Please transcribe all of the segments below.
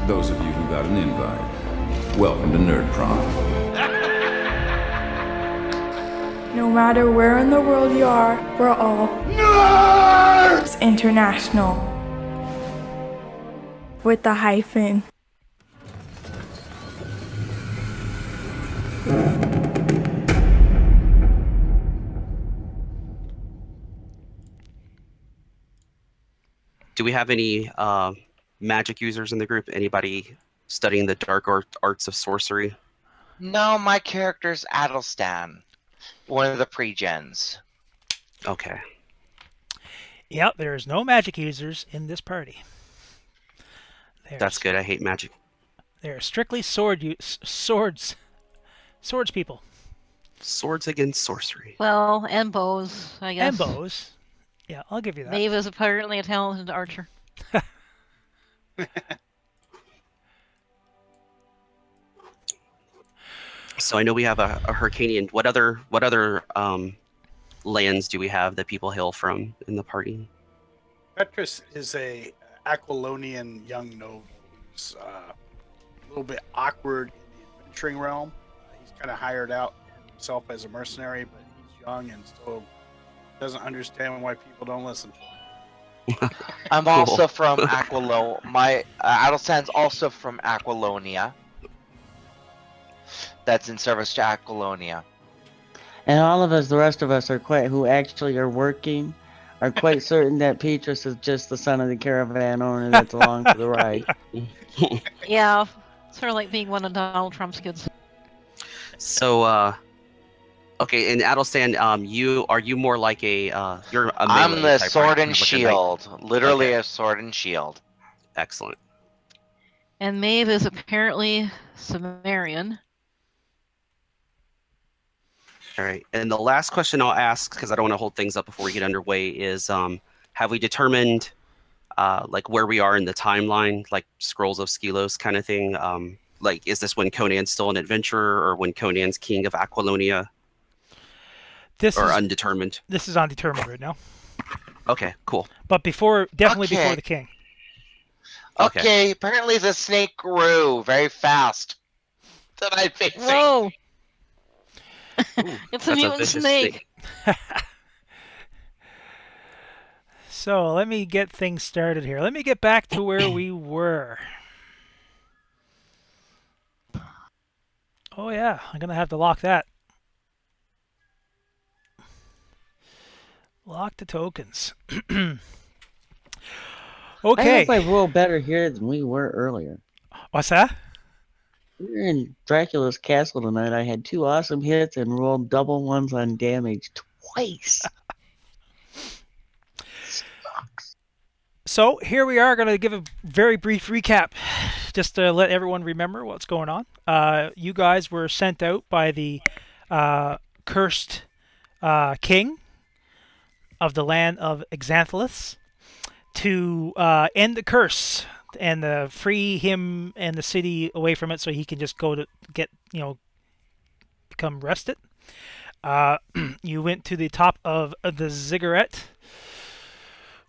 those of you who got an invite, welcome to Nerd Prom. No matter where in the world you are, we're all Nerds International. With the hyphen. Do we have any magic users in the group? Anybody studying the dark arts of sorcery? No, my character's Adelstan, one of the pre-gens. Okay. Yep, there's no magic users in this party. That's good. I hate magic. They're strictly swords people. Swords against sorcery. Well, and bows, I guess. And bows. Yeah, I'll give you that. Maeve is apparently a talented archer. So I know we have a Hyrcanian. What other lands do we have that people hail from in the party? Petrus is a Aquilonian young noble who's a little bit awkward in the adventuring realm. He's kind of hired out himself as a mercenary, but he's young and still doesn't understand why people don't listen to him. I'm also from Aquilonia. My Adelstan's also from Aquilonia. That's in service to Aquilonia. And all of us, the rest of us, who actually are working, are quite certain that Petrus is just the son of the caravan owner that's along for the ride. Yeah, sort of like being one of Donald Trump's kids. So, okay, in Adelstan, are you more like a you're a I'm melee the type, sword right? and Like a knight? shield. Literally Okay. a sword and shield. Excellent. And Maeve is apparently Sumerian. All right, and the last question I'll ask, because I don't want to hold things up before we get underway, is have we determined like where we are in the timeline, like Scrolls of Skelos kind of thing? Like, is this when Conan's still an adventurer, or when Conan's king of Aquilonia, or undetermined? This is undetermined right now. Okay, cool. But definitely before the king. Okay, apparently the snake grew very fast. That I facing. Whoa! Ooh, It's a that's mutant vicious snake. So let me get things started here. Let me get back to where we were. Oh yeah, I'm gonna have to lock that. Lock the tokens. I Okay. hope I roll better here than we were earlier. What's that? We were in Dracula's castle tonight. I had 2 awesome hits and rolled double ones on damage twice. Sucks. So here we are going to give a very brief recap, just to let everyone remember what's going on. You guys were sent out by the cursed king of the land of Xanthilus to end the curse and free him and the city away from it, so he can just go to become rested. You went to the top of the ziggurat,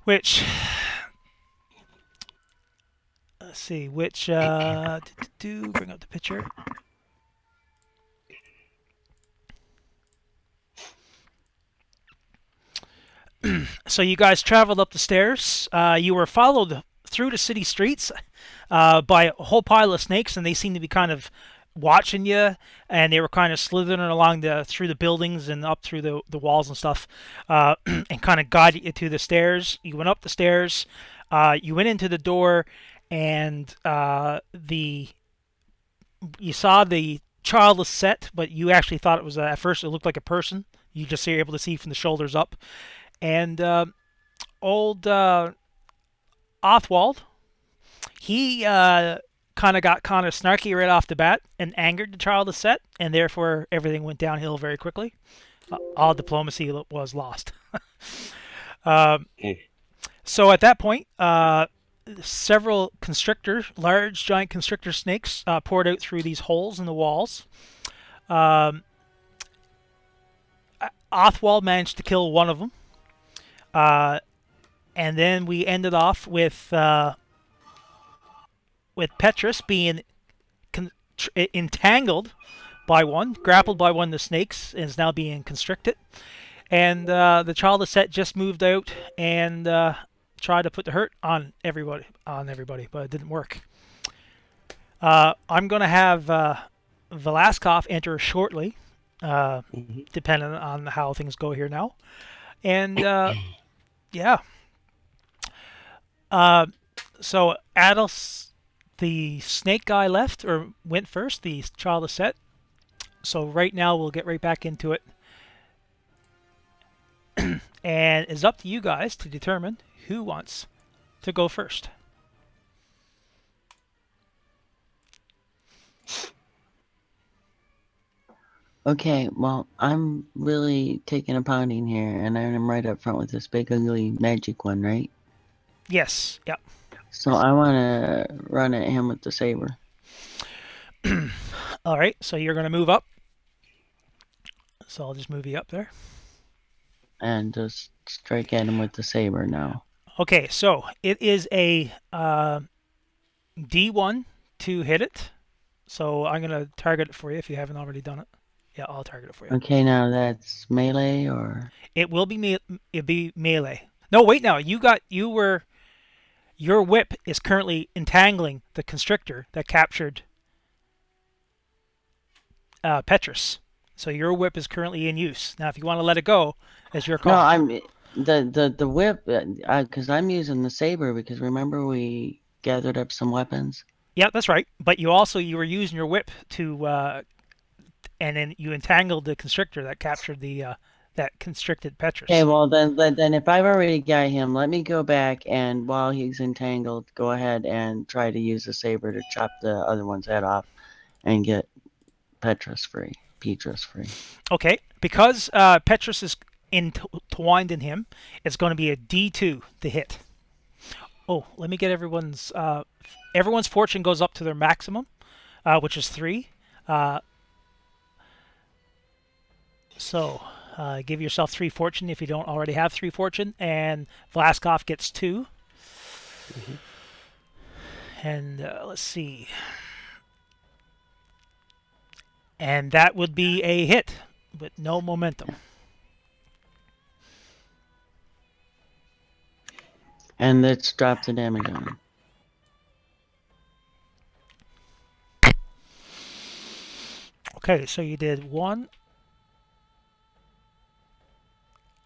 which let's see, bring up the picture. So you guys traveled up the stairs. You were followed through the city streets by a whole pile of snakes, and they seemed to be kind of watching you, and they were kind of slithering along through the buildings and up through the walls and stuff, and kind of guided you to the stairs. You went up the stairs. You went into the door, and you saw the childless set, but you actually thought it was at first it looked like a person. You just were able to see from the shoulders up. And old Othwald, he kind of got kind of snarky right off the bat and angered the childless set, and therefore everything went downhill very quickly. All diplomacy was lost. So at that point, several large giant constrictor snakes poured out through these holes in the walls. Othwald managed to kill one of them. And then we ended off with with Petrus being entangled by one, grappled by one of the snakes, and is now being constricted. And the child of Set just moved out and tried to put the hurt on everybody, but it didn't work. I'm going to have Velasquez enter shortly, depending on how things go here now. And yeah. So Ados, the snake guy left, or went first, the child of Set. So right now we'll get right back into it. And it's up to you guys to determine who wants to go first. Okay, well, I'm really taking a pounding here, and I'm right up front with this big ugly magic one, right? Yes, yep. So I want to run at him with the saber. All right, so you're going to move up. So I'll just move you up there. And just strike at him with the saber now. Okay, so it is a D1 to hit it. So I'm going to target it for you if you haven't already done it. Yeah, I'll target it for you. Okay, now that's melee or? It will be melee. No, wait now. Your whip is currently entangling the constrictor that captured Petrus. So your whip is currently in use. Now, if you want to let it go, as your call. No, I'm the whip because I'm using the saber because remember we gathered up some weapons. Yeah, that's right. But you were using your whip to, and then you entangled the constrictor that captured the that constricted Petrus. Okay, well then if I've already got him, let me go back and while he's entangled, go ahead and try to use the saber to chop the other one's head off, and get Petrus free. Okay, because Petrus is entwined in him, it's going to be a D2 to hit. Oh, let me get everyone's fortune goes up to their maximum, which is 3. So give yourself 3 fortune if you don't already have 3 fortune, and Velasquez gets 2. Mm-hmm. And let's see. And that would be a hit, but no momentum. And let's drop the damage on him. Okay, so you did 1.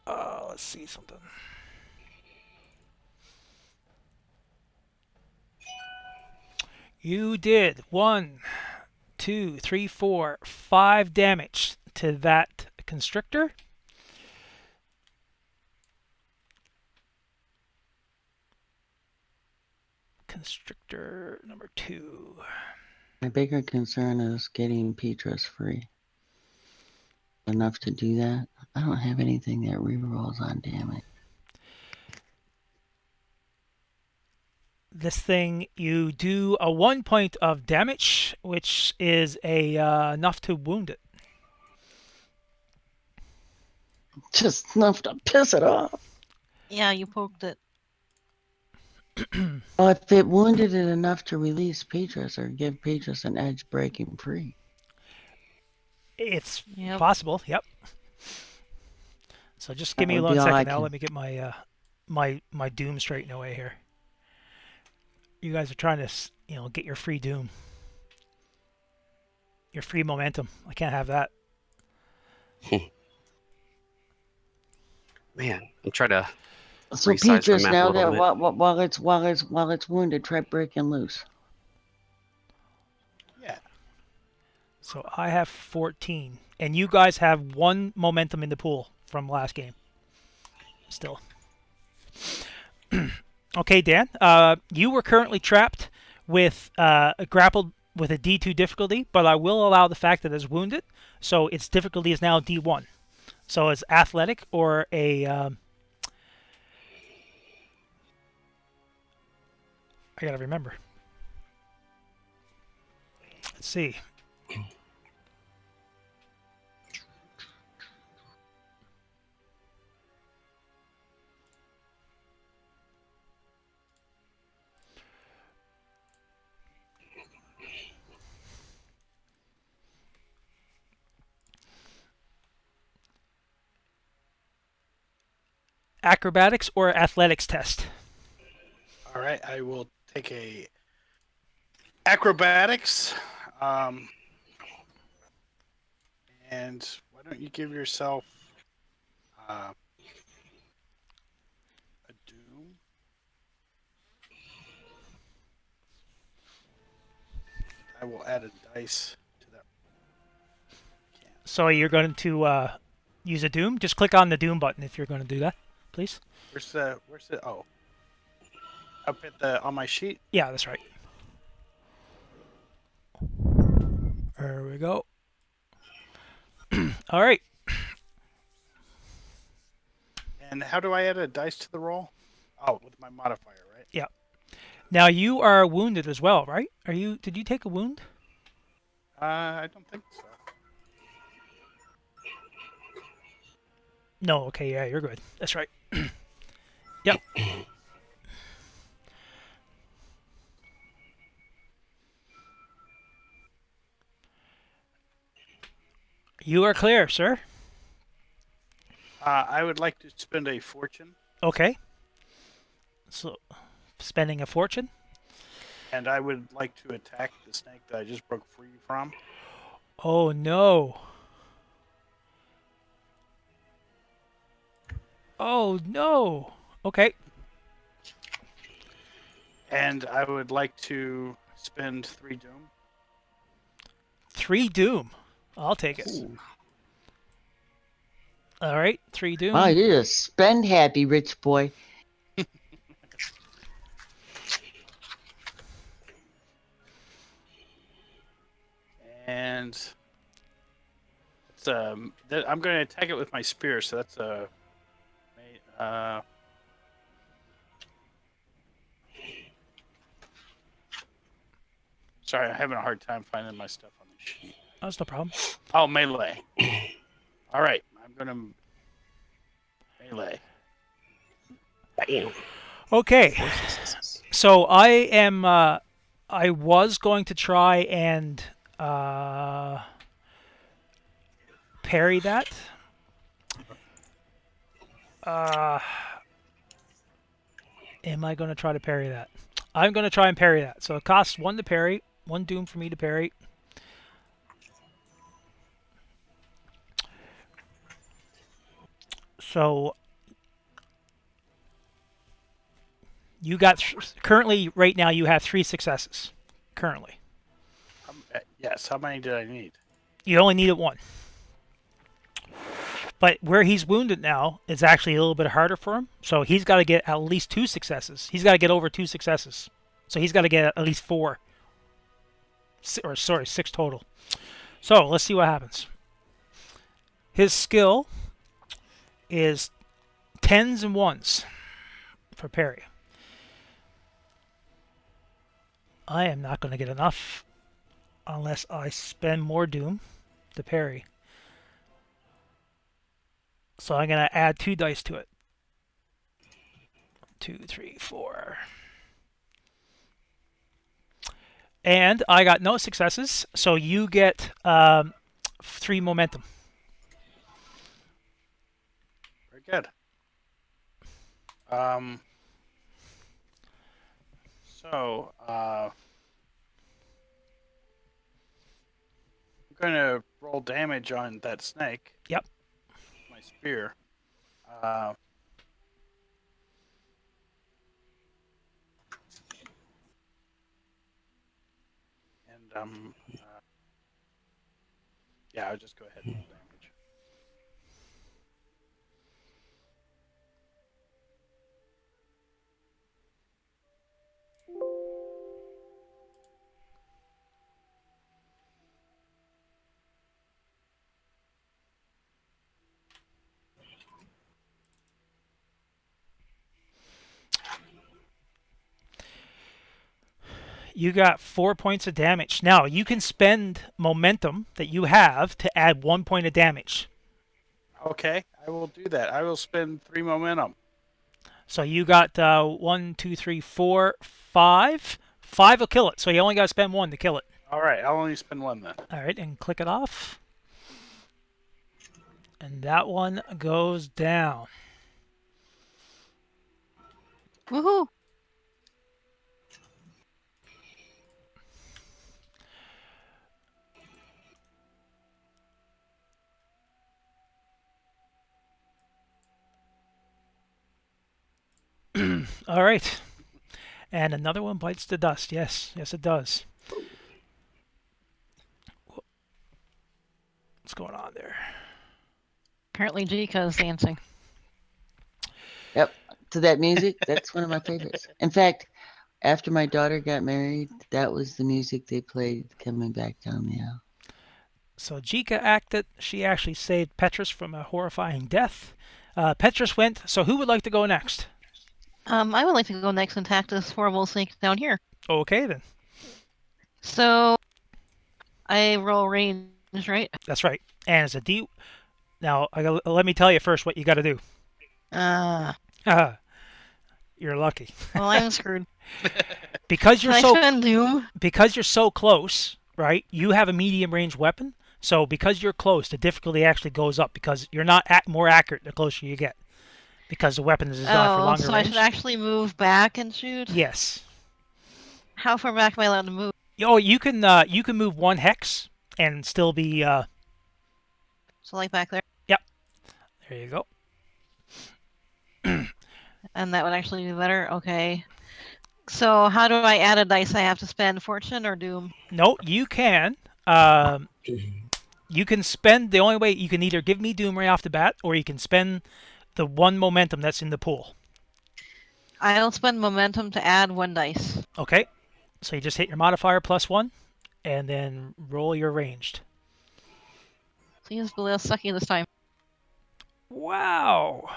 Let's see something. You did 1, 2, 3, 4, 5 damage to that constrictor. Constrictor number 2. My bigger concern is getting Petrus free. Enough to do that. I don't have anything that rerolls on damage. This thing, you do a 1 point of damage, which is enough to wound it. Just enough to piss it off. Yeah, you poked it. Well, if it wounded it enough to release Petrus or give Petrus an edge breaking free. It's possible, yep. So just give me 1 second now. Let me get my my doom straightened away here. You guys are trying to, get your free doom. Your free momentum. I can't have that. Man, I'm trying to So resize Petrus, the map now a little that bit. while it's wounded, try breaking loose. Yeah. So I have 14, and you guys have 1 momentum in the pool from last game. Still. Okay, Dan. You were currently trapped with grappled with a D2 difficulty, but I will allow the fact that it's wounded, so its difficulty is now D1. So it's athletic or a. I gotta remember. Let's see. acrobatics or athletics test. All right, I will take a acrobatics. And why don't you give yourself a doom? I will add a dice to that. So you're going to use a doom? Just click on the doom button if you're going to do that, please. Where's the oh, up at the on my sheet? Yeah, that's right. There we go. All right. And how do I add a dice to the roll? Oh, with my modifier, right? Yeah. Now you are wounded as well, right? Did you take a wound? I don't think so. No, okay, yeah, you're good. That's right. Yep. You are clear, sir. I would like to spend a fortune. Okay. So, spending a fortune. And I would like to attack the snake that I just broke free from. Oh, no. Oh, no. Okay. And I would like to spend 3 doom. 3 doom. I'll take it. Ooh. All right, 3 doom. Wow, you're a spend happy rich boy. And it's I'm going to attack it with my spear, so that's sorry, I'm having a hard time finding my stuff on the sheet. That's no problem. Oh, melee. All right, I'm going to melee. Bam. Okay. So I was going to try and parry that. Am I going to try to parry that? I'm going to try and parry that. So it costs 1 to parry, 1 doom for me to parry. So you got currently right now you have 3 successes. Currently. Yes. How many did I need? You only needed 1. But where he's wounded now, it's actually a little bit harder for him. So he's got to get at least 2 successes. He's got to get over 2 successes. So he's got to get at least 4. Or sorry, 6 total. So let's see what happens. His skill is 10s and 1s for parry. I am not going to get enough unless I spend more doom to parry. So I'm going to add 2 dice to it. 2, 3, 4. And I got no successes, so you get 3 momentum. Very good. So I'm going to roll damage on that snake. Yep. My spear. And yeah, I'll just go ahead and roll damage. You got 4 points of damage. Now, you can spend momentum that you have to add 1 point of damage. Okay, I will do that. I will spend 3 momentum. So you got 1, 2, 3, 4, 5. 5 will kill it, so you only got to spend 1 to kill it. All right, I'll only spend 1 then. All right, and click it off. And that one goes down. Woohoo! All right. And another one bites the dust. Yes, yes, it does. What's going on there? Apparently Jika is dancing. Yep. To that music, that's one of my favorites. In fact, after my daughter got married, that was the music they played coming back down the aisle. So Jika acted. She actually saved Petrus from a horrifying death. Petrus went. So who would like to go next? I would like to go next and attack this horrible snake down here. Okay, then. So I roll range, right? That's right. And it's a D. Now, let me tell you first what you got to do. You're lucky. Well, I'm screwed. Because you're Can I spend Doom? because you're so close, right? You have a medium range weapon. So because you're close, the difficulty actually goes up because you're not more accurate the closer you get. Because the weapon is designed for longer so range. I should actually move back and shoot? Yes. How far back am I allowed to move? Oh, you can move 1 hex and still be So like back there? Yep. There you go. And that would actually be better? Okay. So how do I add a dice? I have to spend Fortune or Doom? No, you can. You can spend, the only way, you can either give me Doom right off the bat, or you can spend the 1 momentum that's in the pool. I'll spend momentum to add 1 dice. Okay. So you just hit your modifier +1, and then roll your ranged. Please be less sucky this time. Wow.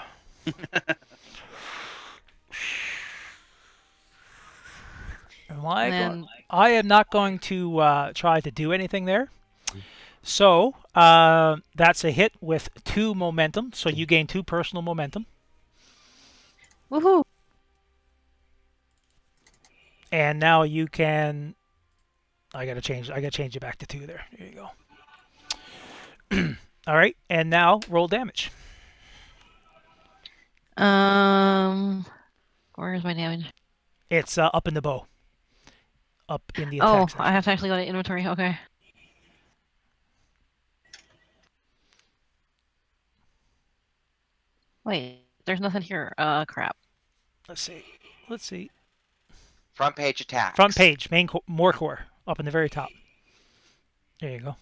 I am not going to try to do anything there. So that's a hit with 2 momentum. So you gain 2 personal momentum. Woohoo! And now you can. I gotta change it back to 2 there. There you go. All right, and now roll damage. Where's my damage? It's up in the bow. Up in the attack section. I have to actually go to inventory. Okay. Wait, there's nothing here. Crap. Let's see. Front page attacks. Front page, more core, up in the very top. There you go.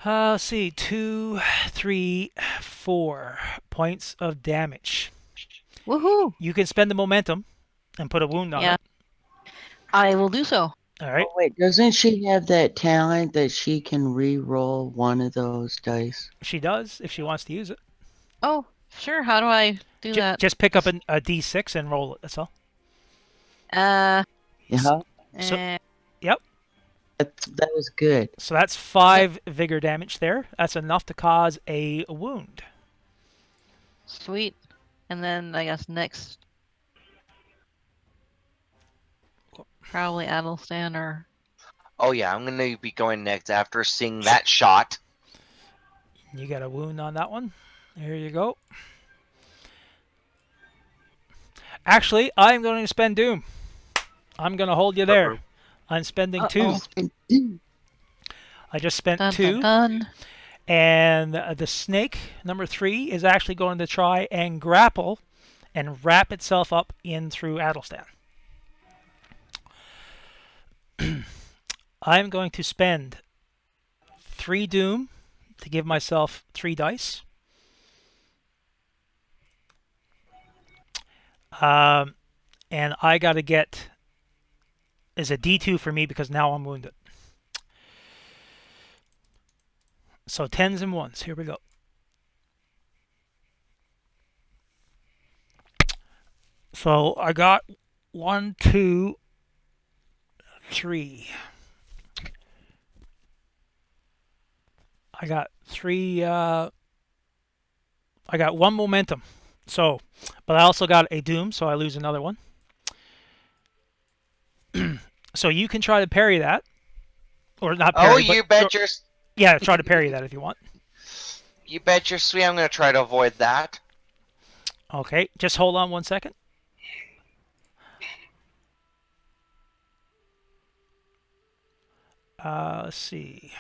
Let's see, 2, 3, 4 points of damage. Woohoo! You can spend the momentum and put a wound on it. I will do so. All right. Oh, wait, doesn't she have that talent that she can re-roll 1 of those dice? She does, if she wants to use it. Oh, sure. How do I do that? Just pick up a D6 and roll it, that's all. Yeah. Yep. That was good. So that's 5 vigor damage there. That's enough to cause a wound. Sweet. And then I guess next, probably Adelstan or. Oh yeah, I'm gonna be going next after seeing that shot. You got a wound on that one. There you go. Actually, I'm going to spend Doom. I'm going to hold you there. I'm spending 2. I just spent 2. And the snake, number 3, is actually going to try and grapple and wrap itself up in through Adelstan. I'm going to spend 3 Doom to give myself 3 dice. And I got to get is a D2 for me because now I'm wounded. So 10s and 1s. Here we go. So I got 1, 2, 3. I got 3. I got 1 momentum. So, but I also got a Doom, so I lose another one. So you can try to parry that, or not parry. Oh, you bet your. Yeah, try to parry that if you want. You bet your sweet I'm gonna try to avoid that. Okay, just hold on 1 second. Let's see.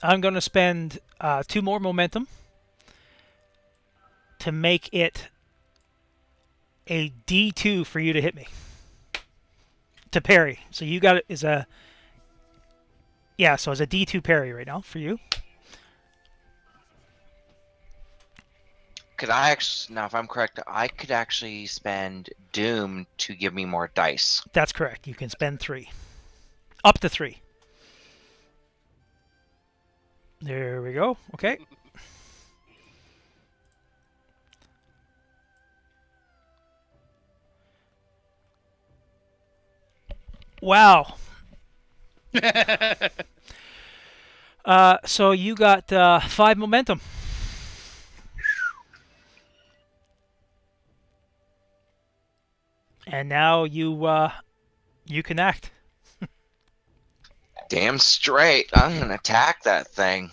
I'm going to spend 2 more momentum to make it a D2 for you to hit me. To parry. So you got it as a... Yeah, so it's a D2 parry right now for you. Could I actually, now if I'm correct, I could actually spend Doom to give me more dice. That's correct. You can spend 3. Up to 3. There we go. Okay. Wow. So you got 5 momentum. And now you can act. Damn straight. I'm gonna attack that thing.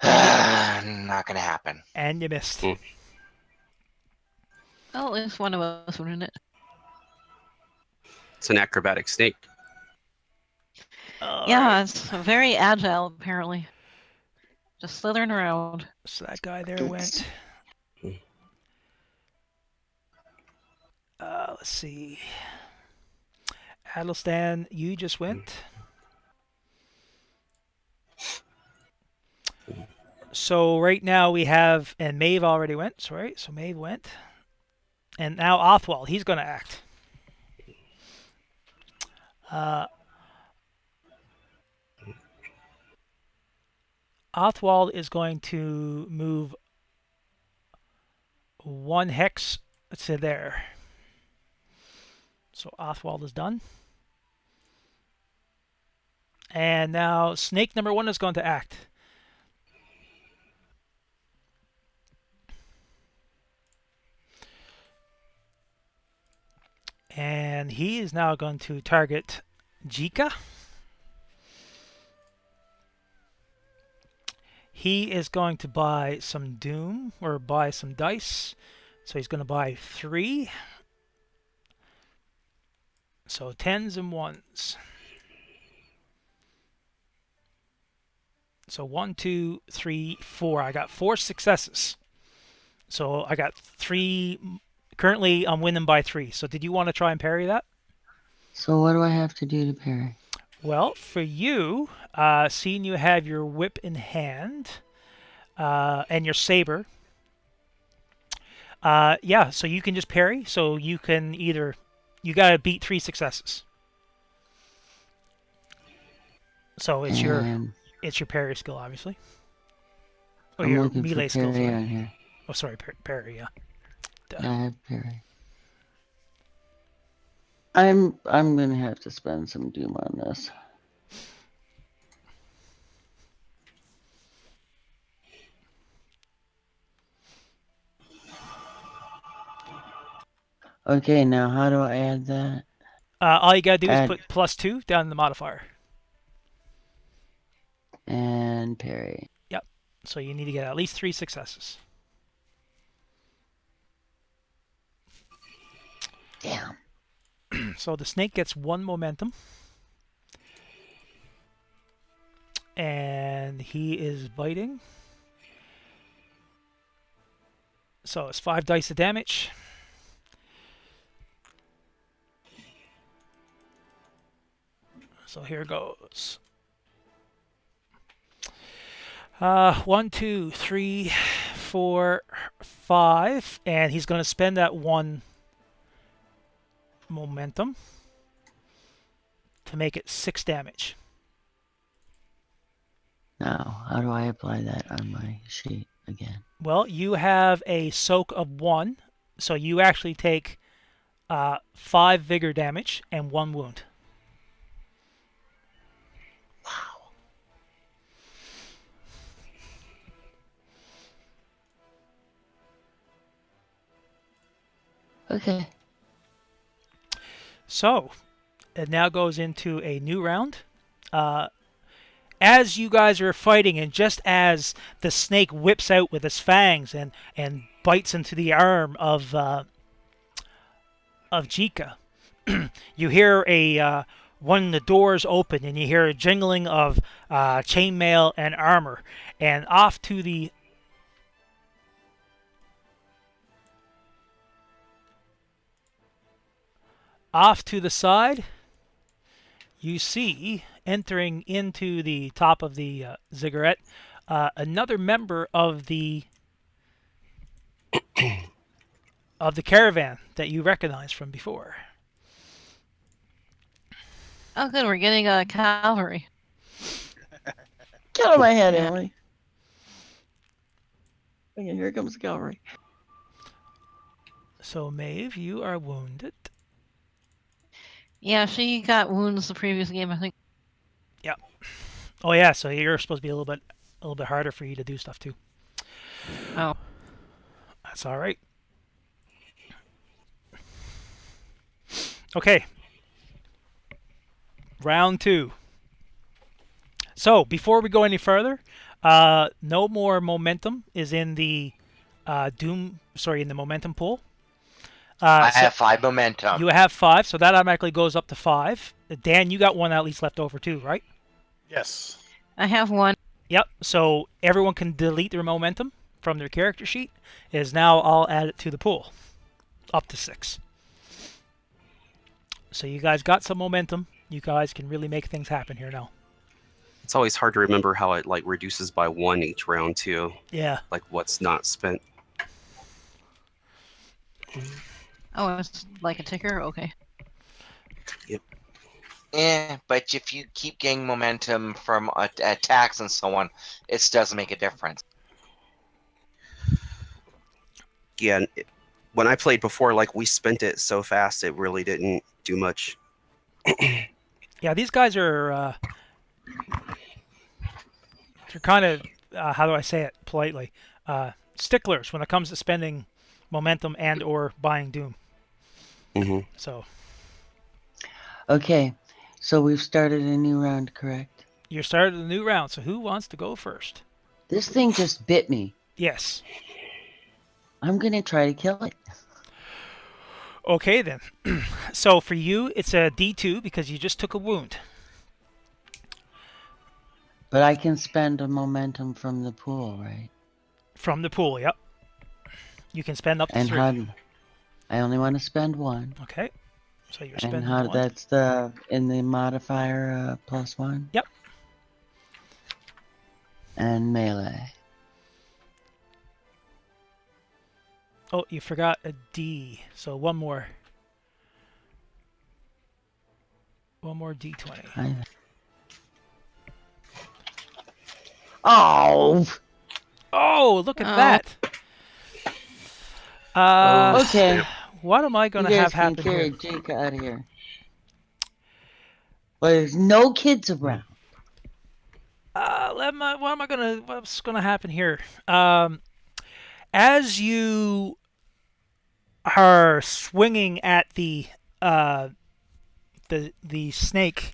Not gonna happen. And you missed. Well, at least one of us were in it. It's an acrobatic snake. Yeah, it's very agile, apparently. Just slithering around. So that guy there went. Let's see. Adelstan, you just went. So right now we have, and Maeve already went. Sorry, so Maeve went. And now Othwald, he's going to act. Othwald is going to move 1 hex to there. So Othwald is done. And now snake number 1 is going to act. And he is now going to target Jika. He is going to buy some Doom, or buy some dice. So he's going to buy 3. So 10s and 1s. So 1, 2, 3, 4. I got 4 successes. So I got 3. Currently, I'm winning by 3. So did you want to try and parry that? So what do I have to do to parry? Well, for you, seeing you have your whip in hand and your saber, yeah, so you can just parry. So you can either, you got to beat 3 successes. So it's your parry skill, obviously. Or I'm your looking melee for skill. parry Sorry. on here. Oh, sorry, parry. Yeah. I have parry. I'm gonna have to spend some Doom on this. Okay, now how do I add that? All you gotta do is Add- put +2 down in the modifier. And parry. Yep. So you need to get at least 3 successes. Damn. So the snake gets 1 momentum. And he is biting. So it's 5 dice of damage. So here goes. 1, 2, 3, 4, 5. And he's going to spend that 1 momentum to make it 6 damage. Now, how do I apply that on my sheet again? Well, you have a soak of 1, so you actually take 5 vigor damage and 1 wound. Wow. Okay. So, it now goes into a new round. As you guys are fighting, and just as the snake whips out with its fangs and bites into the arm of Jika, you hear one of the doors open, and you hear a jingling of chainmail and armor, and off to the side, you see, entering into the top of the ziggurat, another member of the caravan that you recognize from before. Oh, good. We're getting a cavalry. Get out of my head, Yeah. Emily. Okay, here comes the cavalry. So, Maeve, you are wounded. Yeah, she got wounds the previous game, I think. Oh yeah, so you're supposed to be a little bit harder for you to do stuff too. Oh. That's all right. Okay. Round 2. So before we go any further, no more momentum is in the in the momentum pool. I So have 5 momentum. you have 5, so that automatically goes up to 5. Dan, you got 1 at least left over too, right? Yes. I have 1. Yep. So everyone can delete their momentum from their character sheet. It is now all added to the pool, up to 6. So you guys got some momentum. You guys can really make things happen here now. It's always hard to remember how it like reduces by 1 each round too. Yeah. Like what's not spent. Oh, it's like a ticker? Okay. But if you keep gaining momentum from attacks and so on, it does make a difference. Yeah, when I played before, like we spent it so fast, it really didn't do much. Yeah, these guys are they're kind of how do I say it politely? Sticklers when it comes to spending momentum and or buying Doom. Mm-hmm. So Okay, so we've started a new round, correct? you started a new round. So who wants to go first? This thing just bit me. Yes. I'm gonna try to kill it. Okay then. So for you, it's a D2 because you just took a wound. But I can spend a momentum from the pool, right? From the pool, yep. You can spend up to And 3. I only want to spend 1. Okay. So you're And spending how 1. that's in the modifier +1? Yep. And melee. Oh, you forgot a D. So one more. One more D20. Oh! Oh, look at Oh. that. Okay. What am I going to You have guys can happen carry here? Jake out of here. Well, there's no kids around. What's gonna happen here? As you are swinging at the snake,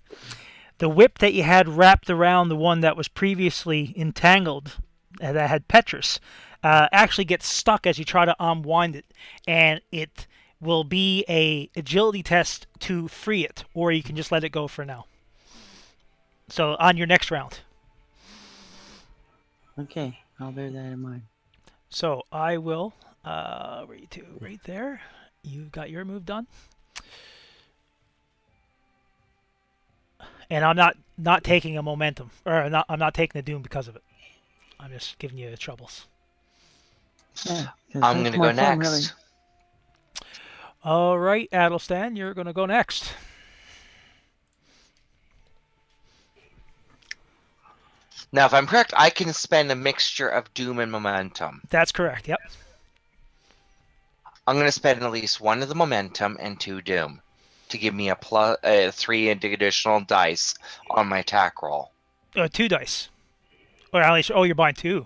the whip that you had wrapped around the one that was previously entangled, that had Petrus, actually gets stuck as you try to unwind it, and it will be a agility test to free it, or you can just let it go for now. So on your next round. Okay, I'll bear that in mind. So I will, right there. You've got your move done. And I'm not taking a momentum, or I'm not taking the doom because of it. I'm just giving you the troubles. Yeah, 'cause I'm that's gonna more go fun, next. really. All right, Adelstan, you're gonna go next. Now, if I'm correct, I can spend a mixture of Doom and Momentum. That's correct. Yep. I'm going to spend at least 1 of the Momentum and 2 Doom to give me a 3 additional dice on my attack roll. 2 dice. Or at least, you're buying 2.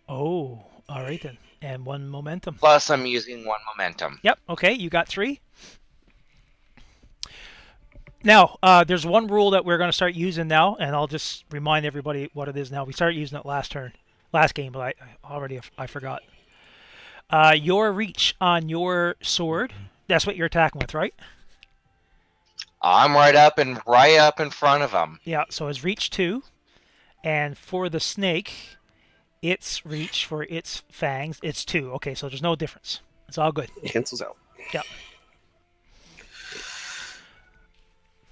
Oh, all right then. And 1 momentum. Plus, I'm using 1 Momentum. Yep. Okay, you got 3. Now, there's one rule that we're going to start using now, and I'll just remind everybody what it is now. We started using it last game, but I forgot. Your reach on your sword, that's what you're attacking with, right? I'm right up in front of him. Yeah, so it's reach 2. And for the snake, its reach for its fangs, it's 2. Okay, so there's no difference. It's all good. Cancels out. Yeah.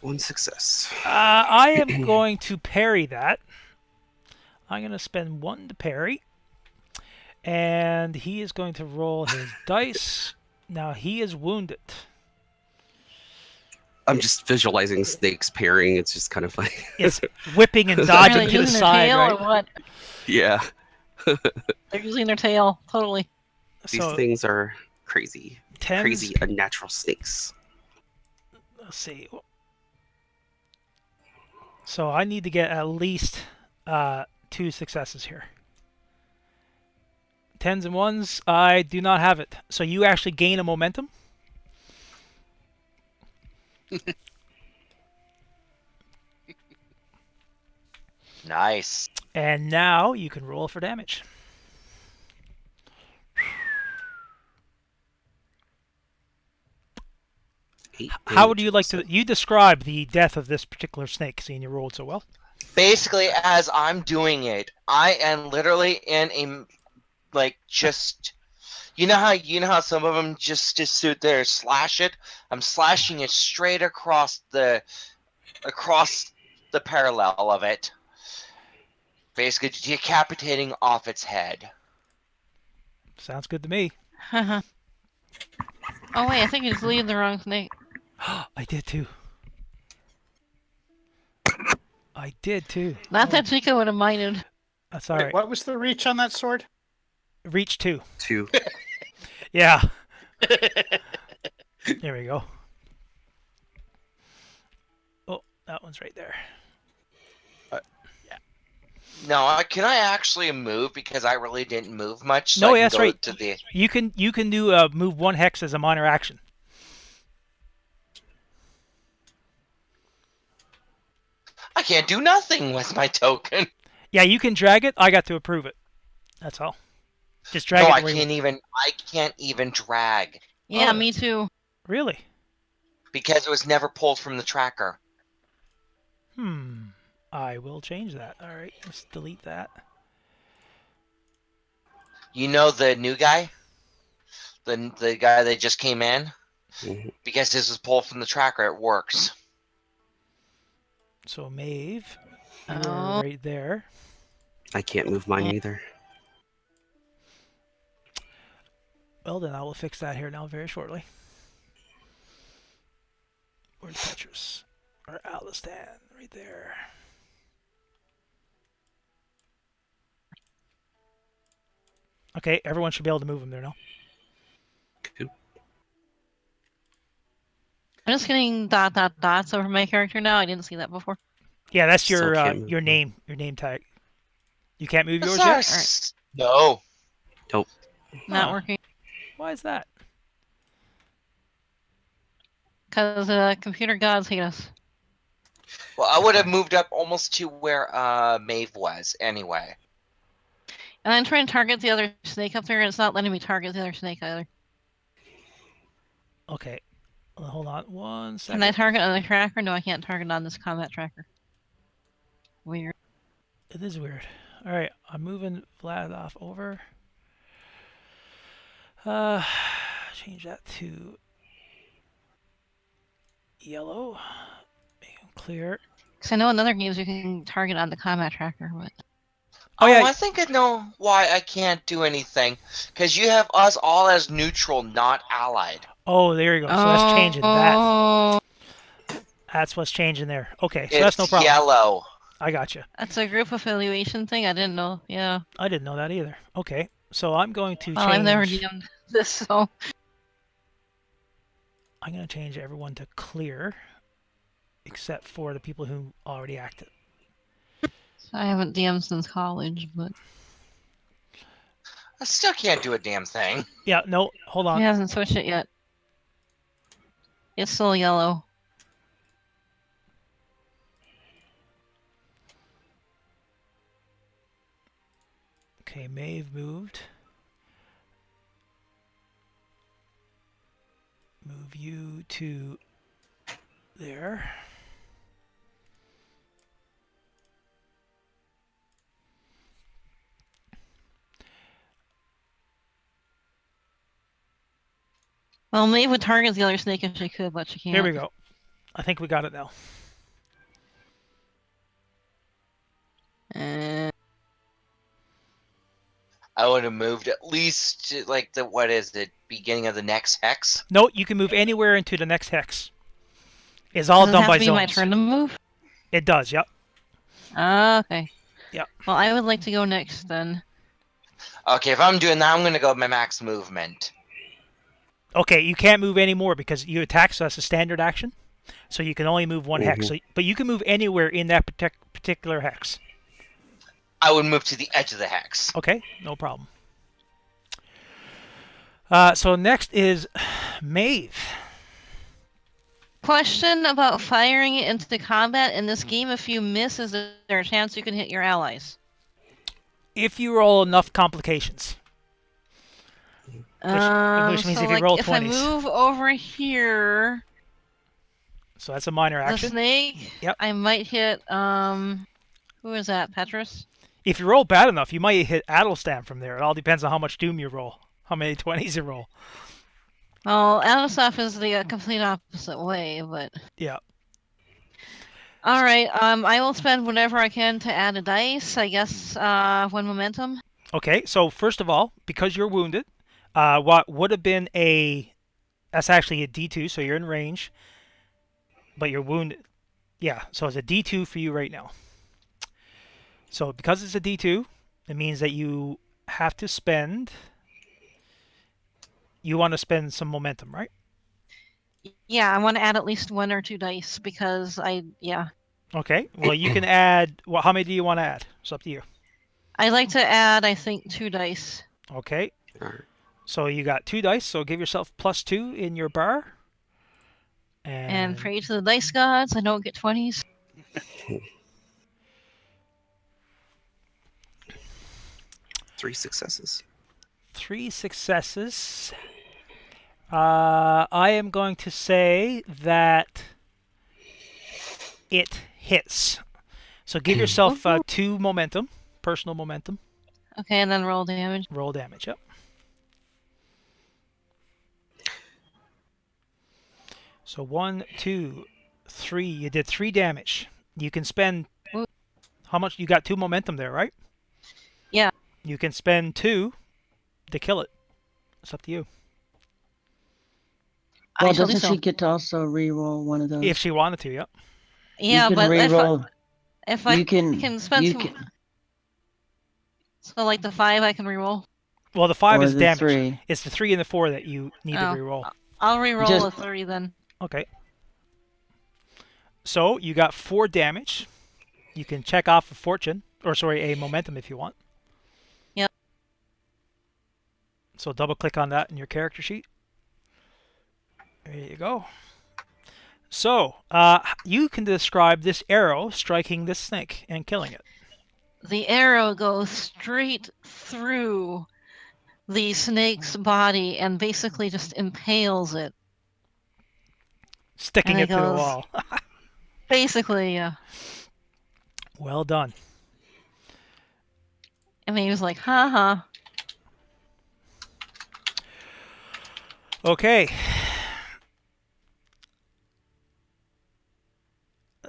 1 success. I am going to parry that. I'm going to spend 1 to parry. And he is going to roll his dice. Now he is wounded. I'm just visualizing snakes parrying. It's just kind of like... It's whipping and dodging Are they to the using their side, tail right? or what? Yeah. They're using their tail, totally. These So, things are crazy. tens, Crazy, unnatural snakes. Let's see. So I need to get at least 2 successes here. 10s and 1s, I do not have it. So you actually gain a momentum. Nice. And now you can roll for damage. How would you like to... You describe the death of this particular snake, seeing you rolled so well. Basically, as I'm doing it, I am literally in a just. You know how some of them just sit there and slash it. I'm slashing it straight across the parallel of it, basically decapitating off its head. Sounds good to me. Oh wait, I think he's leading the wrong snake. I did too. I did too. Not that Chico would have minded. That's all Wait, right. what was the reach on that sword? Reach 2. 2. Yeah. There we go. Oh, that one's right there. No, can I actually move because I really didn't move much? So No, I can that's go right. To the... You can do move 1 hex as a minor action. I can't do nothing with my token. Yeah, you can drag it. I got to approve it. That's all. Just drag No, it. I can't even drag. Yeah, me too. Really? Because it was never pulled from the tracker. I will change that. All right, let's delete that. You know the new guy? The guy that just came in? Mm-hmm. Because this was pulled from the tracker, it works. So Maeve, you're Oh. right there. I can't move mine either. Well, then I will fix that here now very shortly. Where's Petrus? Or Alistan, right there. Okay, everyone should be able to move him there now. Cool. I'm just getting dots over my character now. I didn't see that before. Yeah, that's Still your can't move your mine. name tag. You can't move yours Yes, yet? No. Nope. Not Huh. working. Why is that? Because computer gods hate us. Well, I would have moved up almost to where Maeve was anyway. And I'm trying to target the other snake up there, and it's not letting me target the other snake either. Okay. Well, hold on 1 second. Can I target on the tracker? No, I can't target on this combat tracker. Weird. It is weird. All right, I'm moving Vlad off over. Change that to yellow. Make him clear. Because I know in other games you can target on the combat tracker, but Oh, yeah. I think I know why I can't do anything. Because you have us all as neutral, not allied. Oh, there you go. So that's changing that. Oh, That's what's changing there. Okay, so It's that's no problem. yellow. I got you. That's a group affiliation thing. I didn't know. Yeah. I didn't know that either. Okay, so I'm going to Well, change. I've never DM'd this, so. I'm going to change everyone to clear, except for the people who already acted. I haven't DM'd since college, but. I still can't do a damn thing. Yeah, no, hold He on. hasn't switched it yet. It's still yellow. Okay, Maeve moved. Move you to there. Well, Maeve would target the other snake if she could, but she can't. Here we go. I think we got it now. I would have moved at least to, like, the, what is it, beginning of the next hex? No, you can move anywhere into the next hex. It's all Does it done have by to be zones. my turn to move? It does, yep. Okay. Yep. Well, I would like to go next then. Okay, if I'm doing that, I'm going to go with my max movement. Okay, you can't move anymore because you attack, so that's a standard action. So you can only move one hex. So, but you can move anywhere in that particular hex. I would move to the edge of the hex. Okay, no problem. So next is Maeve. Question about firing it into combat. In this game, if you miss, is there a chance you can hit your allies? If you roll enough complications. Which means so if you roll 20s. if I move over here, So that's a minor the action. snake, Yep. I might hit, who is that, Petrus? If you roll bad enough, you might hit Adelstam from there. It all depends on how much Doom you roll, how many 20s you roll. Well, Adolf is the complete opposite way, but... Yeah. Alright, I will spend whatever I can to add a dice, I guess, one momentum. Okay, so first of all, because you're wounded, what would have been that's actually a D2, so you're in range, but you're wounded. Yeah, so it's a D2 for you right now. So because it's a D2, it means that you have to spend... You want to spend some momentum, right? Yeah, I want to add at least 1 or 2 dice, because yeah. Okay, well you can add... Well, how many do you want to add? It's up to you. I'd like to add, I think, 2 dice. Okay. So you got 2 dice, so give yourself +2 in your bar. And pray to the dice gods, I don't get 20s. 3 successes. 3 successes. I am going to say that it hits. So give yourself 2 momentum, personal momentum. Okay, and then roll damage. Roll damage, yep. So 1, 2, 3. You did 3 damage. You can spend... How much? You got 2 momentum there, right? Yeah. You can spend 2 to kill it. It's up to you. Well, doesn't she get to also re-roll one of those? If she wanted to, yep. Yeah, you can but re-roll. if I you can spend you some... can, So, like, the 5 I can re-roll? Well, the 5 or is the damage. 3. It's the 3 and the 4 that you need to re-roll. I'll re-roll Just- a 3 then. Okay. So you got 4 damage. You can check off a fortune, or sorry, a momentum if you want. Yep. So double click on that in your character sheet. There you go. So you can describe this arrow striking this snake and killing it. The arrow goes straight through the snake's body and basically just impales it. Sticking And it to the wall. Basically, yeah. Well done. I mean, he was like, haha. Okay.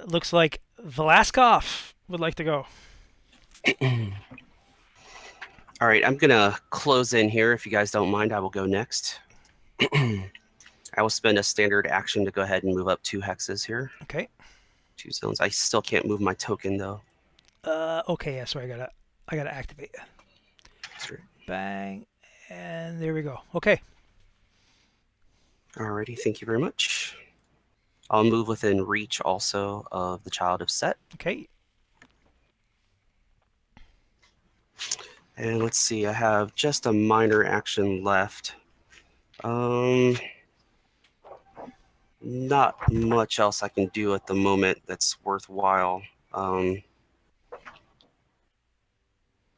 Looks like Velasquez would like to go. All right, I'm going to close in here. If you guys don't mind, I will go next. I will spend a standard action to go ahead and move up 2 hexes here. Okay. 2 zones. I still can't move my token, though. Okay, yeah, sorry, I gotta activate. Sure. Bang, and there we go. Okay. Alrighty, thank you very much. I'll move within reach also of the Child of Set. Okay. And let's see, I have just a minor action left. Not much else I can do at the moment that's worthwhile.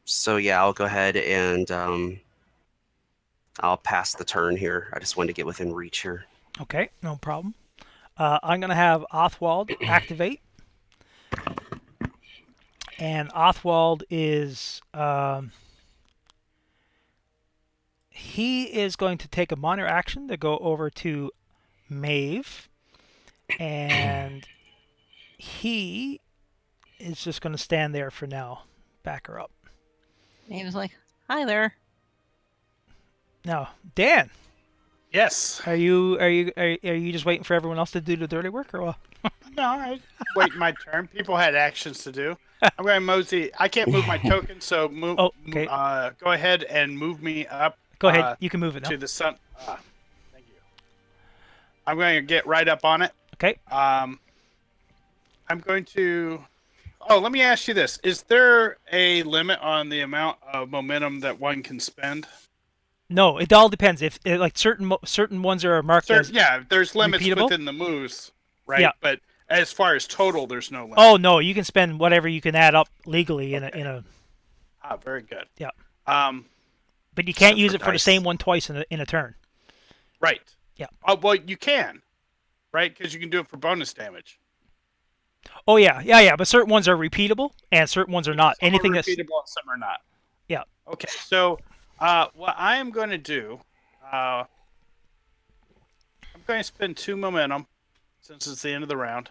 So yeah, I'll go ahead and I'll pass the turn here. I just wanted to get within reach here. Okay, no problem. I'm gonna have Othwald activate, and Othwald is he is going to take a minor action to go over to Maeve, and he is just going to stand there for now. Back her up. He was like, "Hi there." Now, Dan, Yes. are you just waiting for everyone else to do the dirty work, or what? No, I wait my turn. People had actions to do. I'm going to mosey. I can't move my token, so move. Oh, okay. Go ahead and move me up. Go ahead. You can move it now. To the sun. Thank you. I'm going to get right up on it. Okay. I'm going to. Oh, let me ask you this: is there a limit on the amount of momentum that one can spend? No, it all depends. If like certain ones are marked as there's limits repeatable? within the moves, right? Yeah. But as far as total, there's no limit. Oh no, you can spend whatever you can add up legally in a. Ah, very good. Yeah. But you can't So use for it for the dice. same one twice in a turn. Right. Yeah. Well, you can, right? Because you can do it for bonus damage. Oh yeah. But certain ones are repeatable and certain ones are not. Some Anything are that's repeatable and some are not. yeah. Okay, so what I am going to do, I'm going to spend 2 momentum, since it's the end of the round,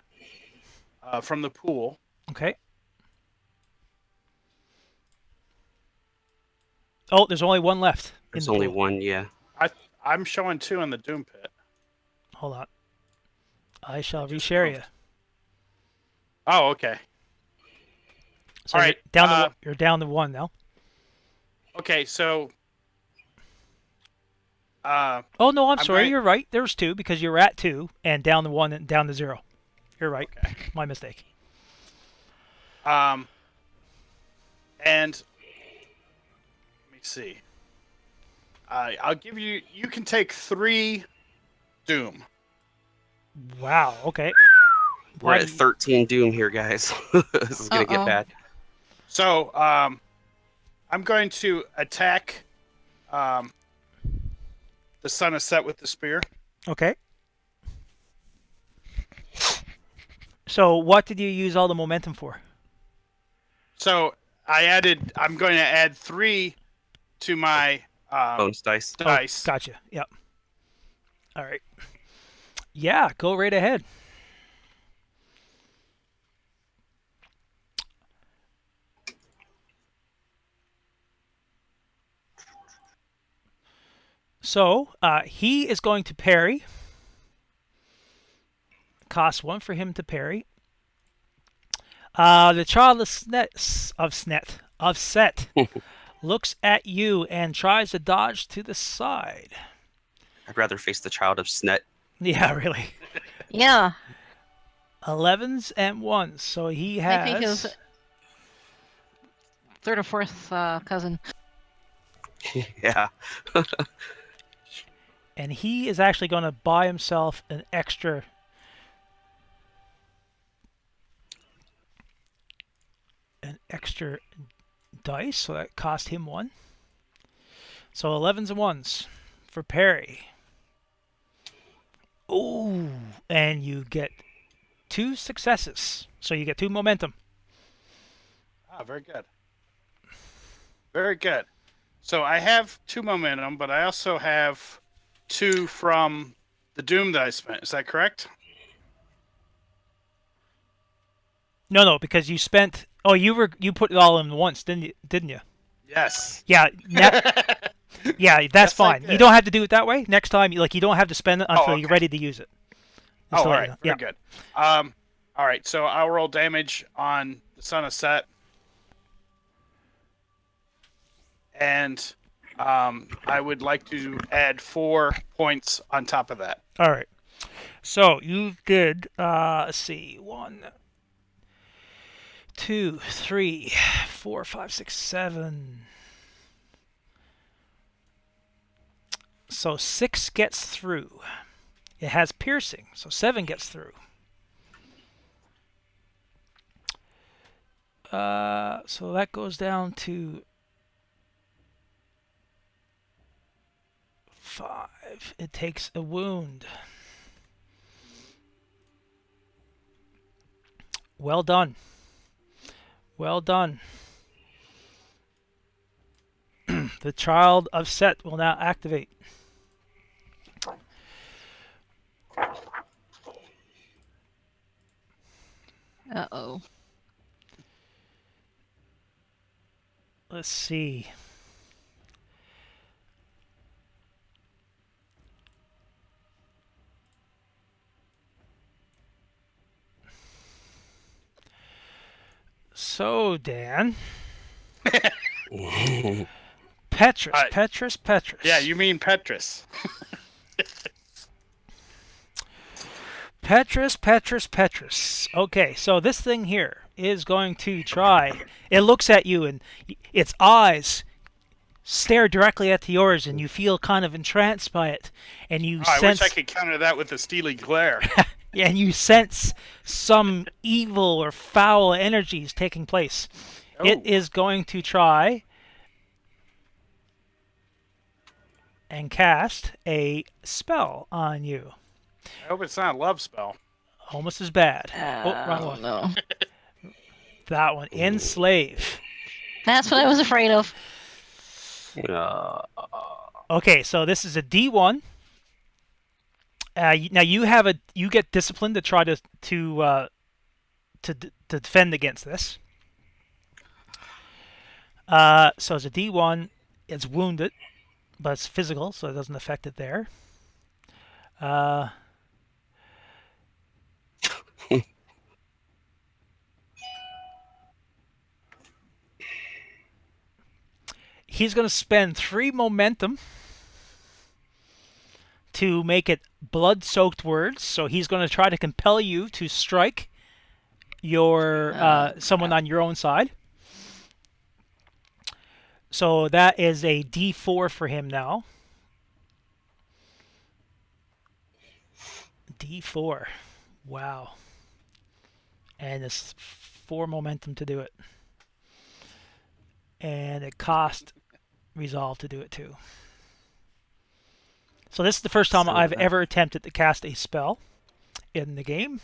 from the pool. Okay. Oh, there's only one left. There's only one, yeah. I'm showing 2 in the Doom Pit. Hold on. I shall reshare you. Oh, okay. So All right, you're down to 1 now. Okay, so... Oh no, I'm sorry. going- You're right. There's 2 because you're at 2 and down to 1 and down to 0. You're right. Okay. My mistake. And let me see. I'll give you. You can take 3 Doom. Wow. Okay. We're Why at do you- 13 Doom here, guys. This is gonna get Uh-oh. bad. So I'm going to attack the Son of Set with the spear. Okay. So what did you use all the momentum for? So I'm going to add 3 to my Bonus dice. dice. Gotcha. Yep. All right. Yeah, go right ahead. So he is going to parry. Cost 1 for him to parry. The child of Set looks at you and tries to dodge to the side. I'd rather face the Child of Snet. Yeah, really. Yeah. 11s and 1s. So he I think his has. third or fourth cousin. Yeah. And he is actually going to buy himself an extra. Dice, so that cost him 1. So 11s and 1s for parry. Ooh, and you get 2 successes. So you get 2 momentum. Ah, very good. Very good. So I have 2 momentum, but I also have 2 from the Doom that I spent. Is that correct? No, because you spent. Oh, you put it all in once, didn't you? Yes. Yeah. Yeah, that's Yes, I fine. You did. don't have to do it that way. Next time, you don't have to spend it until you're okay. ready to use it. Just Oh, to all let right. you know. Very good. All right. So I'll roll damage on the Son of Set. and I would like to add 4 points on top of that. All right. So you did, let's see, 1, 2, 3, 4, 5, 6, 7. So 6 gets through. It has piercing, so 7 gets through. So that goes down to 5. It takes a wound. Well done. Well done. The Child of Set will now activate. Uh-oh. Let's see. So, Dan. Petrus. Yeah, you mean Petrus. Petrus. Okay, so this thing here is going to try. It looks at you and its eyes stare directly at yours, and you feel kind of entranced by it. And you I sense. wish I could counter that with a steely glare. And you sense some evil or foul energies taking place. Oh. It is going to try and cast a spell on you. I hope it's not a love spell. Almost as bad. Wrong one. No. That one. Enslave. That's what I was afraid of. Okay, so this is a D1. Now you get discipline to try to defend against this. So it's a D1. It's wounded, but it's physical, so it doesn't affect it there. He's going to spend 3 momentum to make it blood-soaked words. So he's going to try to compel you to strike your someone on your own side. So that is a D4 for him now. D4. Wow. And it's 4 momentum to do it. And it cost resolve to do it too. So this is the first time I've ever attempted to cast a spell in the game.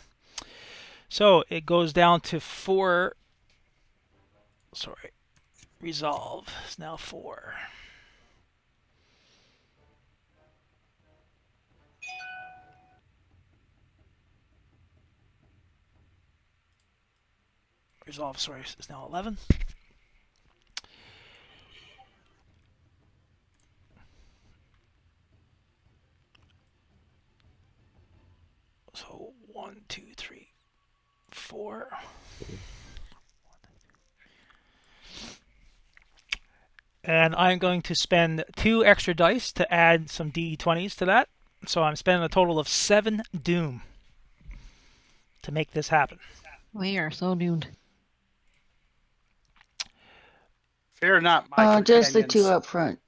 So it goes down to 4. Sorry. Resolve is now 4. Resolve, sorry, is now 11. So 1, 2, 3, 4. And I'm going to spend 2 extra dice to add some D20s to that. So I'm spending a total of 7 doom to make this happen. We are so doomed. Fear not, my just the companions. 2 up front.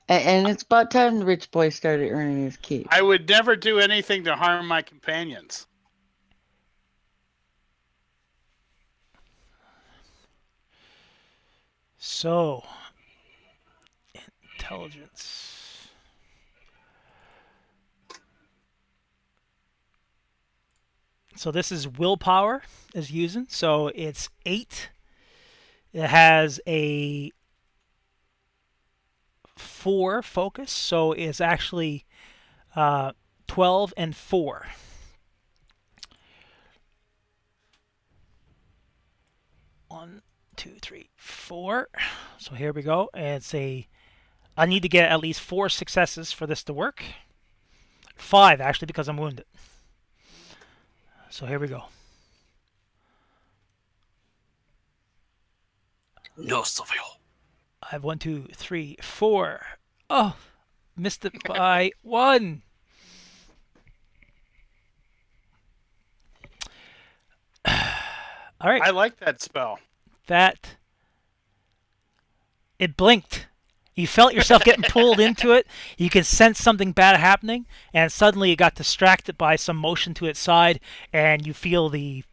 And it's about time the rich boy started earning his keep. I would never do anything to harm my companions. So, intelligence. So this is willpower is using. So it's 8. It has a 4 focus. So it's actually 12 and 4. One, 2, 3, 4. So here we go. It's I need to get at least 4 successes for this to work. 5 actually, because I'm wounded. So here we go. No, Silvio. I have 1, 2, 3, 4. Oh, missed it by 1. All right. I like that spell. That it blinked. You felt yourself getting pulled into it. You can sense something bad happening, and suddenly you got distracted by some motion to its side, and you feel the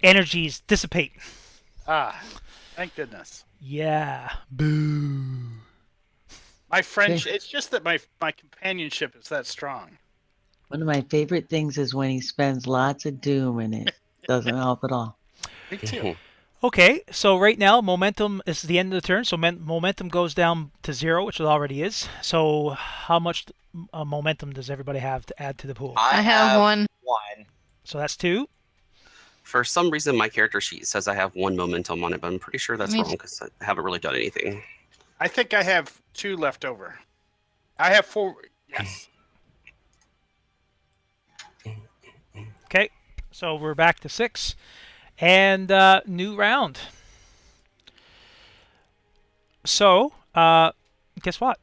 energies dissipate. Ah, thank goodness. Yeah. Boo. My friendship. It's just that my companionship is that strong. One of my favorite things is when he spends lots of doom and it doesn't help at all. Me too. Okay, so right now momentum is the end of the turn, so momentum goes down to 0, which it already is. So how much momentum does everybody have to add to the pool? I have 1. So that's 2. For some reason, my character sheet says I have 1 momentum on it, but I'm pretty sure that's Me wrong because I haven't really done anything. I think I have 2 left over. I have 4. Yes. Okay, so we're back to 6, and new round. So, guess what?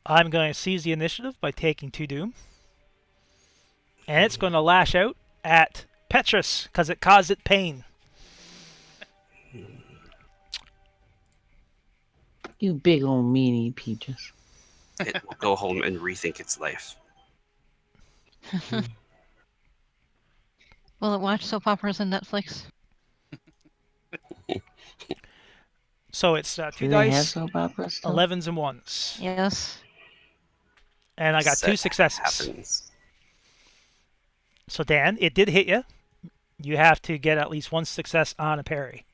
I'm going to seize the initiative by taking 2 doom, and it's going to lash out at Petrus because it caused it pain. You big old meanie, Peaches. It will go home and rethink its life. Will it watch soap operas on Netflix? So it's 2 Do they have dice, soap operas still? 11s and 1s, Yes. and I got 2 Set successes. Happens. So Dan, it did hit you. You have to get at least 1 success on a parry.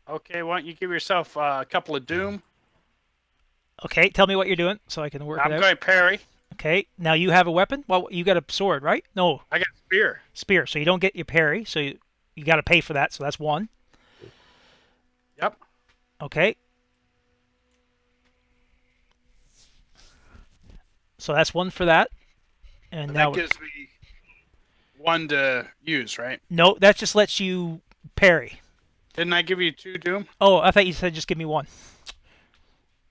Okay, why don't you give yourself a couple of doom? Okay, tell me what you're doing so I can work I'm it out. going parry. Okay, now you have a weapon? Well, you got a sword, right? No, I got spear. spear. So you don't get your parry, so you got to pay for that, so that's 1. Yep. Okay. So that's 1 for that. And And now that gives me 1 to use, right? no, that just lets you parry. Didn't I give you 2 doom? Oh, I thought you said just give me 1.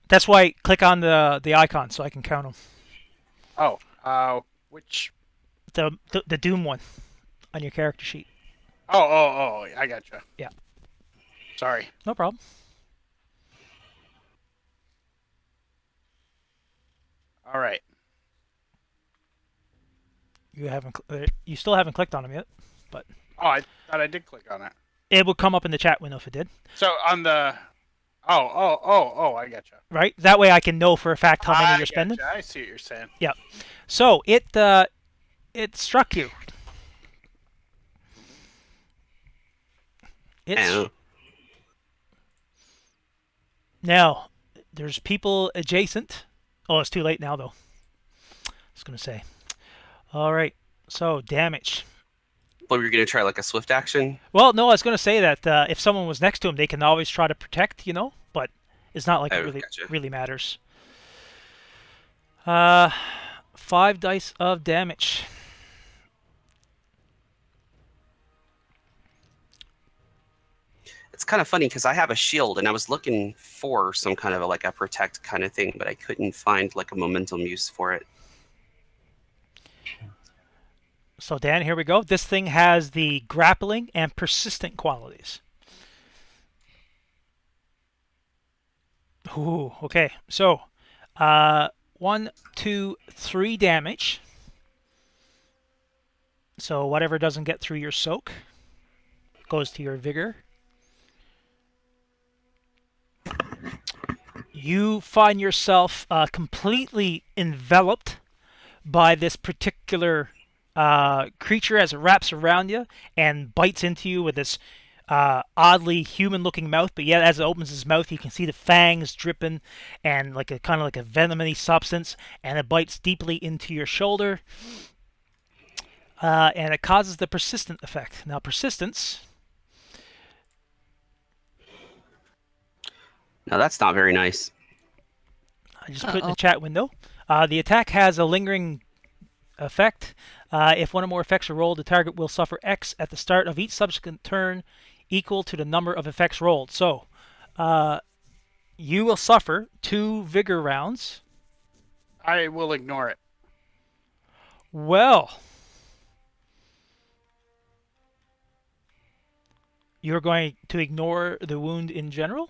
That's why click on the icon so I can count them. Oh, which? The Doom one on your character sheet. Oh, I gotcha. Yeah. Sorry. No problem. All right. You still haven't clicked on them yet, but Oh, I thought I did click on it. it would come up in the chat window if it did. So on the. Oh, I gotcha. Right? That way I can know for a fact how many you're spending. Gotcha. I see what you're saying. Yeah. So it struck you. And Now, there's people adjacent. Oh, it's too late now, though. I was going to say. All right. So, damage. but we're gonna try like a swift action. Well, no, I was going to say that if someone was next to him, they can always try to protect, but it's not like it really, Gotcha. really matters. 5 dice of damage. It's kind of funny because I have a shield and I was looking for some kind of a protect kind of thing, but I couldn't find like a momentum use for it. So, Dan, here we go. This thing has the grappling and persistent qualities. Ooh, okay. So, 1, 2, 3 damage. So, whatever doesn't get through your soak goes to your vigor. You find yourself completely enveloped by this particular creature as it wraps around you and bites into you with this oddly human-looking mouth, but yet as it opens its mouth, you can see the fangs dripping and like a kind of like a venomous substance, and it bites deeply into your shoulder, and it causes the persistent effect. Now, persistence. Now that's not very nice. I just put in the chat window. The attack has a lingering effect. If one or more effects are rolled, the target will suffer X at the start of each subsequent turn, equal to the number of effects rolled. So, you will suffer 2 vigor rounds. I will ignore it. Well, you're going to ignore the wound in general?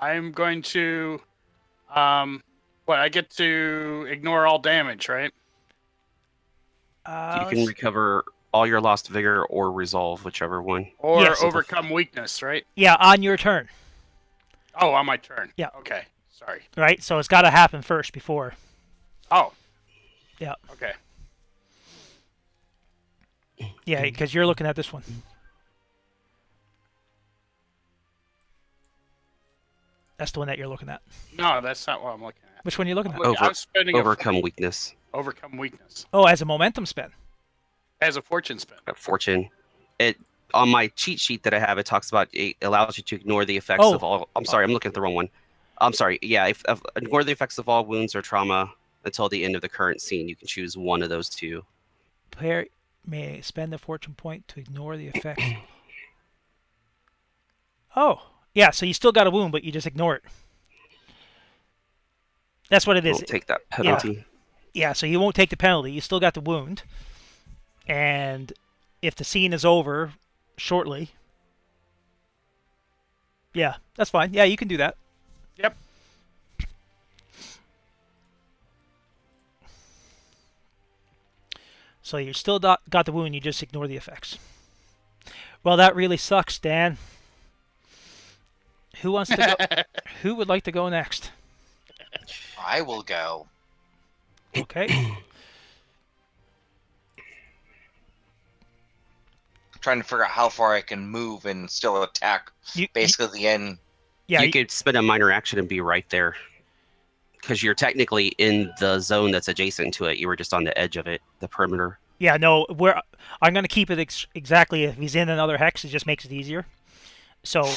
I'm going to, I get to ignore all damage, right? You can recover all your lost vigor or resolve, whichever one. Or Yes. overcome weakness, right? Yeah, on your turn. Oh, on my turn. Yeah. Okay. Sorry. Right? So it's got to happen first before. Oh. Yeah. Okay. Yeah, because you're looking at this one. That's the one that you're looking at. No, that's not what I'm looking at. Which one are you looking at? I'm spending Overcome weakness. overcome weakness Oh, as a momentum spin. as a fortune spin. Fortune. It on my cheat sheet that I have, it talks about it allows you to ignore the effects of all. I'm sorry, I'm looking at the wrong one. I'm sorry. Yeah, ignore the effects of all wounds or trauma until the end of the current scene. You can choose one of those two. Player may spend the fortune point to ignore the effects. Oh, yeah. So you still got a wound, but you just ignore it. That's what it is. Don't take that penalty. Yeah. So you won't take the penalty. You still got the wound, and if the scene is over shortly, yeah, that's fine. Yeah, you can do that. Yep. So you still got the wound, you just ignore the effects. Well, that really sucks, Dan. Who wants to go? Who would like to go next? I will go. Okay. Trying to figure out how far I can move and still attack. Basically, the end. Yeah. You could spend a minor action and be right there. Because you're technically in the zone that's adjacent to it. You were just on the edge of it, the perimeter. Yeah, no, I'm going to keep it exactly. If he's in another hex, it just makes it easier. So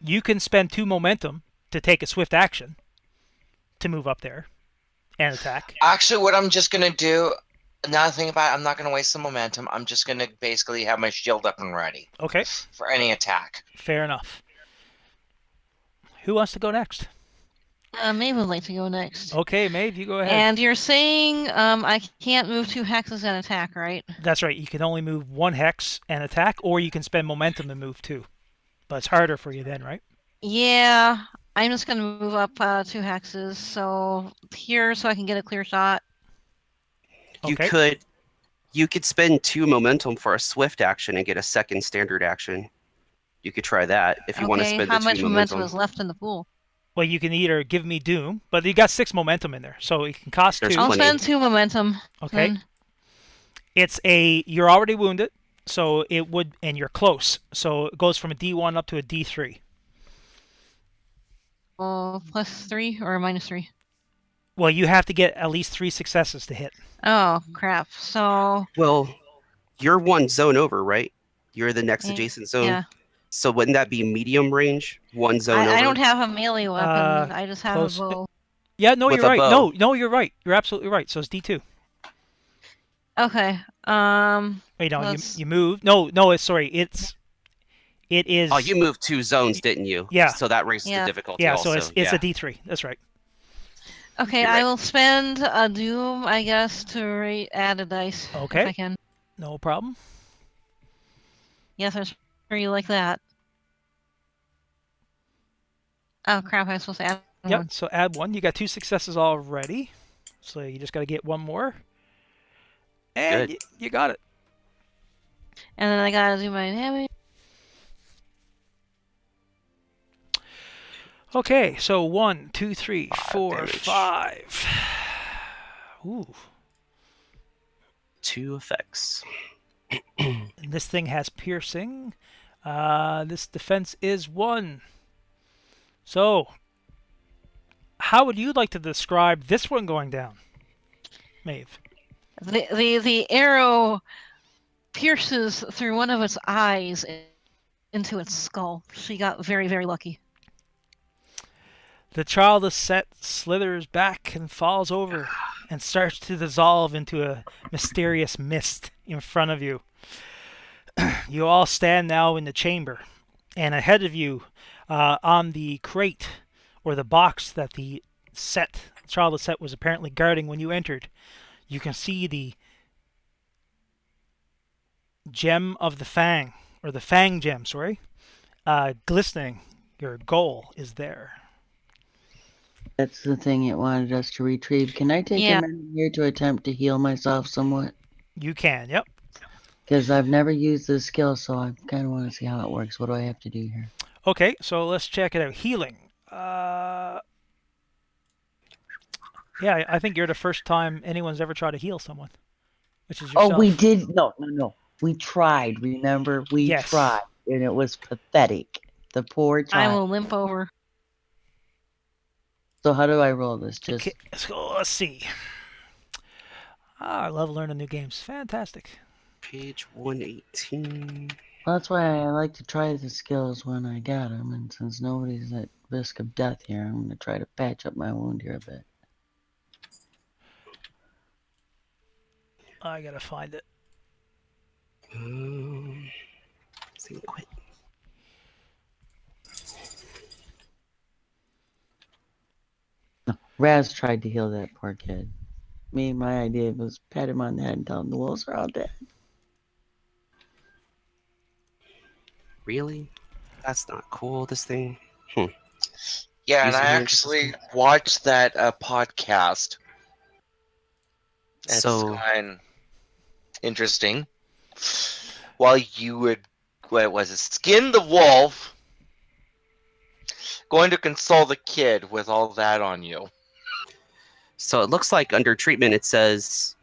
you can spend 2 momentum to take a swift action to move up there and attack. Actually, what I'm just going to do, now think about it, I'm not going to waste the momentum. I'm just going to basically have my shield up and ready. Okay. For any attack. Fair enough. Who wants to go next? Maeve would like to go next. Okay, Maeve, you go ahead. And you're saying I can't move 2 hexes and attack, right? That's right. You can only move 1 hex and attack, or you can spend momentum and move 2. But it's harder for you then, right? Yeah, I'm just going to move up 2 hexes. So here, so I can get a clear shot. Okay. You could spend 2 momentum for a swift action and get a second standard action. You could try that if you want to spend the 2 momentum. How much momentum is left in the pool? Well, you can either give me Doom, but you got 6 momentum in there, so it can cost 2. I'll spend 2 momentum. Okay. Then. It's you're already wounded, so it would, and you're close, so it goes from a D1 up to a D3. +3 or -3? Well, you have to get at least 3 successes to hit. Oh, crap. So... Well, you're 1 zone over, right? You're the next adjacent zone. Yeah. So wouldn't that be medium range? 1 zone over? I don't have a melee weapon. I just have a bow. Yeah, no, With you're a right. bow. No, you're right. You're absolutely right. So it's D2. Okay. Wait, no, you moved. No, it's sorry. It is. Oh, you moved 2 zones, didn't you? Yeah. So that raises the difficulty. Yeah, also. so it's a D3. That's right. Okay, I will spend a Doom, I guess, to add a dice. Okay. If I can. No problem. Yes, I'm sure you like that. Oh crap! I was supposed to add Yep. one. So add 1. You got 2 successes already. So you just got to get 1 more. And Good. you got it. And then I gotta do my damage. Okay, so 1, 2, 3, 4, damage. 5. Ooh. 2 effects. And this thing has piercing. This defense is 1. So, how would you like to describe this one going down, Maeve? The arrow pierces through one of its eyes into its skull. She got very, very lucky. The childless set slithers back and falls over and starts to dissolve into a mysterious mist in front of you. You all stand now in the chamber, and ahead of you, on the crate or the box that the childless set was apparently guarding when you entered, you can see the gem of the fang, or the fang gem, sorry, glistening. Your goal is there. That's the thing it wanted us to retrieve. Can I take Yeah. a minute here to attempt to heal myself somewhat? You can, yep. Because I've never used this skill, so I kind of want to see how it works. What do I have to do here? Okay, so let's check it out. Healing. Yeah, I think you're the first time anyone's ever tried to heal someone, which is yourself. Oh, we did. No. We tried. Remember, we Yes. tried, and it was pathetic. The poor I child. will limp over. So how do I roll this? Just Okay, so let's see. I love learning new games. Fantastic. Page 118. well, that's why I like to try the skills when I got them, and since nobody's at risk of death here, I'm gonna try to patch up my wound here a bit. I gotta find it. Quit. Raz tried to heal that poor kid. My idea was pat him on the head and tell him the wolves are all dead. Really? That's not cool, this thing. Yeah, and User I interface actually system. watched that podcast. It's So, kind of interesting. While you would, what was it, skin the wolf, going to console the kid with all that on you. so it looks like under treatment it says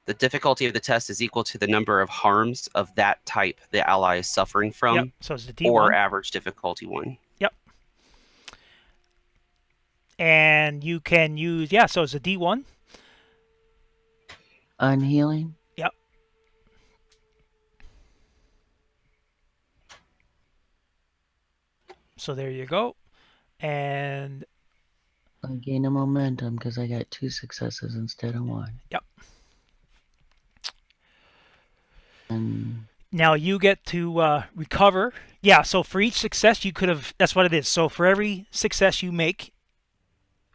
the difficulty of the test is equal to the number of harms of that type the ally is suffering from, Yep, so it's the D1. or average difficulty 1. Yep. And you can use, so it's a D1. On healing? Yep. So there you go. And I gain a momentum because I got 2 successes instead of 1. Yep. And now you get to recover. Yeah, so for each success you could have, that's what it is. So for every success you make,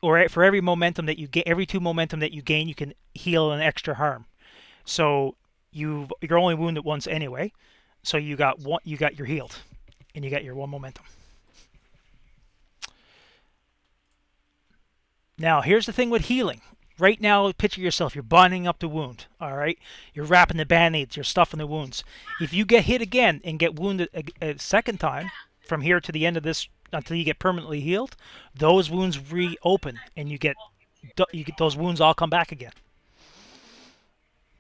or for every momentum that you get, every 2 momentum that you gain, you can heal an extra harm. So you're only wounded once anyway. So you're healed, and you got your 1 momentum. Now here's the thing with healing. Right now, picture yourself. You're binding up the wound. All right. You're wrapping the band-aids. You're stuffing the wounds. If you get hit again and get wounded a second time, from here to the end of this, until you get permanently healed, those wounds reopen, and you get those wounds all come back again.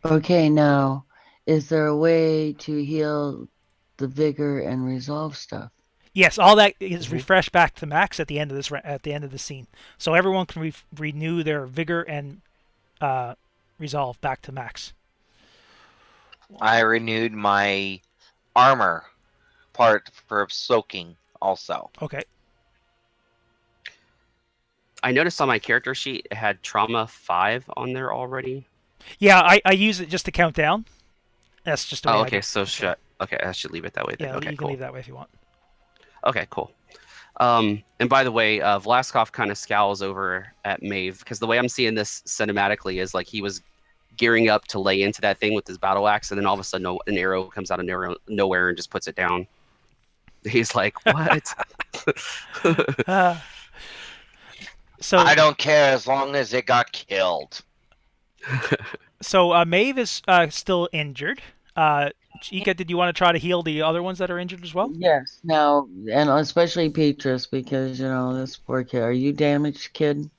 okay, now, is there a way to heal the vigor and resolve stuff? Yes, all that is refreshed back to max at the end of the scene. So everyone can renew their vigor and resolve back to max. I renewed my armor part for soaking also. Okay. I noticed on my character sheet it had trauma 5 on there already. Yeah, I use it just to count down. That's just the way I do Okay, it. so okay, I should leave it that way then. Yeah, Okay, you can cool. leave that way if you want. Okay, cool. And by the way, Vlaskov kind of scowls over at Maeve, because the way I'm seeing this cinematically is like he was gearing up to lay into that thing with his battle axe, and then all of a sudden an arrow comes out of nowhere and just puts it down. He's like, what? So I don't care as long as it got killed. So Maeve is still injured. Chica, did you want to try to heal the other ones that are injured as well? Yes. Now, and especially Petrus, because, this poor kid. Are you damaged, kid?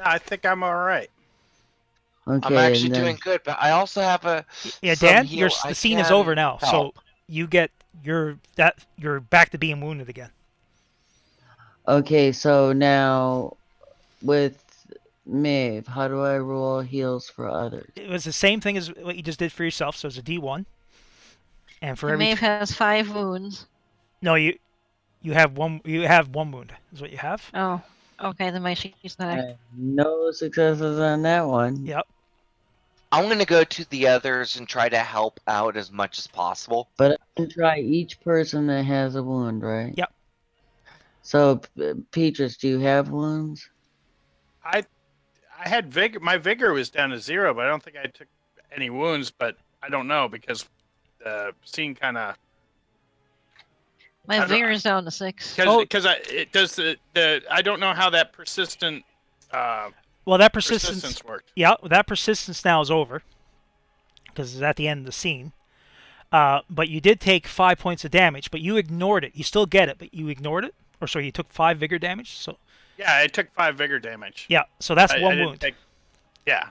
I think I'm all right. Okay. I'm actually and then- doing good, but I also have Yeah, some Dan, heal the I scene is can over now, so help. you're back to being wounded again. Okay, so now with Maeve, how do I roll heals for others? It was the same thing as what you just did for yourself, so it's a D1. And for every Maeve has 5 wounds. no, you have one wound is what you have. Oh. Okay, then my sheet's not. No successes on that one. Yep. I'm going to go to the others and try to help out as much as possible. But I can try each person that has a wound, right? Yep. So, Petrus, do you have wounds? I had vigor. My vigor was down to 0, but I don't think I took any wounds. But I don't know because the scene kind of My vigor is down to 6. because it does the I don't know how that persistent Well, that persistence. persistence worked. Yeah, that persistence now is over because it's at the end of the scene. But you did take 5 points of damage, but you ignored it. You still get it, but you ignored it. Or sorry, you took 5 vigor damage. So Yeah, I took 5 vigor damage. yeah, so that's I one didn't wound. Yeah.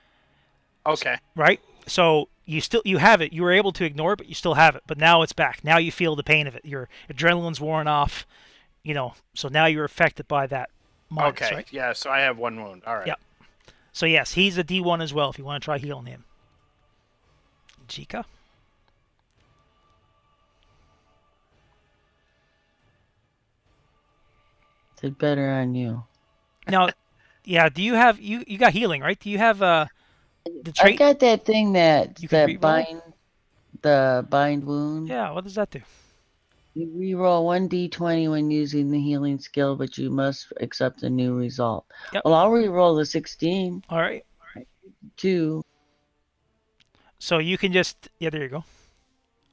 Okay. Right? So you have it. You were able to ignore it, but you still have it. But now it's back. Now you feel the pain of it. Your adrenaline's worn off. So now you're affected by that. Minus, Okay. Right? Yeah. So I have 1 wound. All right. Yeah. So yes, he's a D1 as well. If you want to try healing him, Jika. Did better on you. Now, yeah. Do you have you got healing, right? Do you have the I trait? got that thing that You can reroll? bind wound. Yeah. What does that do? You reroll 1d20 when using the healing skill, but you must accept a new result. Yep. Well, I'll reroll the 16. All right. 2. So you can just there you go.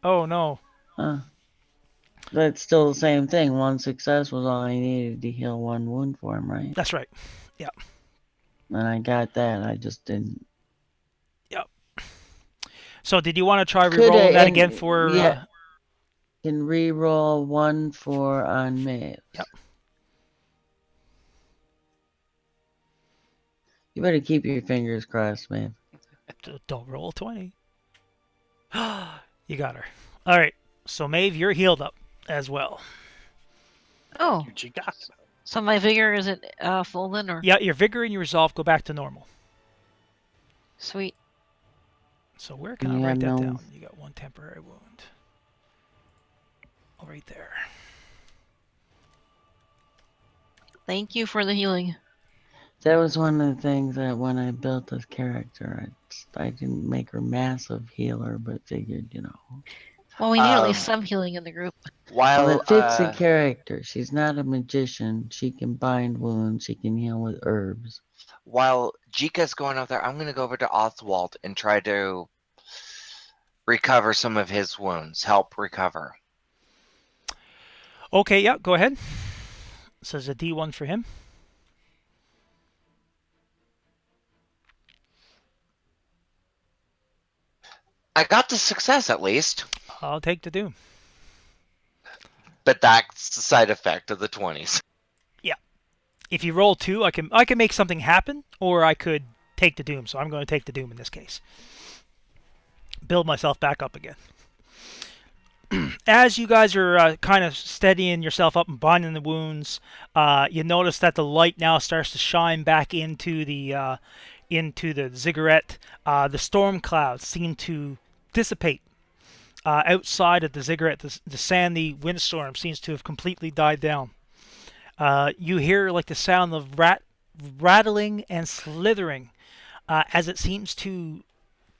Oh no. That's still the same thing. 1 success was all I needed to heal 1 wound for him, right? That's right. Yeah. And I got that. I just didn't. Yep. So did you want to try Coulda, rerolling that and- again for? yeah. Can reroll 1 for on Maeve. Yep. You better keep your fingers crossed, man. Don't roll 20. You got her. All right. So Maeve, you're healed up as well. Oh, You got it. so my vigor is at full then, or? Yeah, your vigor and your resolve go back to normal. Sweet. So where can I Yeah, write that no. down? You got 1 temporary wound. Oh, right there. Thank you for the healing. That was one of the things that when I built this character, I didn't make her massive healer, but figured, Well, we need at least some healing in the group. Well, While it fits the character. She's not a magician. She can bind wounds. She can heal with herbs. while Jika's going out there, I'm going to go over to Oswald and try to recover some of his wounds. Help recover. Okay, yeah, go ahead. So there's a D1 for him. I got the success at least, I'll take the doom. but that's the side effect of the 20s. If you roll 2, I can make something happen, or I could take the doom. So I'm going to take the doom in this case. Build myself back up again. As you guys are kind of steadying yourself up and binding the wounds, you notice that the light now starts to shine back into the ziggurat. The storm clouds seem to dissipate outside of the ziggurat. The sandy windstorm seems to have completely died down. You hear like the sound of rattling and slithering as it seems to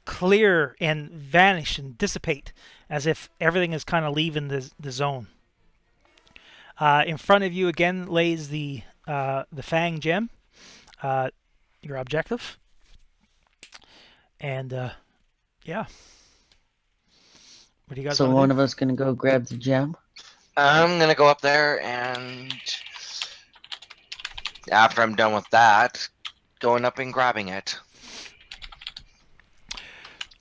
clear and vanish and dissipate, as if everything is kind of leaving the zone. In front of you again lays the Fang gem, your objective, and yeah. What do you guys So want one to do? of us gonna go grab the gem. I'm going to go up there and after I'm done with that, going up and grabbing it.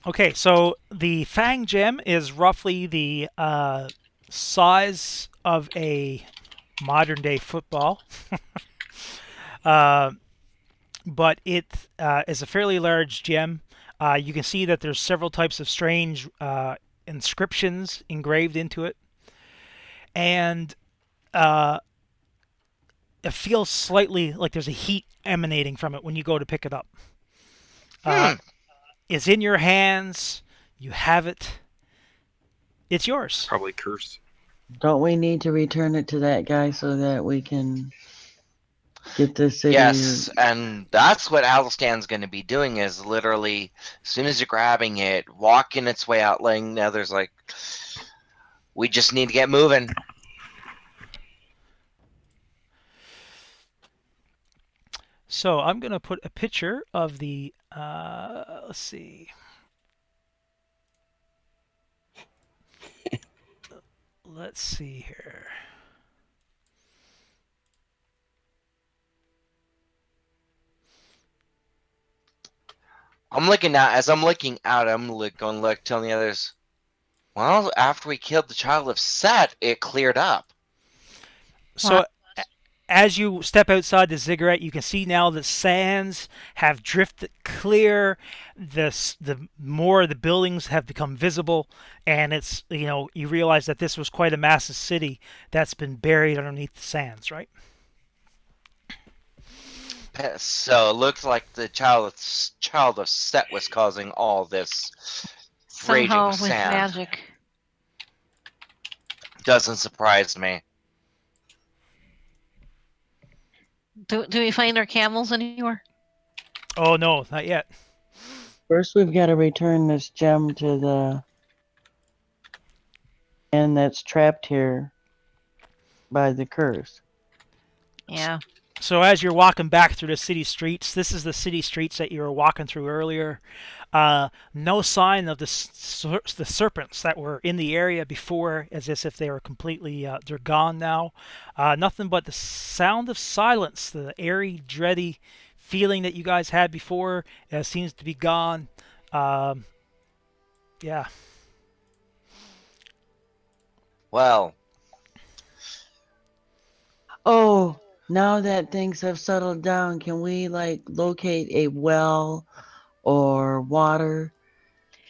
Okay, so the Fang gem is roughly the size of a modern-day football, but it is a fairly large gem. You can see that there's several types of strange inscriptions engraved into it, and it feels slightly like there's a heat emanating from it when you go to pick it up. It's in your hands. You have it. It's yours. Probably cursed. Don't we need to return it to that guy so that we can? Get the city. Yes, and that's what Alistan's going to be doing is literally, as soon as you're grabbing it, walking its way out, letting the others like, we just need to get moving. So I'm going to put a picture of the, let's see. Let's see here. I'm looking out, as I'm looking out, I'm going to look, telling the others, well, after we killed the child of Set, it cleared up. So as you step outside the ziggurat, you can see now the sands have drifted clear. The more of the buildings have become visible, and it's you realize that this was quite a massive city that's been buried underneath the sands, right? So it looks like the child of Set was causing all this Somehow raging with sand. magic. Doesn't surprise me. Do we find our camels anywhere? Oh no, not yet. First, we've got to return this gem to the man that's trapped here by the curse. Yeah. So as you're walking back through the city streets, this is the city streets that you were walking through earlier. No sign of the serpents that were in the area before, as if they were completely, they're gone now. Nothing but the sound of silence, the airy, dready feeling that you guys had before seems to be gone. Yeah. Well. Oh, now that things have settled down, can we locate a well or water?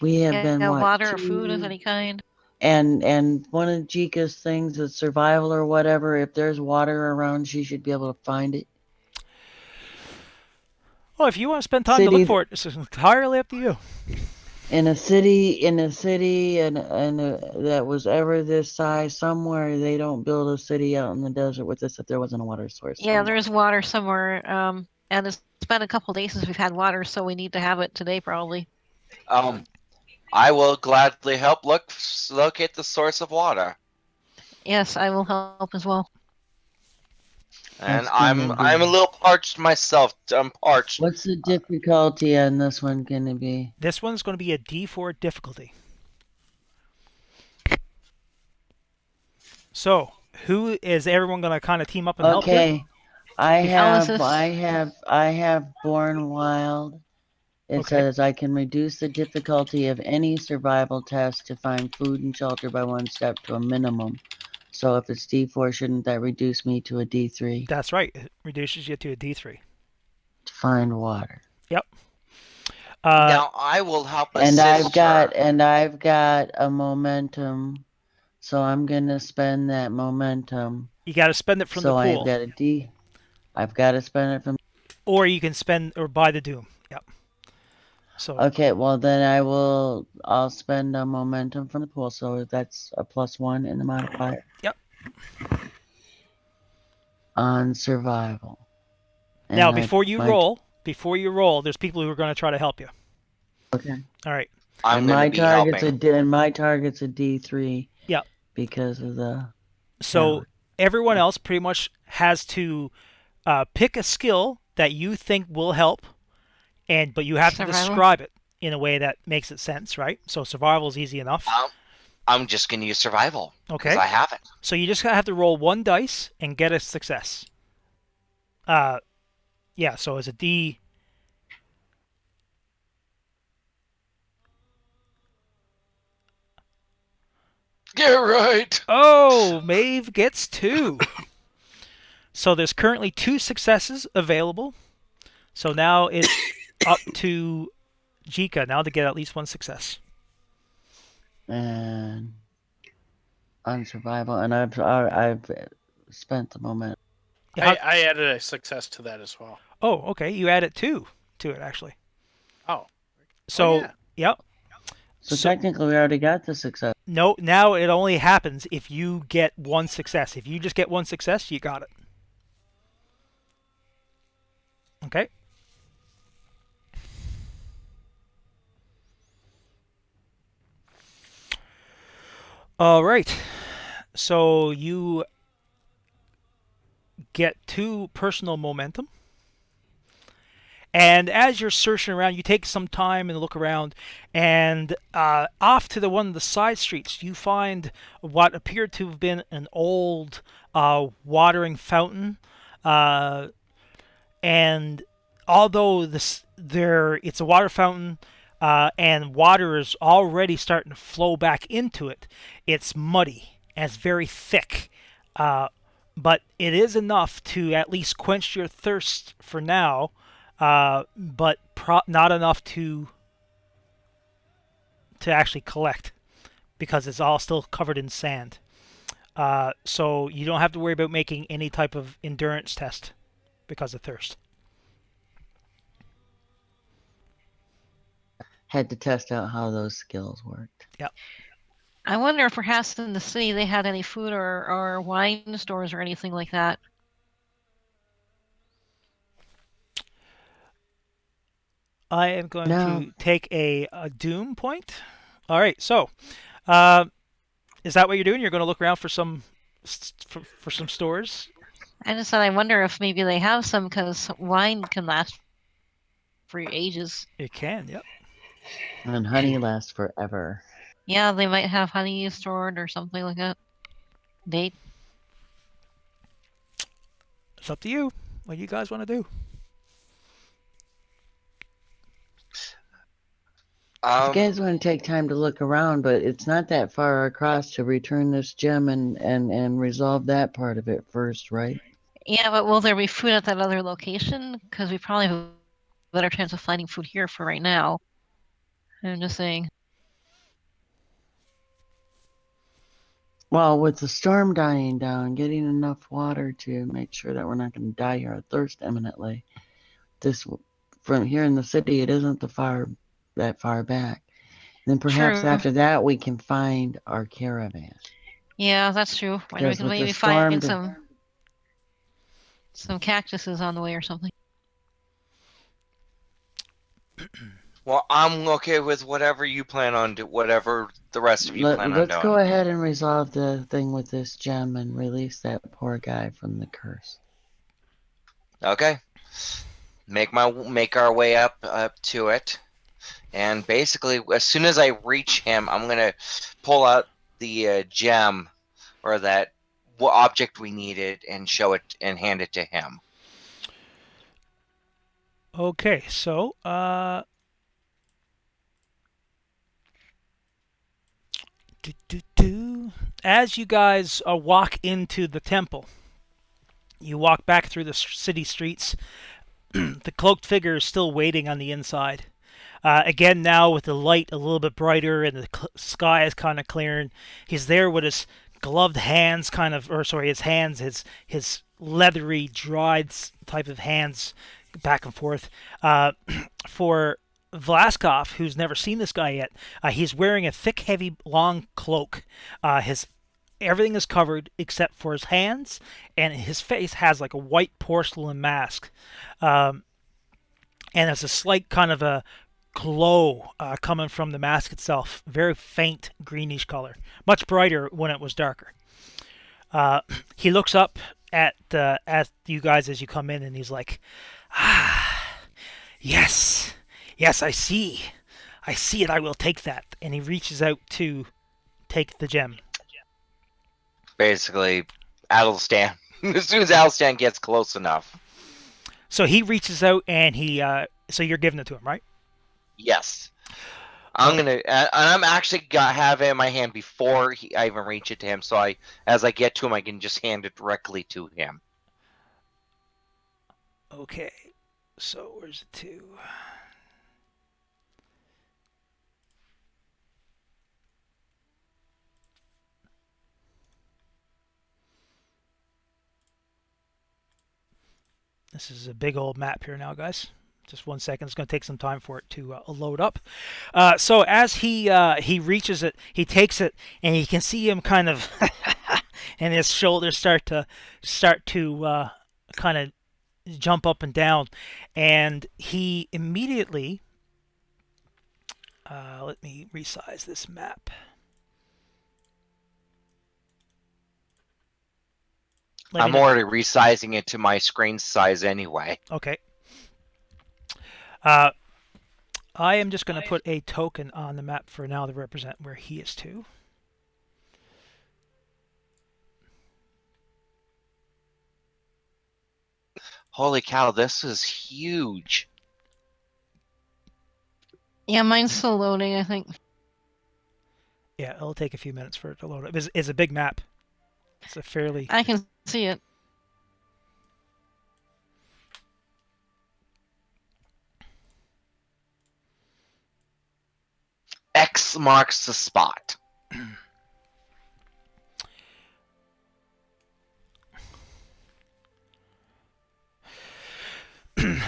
We have been water or food of any kind. And one of Jika's things is survival or whatever. If there's water around, she should be able to find it. Well, if you want to spend time to look for it, it's entirely up to you. In a city, and that was ever this size, somewhere they don't build a city out in the desert with this if there wasn't a water source. Yeah, there is water somewhere, and it's been a couple days since we've had water, so we need to have it today probably. I will gladly help locate the source of water. Yes, I will help as well. And I'm a little parched myself. I'm parched. What's the difficulty on this one going to be? This one's going to be a D4 difficulty. So, who is everyone going to kind of team up and help? Okay, I have Born Wild. It says I can reduce the difficulty of any survival test to find food and shelter by 1 step to a minimum. So if it's D4, shouldn't that reduce me to a D3? That's right. It reduces you to a D3. To find water. Yep. Now I will help and assist I've got a momentum, so I'm gonna spend that momentum. You got to spend it from the pool. So I've got a D. I've got to spend it from. Or you can spend or buy the doom. Yep. So. Okay, well then I'll spend a momentum from the pool, so that's a +1 in the modifier. Yep. On survival. And now before you roll, there's people who are going to try to help you. Okay. All right. My target's a D3. Yep. Because of the. So everyone else pretty much has to pick a skill that you think will help. But you have to describe it in a way that makes it sense, right? So survival is easy enough. I'm just going to use survival. Okay. Because I have it. So you just have to roll 1 dice and get a success. Yeah, so it's a D. Get right. Oh, Maeve gets 2. So there's currently 2 successes available. So now it's up to Jika now to get at least 1 success. And on survival, and I've spent the moment. I added a success to that as well. Oh, okay. You added 2 to it actually. Oh. So yep. So technically, we already got the success. No, now it only happens if you get 1 success. If you just get 1 success, you got it. Okay. All right. So you get 2 personal momentum. And as you're searching around, you take some time and look around, and off to one of the side streets, you find what appeared to have been an old watering fountain. And although it's a water fountain, and water is already starting to flow back into it, it's muddy and it's very thick. But it is enough to at least quench your thirst for now, but not enough to actually collect, because it's all still covered in sand. So you don't have to worry about making any type of endurance test because of thirst. Had to test out how those skills worked. Yep. I wonder if perhaps in the city they had any food or wine stores or anything like that. I am going No. to take a doom point. All right, so is that what you're doing? You're going to look around for some stores? I just said I wonder if maybe they have some, because wine can last for ages. It can, yep. And honey lasts forever. Yeah, they might have honey stored or something like that. Date. It's up to you. What do you guys want to do? You guys want to take time to look around, but it's not that far across to return this gem and resolve that part of it first, right? Yeah, but will there be food at that other location? Because we probably have a better chance of finding food here for right now. I'm just saying. Well, with the storm dying down, getting enough water to make sure that we're not going to die here of thirst imminently. From here in the city, it isn't that far back. Then perhaps True. after that we can find our caravan. Yeah, that's true. And we Because can with the maybe storm find some cactuses on the way or something. Well, I'm okay with whatever you plan on whatever the rest of you plan on doing. Let's go ahead and resolve the thing with this gem and release that poor guy from the curse. Okay. Make our way up to it, and basically, as soon as I reach him, I'm gonna pull out the gem or that object we needed and show it and hand it to him. Okay, so as you guys walk into the temple, you walk back through the city streets. The cloaked figure is still waiting on the inside. Again, now with the light a little bit brighter and the sky is kind of clearing, he's there with his gloved hands, his leathery, dried type of hands, back and forth. For Vlaskov, who's never seen this guy yet, he's wearing a thick, heavy, long cloak. Everything is covered except for his hands, and his face has like a white porcelain mask. And there's a slight kind of a glow coming from the mask itself. Very faint greenish color. Much brighter when it was darker. He looks up at you guys as you come in, and he's like, yes, I see it, I will take that. And he reaches out to take the gem. Basically, Adelstan. As soon as Adelstan gets close enough. So he reaches out and so you're giving it to him, right? Yes. I'm actually have it in my hand before I even reach it to him. So as I get to him, I can just hand it directly to him. Okay. So where's it to? This is a big old map here now, guys. Just 1 second. It's going to take some time for it to load up. So as he reaches it, he takes it, and you can see him kind of, and his shoulders start to kind of jump up and down, and he immediately. Let me resize this map. I'm already resizing it to my screen size anyway. Okay. I am just going to put a token on the map for now to represent where he is to. Holy cow, this is huge. Yeah, mine's still loading, I think. Yeah, it'll take a few minutes for it to load up. It's a big map. It's a fairly... I can see it. X marks the spot.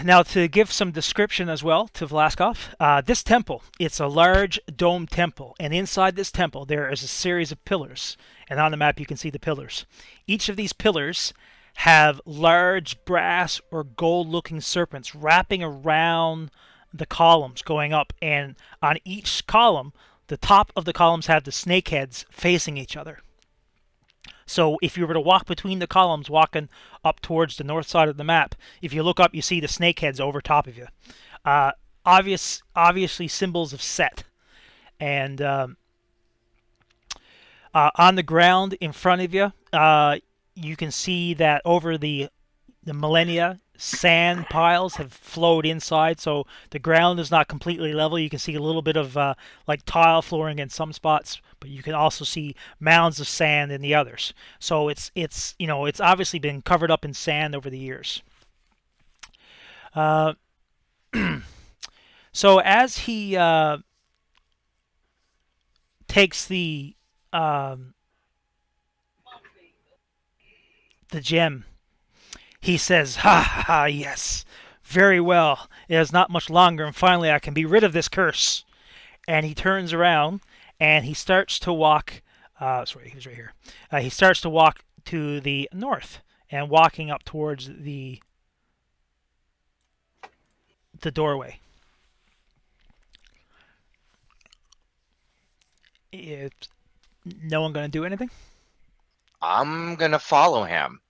Now, to give some description as well to Vlaskov, this temple, it's a large dome temple, and inside this temple there is a series of pillars, and on the map you can see the pillars. Each of these pillars have large brass or gold-looking serpents wrapping around the columns going up, and on each column, the top of the columns have the snake heads facing each other. So if you were to walk between the columns, walking up towards the north side of the map, if you look up, you see the snake heads over top of you. Obviously symbols of Set. And on the ground in front of you, you can see that over the millennia, sand piles have flowed inside, so the ground is not completely level. You can see a little bit of like tile flooring in some spots, but you can also see mounds of sand in the others. So it's obviously been covered up in sand over the years. So as he takes the gem, he says, "Ha ha, yes, very well. It is not much longer, and finally I can be rid of this curse." And he turns around and he starts to walk. Sorry, he was right here. He starts to walk to the north and walking up towards the doorway. No one going to do anything? I'm gonna follow him.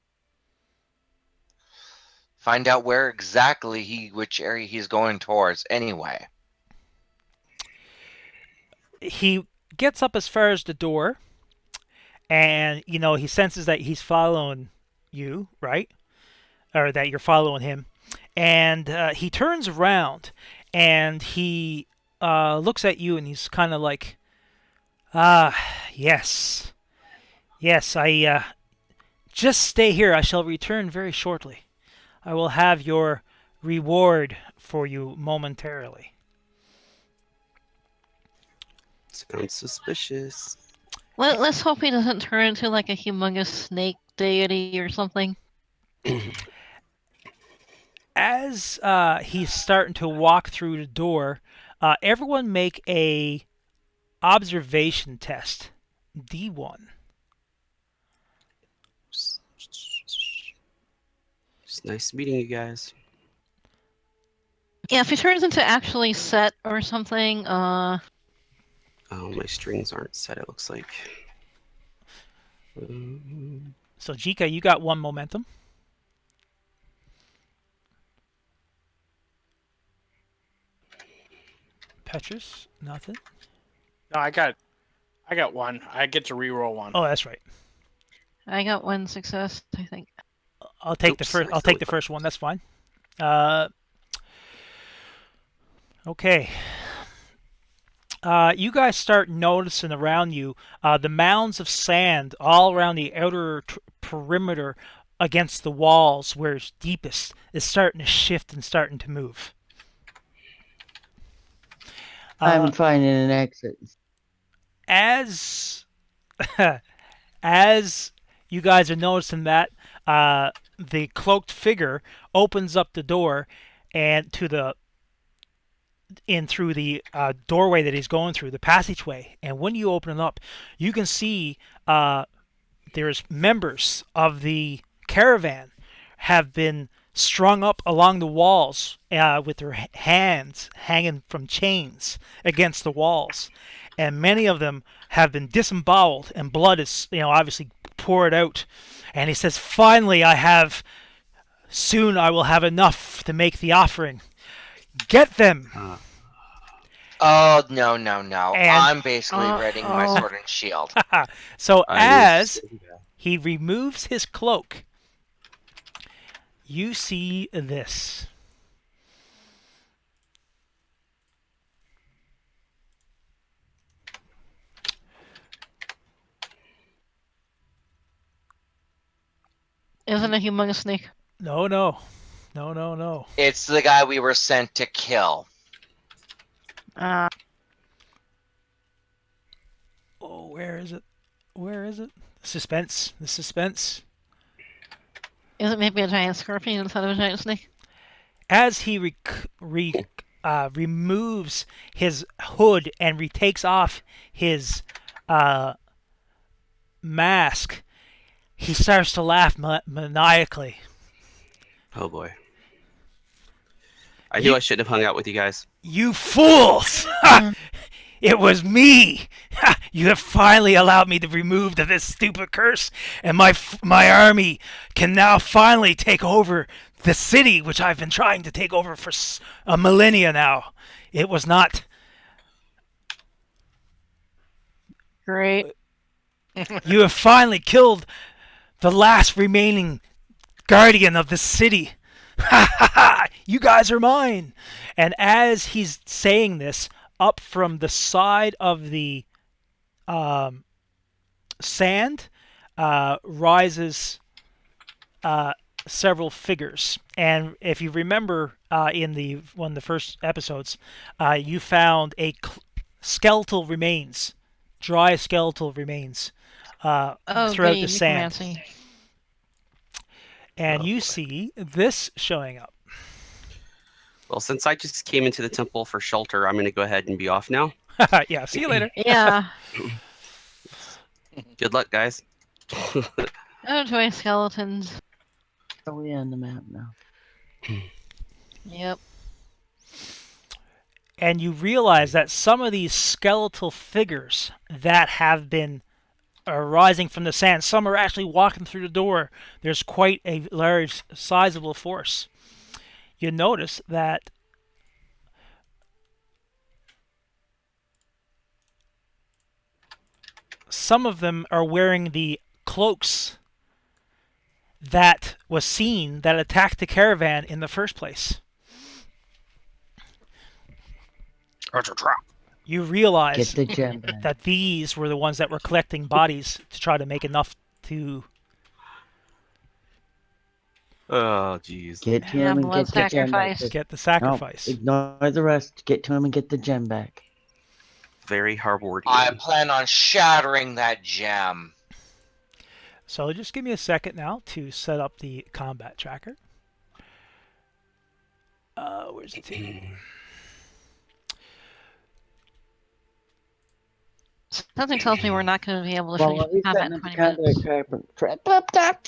Find out where exactly which area he's going towards anyway. He gets up as far as the door, and he senses that he's following you, right? Or that you're following him. And he turns around and he looks at you, and he's kind of like, yes, I just stay here. I shall return very shortly. I will have your reward for you momentarily. Sounds suspicious. Let's hope he doesn't turn into like a humongous snake deity or something. As he's starting to walk through the door, everyone make a observation test. D1. It's nice meeting you guys. Yeah, if he turns into actually Set or something, Oh, my strings aren't set, it looks like. So, Jika, you got 1 momentum. Petrus, nothing. No, I got 1. I get to reroll 1. Oh, that's right. I got 1 success, I think. I'll take Oops, the first. I I'll take totally the first one. That's fine. Okay. You guys start noticing around you the mounds of sand all around the outer perimeter against the walls where it's deepest is starting to shift and starting to move. I'm finding an exit. As you guys are noticing that, the cloaked figure opens up the door and through the doorway that he's going through, the passageway. And when you open it up, you can see there's members of the caravan have been strung up along the walls with their hands hanging from chains against the walls. And many of them have been disemboweled, and blood is, obviously poured out. And he says, finally, soon I will have enough to make the offering. Get them! Oh, no. And- I'm basically readying my sword and shield. So I as knew- he removes his cloak, you see this. Isn't a humongous snake? No. It's the guy we were sent to kill. Uh, Oh, where is it? The suspense. is it maybe a giant scorpion instead of a giant snake? As he removes his hood and retakes off his mask, he starts to laugh maniacally. Oh boy. I knew I shouldn't have hung out with you guys. You fools! It was me! You have finally allowed me to remove this stupid curse, and my army can now finally take over the city, which I've been trying to take over for a millennia now. It was not... Great. You have finally killed the last remaining guardian of the city. Ha ha ha! You guys are mine! And as he's saying this, up from the side of the sand rises several figures. And if you remember in one of the first episodes, you found skeletal remains, dry skeletal remains throughout the sand. necromancy. And you see this showing up. Well, since I just came into the temple for shelter, I'm going to go ahead and be off now. Yeah, see you later. Yeah. Good luck, guys. Enjoy skeletons. Are we on the map now? Yep. And you realize that some of these skeletal figures that have been arising from the sand, some are actually walking through the door. There's quite a large, sizable force. You notice that some of them are wearing the cloaks that was seen that attacked the caravan in the first place. You Get realize the gem back. that these were the ones that were collecting bodies to try to make enough to... Oh, jeez. Get to Yeah, him and blood get the gem back. sacrifice. get the No, sacrifice. ignore the rest. Get to him and get the gem back. Very hard-worded. I plan on shattering that gem. So just give me a second now to set up the combat tracker. Where's the table? Something tells me we're not going to be able to finish Well, he's combat setting in up the 20 minutes. combat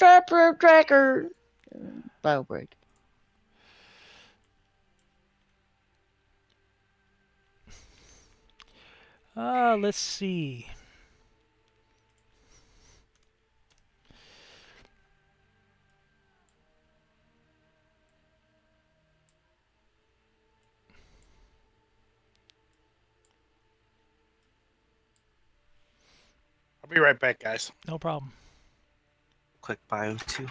tracker. Bio break. Let's see. I'll be right back, guys. No problem. Quick bio, too.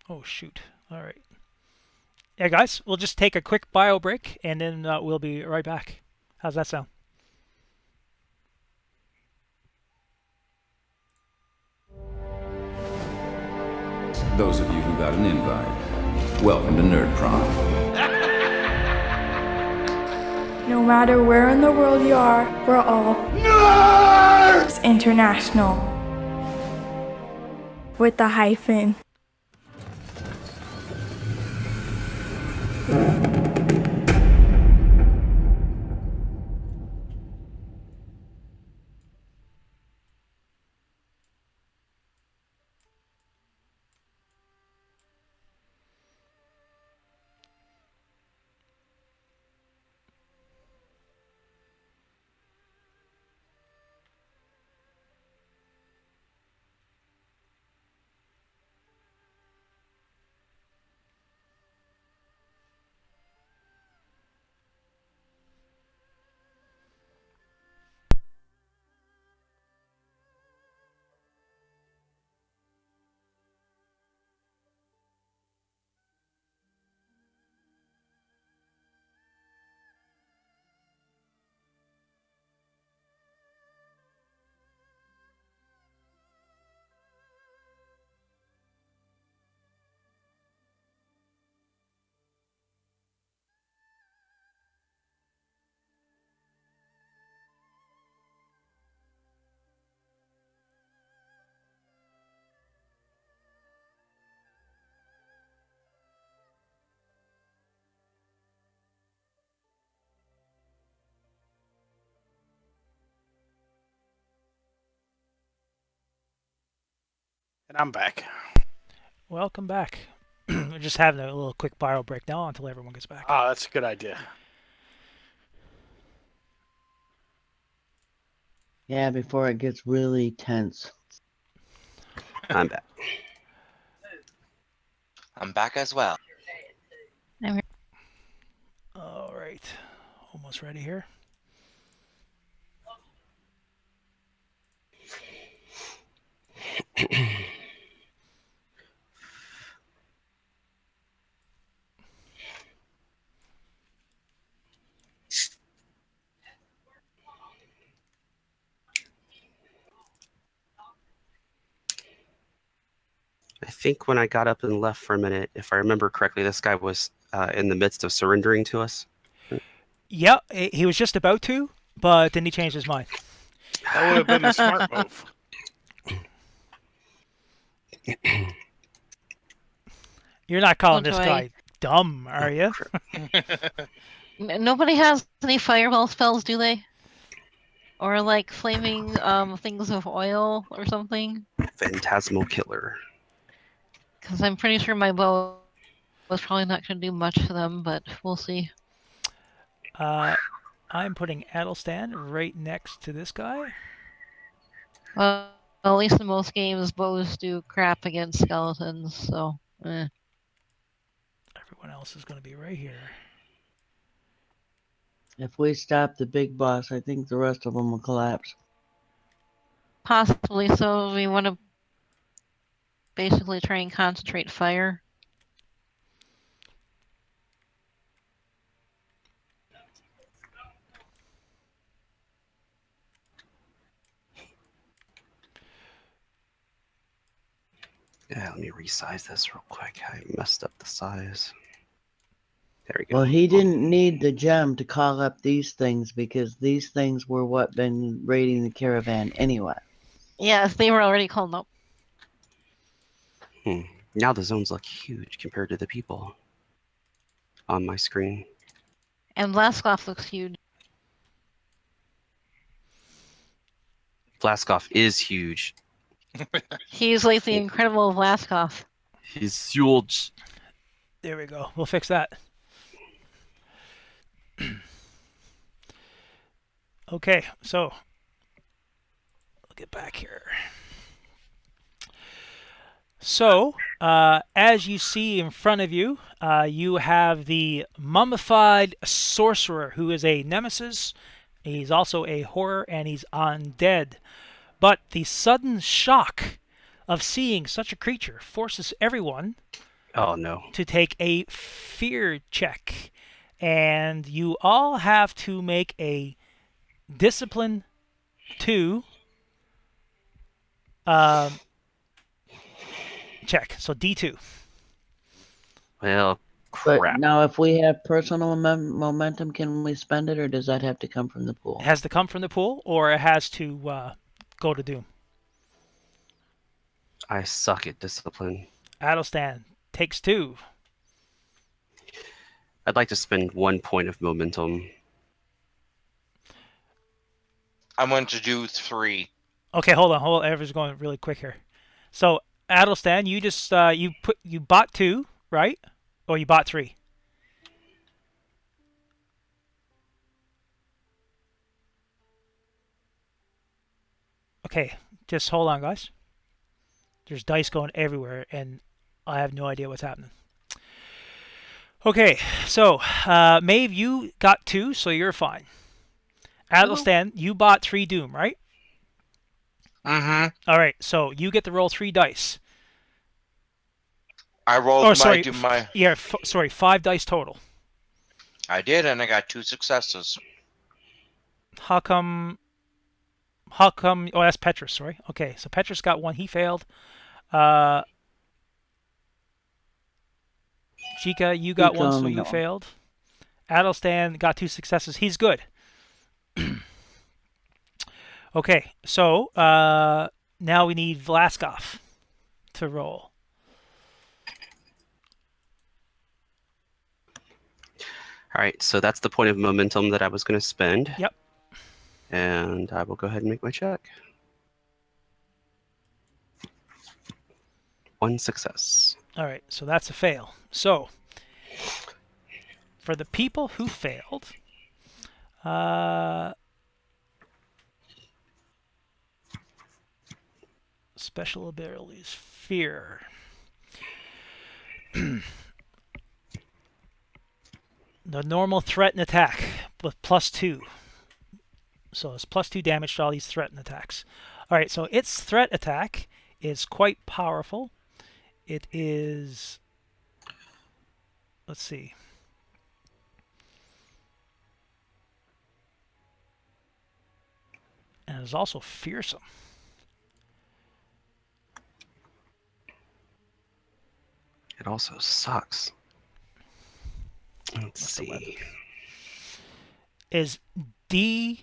Oh, shoot. All right. Yeah, guys, we'll just take a quick bio break, and then we'll be right back. How's that sound? Those of you who got an invite, welcome to Nerd Prom. No matter where in the world you are, we're all Nerds International. with the hyphen. And I'm back. Welcome back. We're just having a little quick bio break now until everyone gets back. Ah, that's a good idea. Yeah, before it gets really tense. I'm back. I'm back as well. All right. Almost ready here. I think when I got up and left for a minute, if I remember correctly, this guy was in the midst of surrendering to us. Yeah, he was just about to, but then he changed his mind. That would have been the smart move. You're not calling Oh, this joy. guy dumb, are you? Nobody has any fireball spells, do they? Or like flaming things of oil or something? Phantasmal killer. Because I'm pretty sure my bow was probably not going to do much to them, but we'll see. I'm putting Adelstan right next to this guy. Well, at least in most games, bows do crap against skeletons, so. Everyone else is going to be right here. If we stop the big boss, I think the rest of them will collapse. Possibly so. We want to basically try and concentrate fire. Yeah, let me resize this real quick. I messed up the size. There we go. Well, he didn't need the gem to call up these things because these things were what been raiding the caravan anyway. Yes, they were already called up. Now the zones look huge compared to the people on my screen. And Blaskoff looks huge. Blaskoff is huge. He's like the incredible Blaskoff. He's huge. There we go. We'll fix that. Okay, so I'll get back here. So, as you see in front of you, you have the mummified sorcerer, who is a nemesis. He's also a horror, and he's undead. But the sudden shock of seeing such a creature forces everyone to take a fear check. And you all have to make a discipline 2 check. So D2. Well, crap. But now, if we have personal momentum, can we spend it, or does that have to come from the pool? It has to come from the pool, or it has to go to Doom. I suck at discipline. Adelstan takes 2. I'd like to spend 1 point of momentum. I'm going to do 3. Okay, hold on. Everyone's going really quick here. So Adelstan, you just you bought 2, right? Or you bought 3? Okay, just hold on, guys. There's dice going everywhere, and I have no idea what's happening. Okay, so Maeve, you got 2, so you're fine. Adelstan, you bought 3 Doom, right? Mm-hmm. All right, so you get to roll 3 dice. I rolled Oh, my sorry. do my. Yeah, sorry, 5 dice total. I did, and I got 2 successes. How come? Oh, that's Petrus. Sorry. Okay, so Petrus got 1. He failed. Chica, you got 1, so only you got 1. failed. Adelstan got 2 successes. He's good. Okay, so now we need Vlaskov to roll. All right, so that's the point of momentum that I was going to spend. Yep. And I will go ahead and make my check. 1 success. All right, so that's a fail. So for the people who failed, special abilities, fear. The normal threat and attack with +2. So it's +2 damage to all these threat and attacks. All right, so its threat attack is quite powerful. It is, let's see. And it's also fearsome. It also sucks. Let's see. 11. Is D8.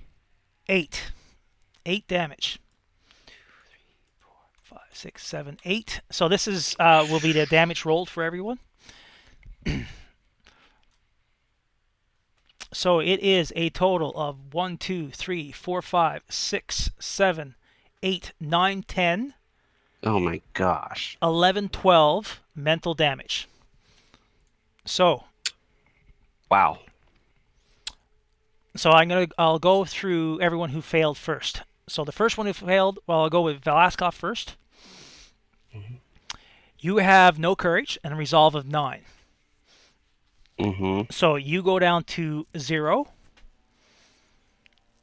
8 damage. 2, 3, 4, 5, 6, 7, 8. So this is will be the damage rolled for everyone. So it is a total of 1, 2, 3, 4, 5, 6, 7, 8, 9, 10, Oh my gosh. 11, 12 mental damage. So Wow. So I'll go through everyone who failed first. So the first one who failed, well, I'll go with Velasquez first. Mm-hmm. You have no courage and a resolve of 9. Mm-hmm. So you go down to 0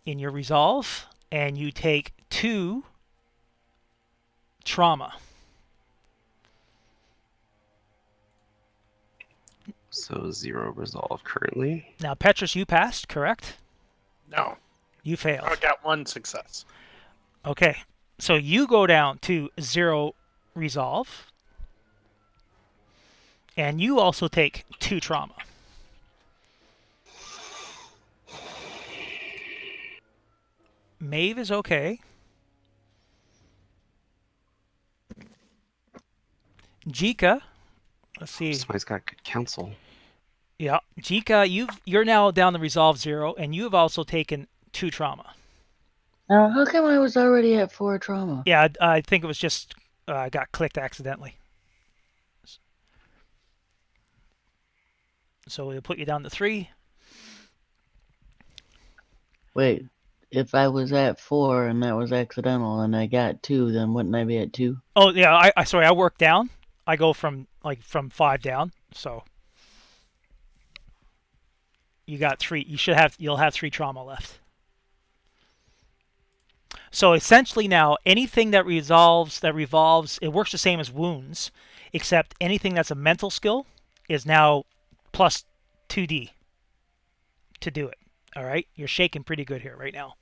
in your resolve, and you take 2 trauma. So 0 resolve currently. Now, Petrus, you passed, correct? No, You failed. I got 1 success. Okay, so you go down to 0 resolve, and you also take 2 trauma. Maeve is okay. Jika, let's see. Somebody's got good counsel. Yeah, Jika, you're now down to resolve 0, and you've also taken 2 trauma. How come I was already at 4 trauma? Yeah, I think it was just got clicked accidentally. So we'll put you down to 3. Wait, if I was at 4 and that was accidental and I got 2, then wouldn't I be at 2? Oh yeah, I work down. I go from 5 down. So you got 3. You'll have 3 trauma left. So essentially now anything that revolves, it works the same as wounds, except anything that's a mental skill is now plus 2d to do it. All right, you're shaking pretty good here right now.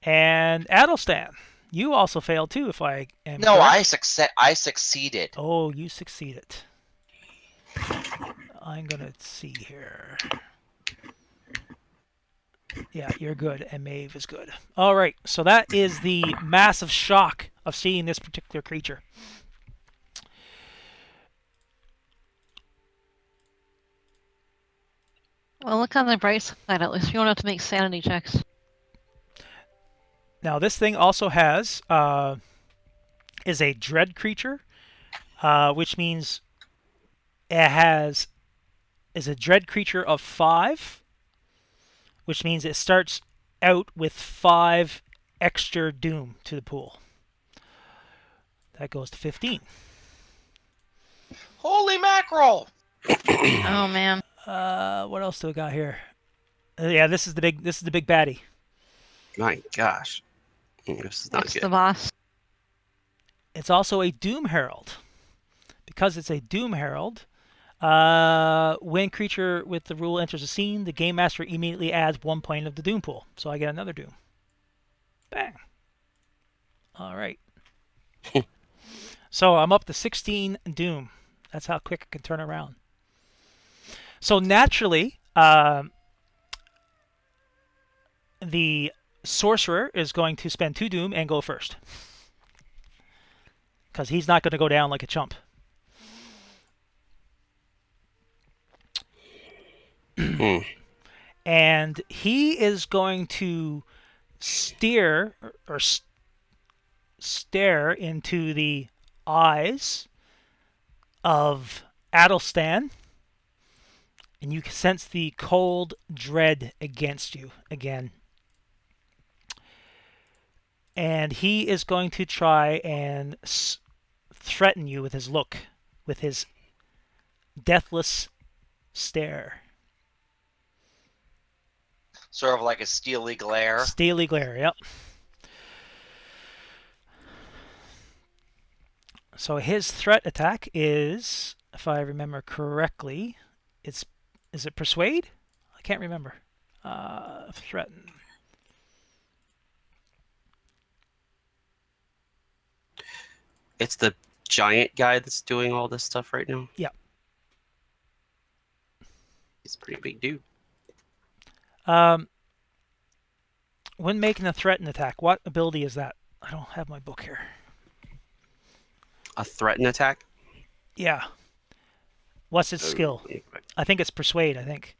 And Adelstan, you also failed too, if I am No, correct. I succeeded. Oh, you succeeded. I'm gonna see here. Yeah, you're good, and Maeve is good. All right, so that is the massive shock of seeing this particular creature. Well, look on the bright side. At least you don't have to make sanity checks. Now, this thing also has is a dread creature, which means it is a dread creature of 5, which means it starts out with 5 extra doom to the pool. That goes to 15. Holy mackerel! Oh man. What else do we got here? Yeah, this is the big baddie. My gosh. This is not What's good. the boss? It's also a Doom Herald. Because it's a Doom Herald, when creature with the rule enters the scene, the Game Master immediately adds 1 point of the Doom pool. So I get another Doom. Bang. All right. So I'm up to 16 Doom. That's how quick I can turn around. So naturally, the Sorcerer is going to spend 2 Doom and go first. Because he's not going to go down like a chump. And he is going to stare into the eyes of Adelstan, and you can sense the cold dread against you again. And he is going to try and threaten you with his look, with his deathless stare. Sort of like a steely glare. Steely glare, yep. So his threat attack is, if I remember correctly, is it persuade? I can't remember. Threaten. It's the giant guy that's doing all this stuff right now? Yeah. He's a pretty big dude. When making a threaten attack, what ability is that? I don't have my book here. A threaten attack? Yeah. What's his skill? I think it's persuade, I think.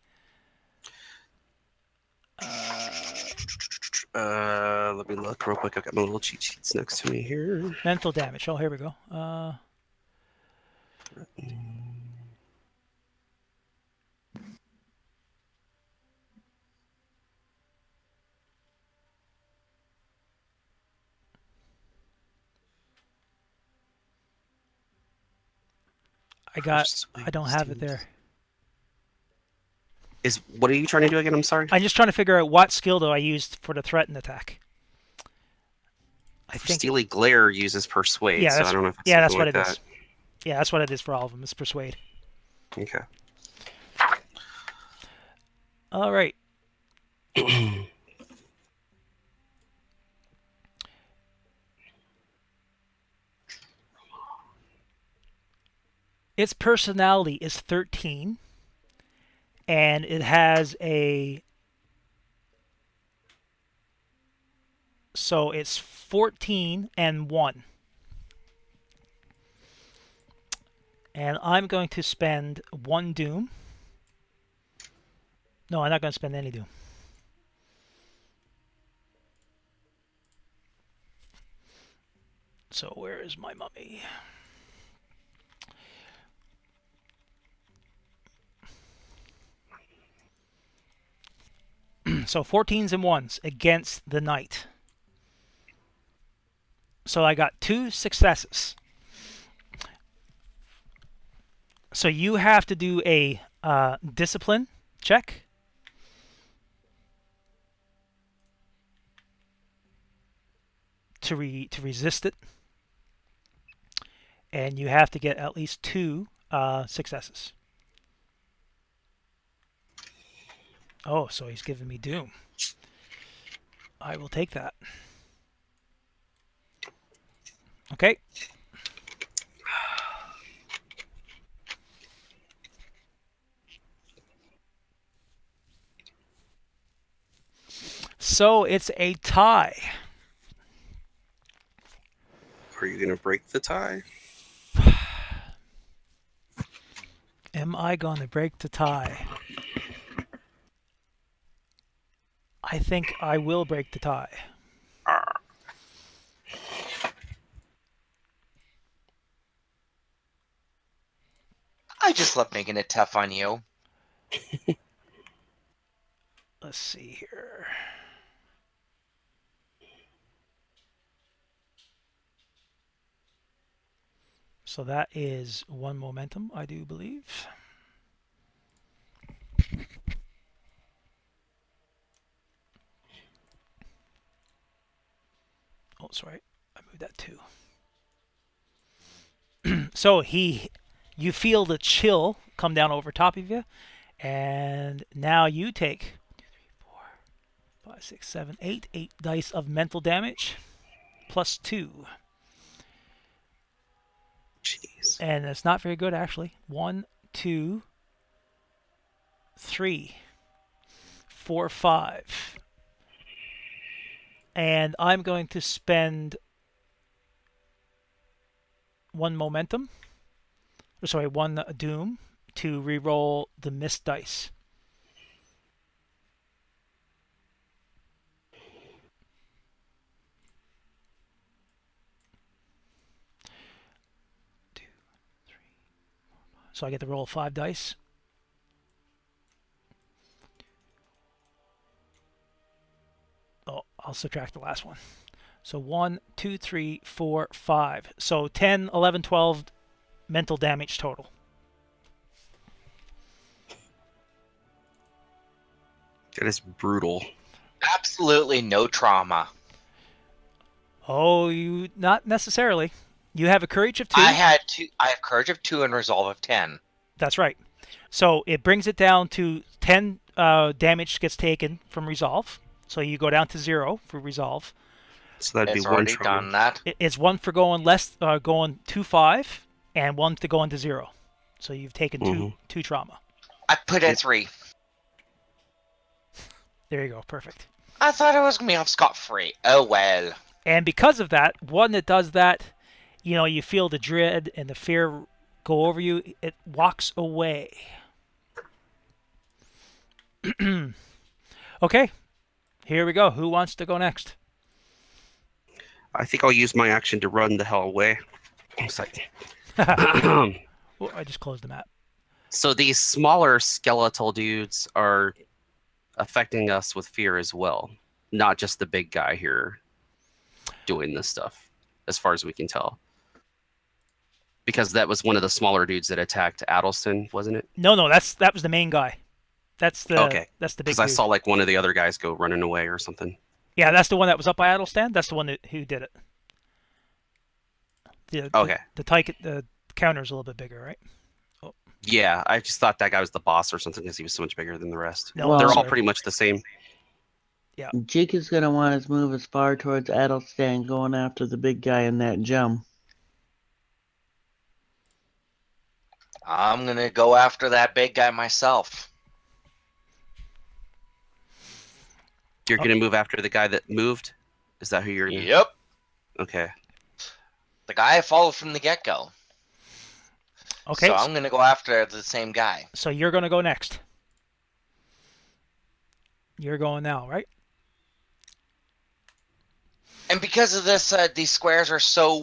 Let me look real quick. I've got my little cheat sheets next to me here. Mental damage. Oh, here we go. I don't have it there. What are you trying to do again? I'm sorry. I'm just trying to figure out what skill do I use for the threaten attack. I think Steely Glare uses Persuade, so I don't know if it's that's what like it is. Yeah, that's what it is for all of them. It's Persuade. Okay. All right. Its personality is 13, and it has a... So it's 14 and 1. And I'm going to spend 1 Doom. No, I'm not going to spend any Doom. So where is my mummy? So 14s and 1s against the knight. So I got 2 successes. So you have to do a discipline check. To resist it. And you have to get at least 2 successes. Oh, so he's giving me Doom. I will take that. Okay. So it's a tie. Are you going to break the tie? Am I going to break the tie? I think I will break the tie. I just love making it tough on you. Let's see here. So that is 1 momentum, I do believe. Oh, sorry. I moved that 2. So you feel the chill come down over top of you, and now you take 2, 3, 4, 5, 6, 7, 8 dice of mental damage, plus 2. Jeez. And it's not very good, actually. 1, 2, 3, 4, 5. And I'm going to spend 1 momentum. Sorry, 1 doom to re-roll the missed dice. So I get to roll 5 dice. Oh, I'll subtract the last one. So 1, 2, 3, 4, 5. So 10, 11, 12 mental damage total. That is brutal. Absolutely no trauma. Oh, you not necessarily. You have a courage of 2. I have courage of 2 and resolve of 10. That's right. So it brings it down to 10 damage gets taken from resolve. So you go down to 0 for resolve. So that'd It's be 1 already trauma. done that. It's 1 for going going to 5, and 1 to go into 0. So you've taken two trauma. I put it 3. There you go. Perfect. I thought it was going to be off scot-free. Oh, well. And because of that, one that does that, you feel the dread and the fear go over you. It walks away. Okay. Here we go. Who wants to go next? I think I'll use my action to run the hell away. It's like... Oh, I just closed the map. So these smaller skeletal dudes are affecting us with fear as well. Not just the big guy here doing this stuff, as far as we can tell. Because that was one of the smaller dudes that attacked Addleston, wasn't it? No, that was the main guy. That's the Okay. That's the big Because dude. I saw like one of the other guys go running away or something. Yeah, that's the one that was up by Addlestan. That's the one who did it. Okay. The counter's a little bit bigger, right? Oh. Yeah, I just thought that guy was the boss or something because he was so much bigger than the rest. No, They're all sorry. pretty much the same. Yeah. Jake is going to want to move as far towards Addlestan going after the big guy in that gem. I'm going to go after that big guy myself. You're going to move after the guy that moved? Is that who you're going to... Yep. Okay. The guy I followed from the get-go. Okay. So I'm going to go after the same guy. So you're going to go next. You're going now, right? And because of this, these squares are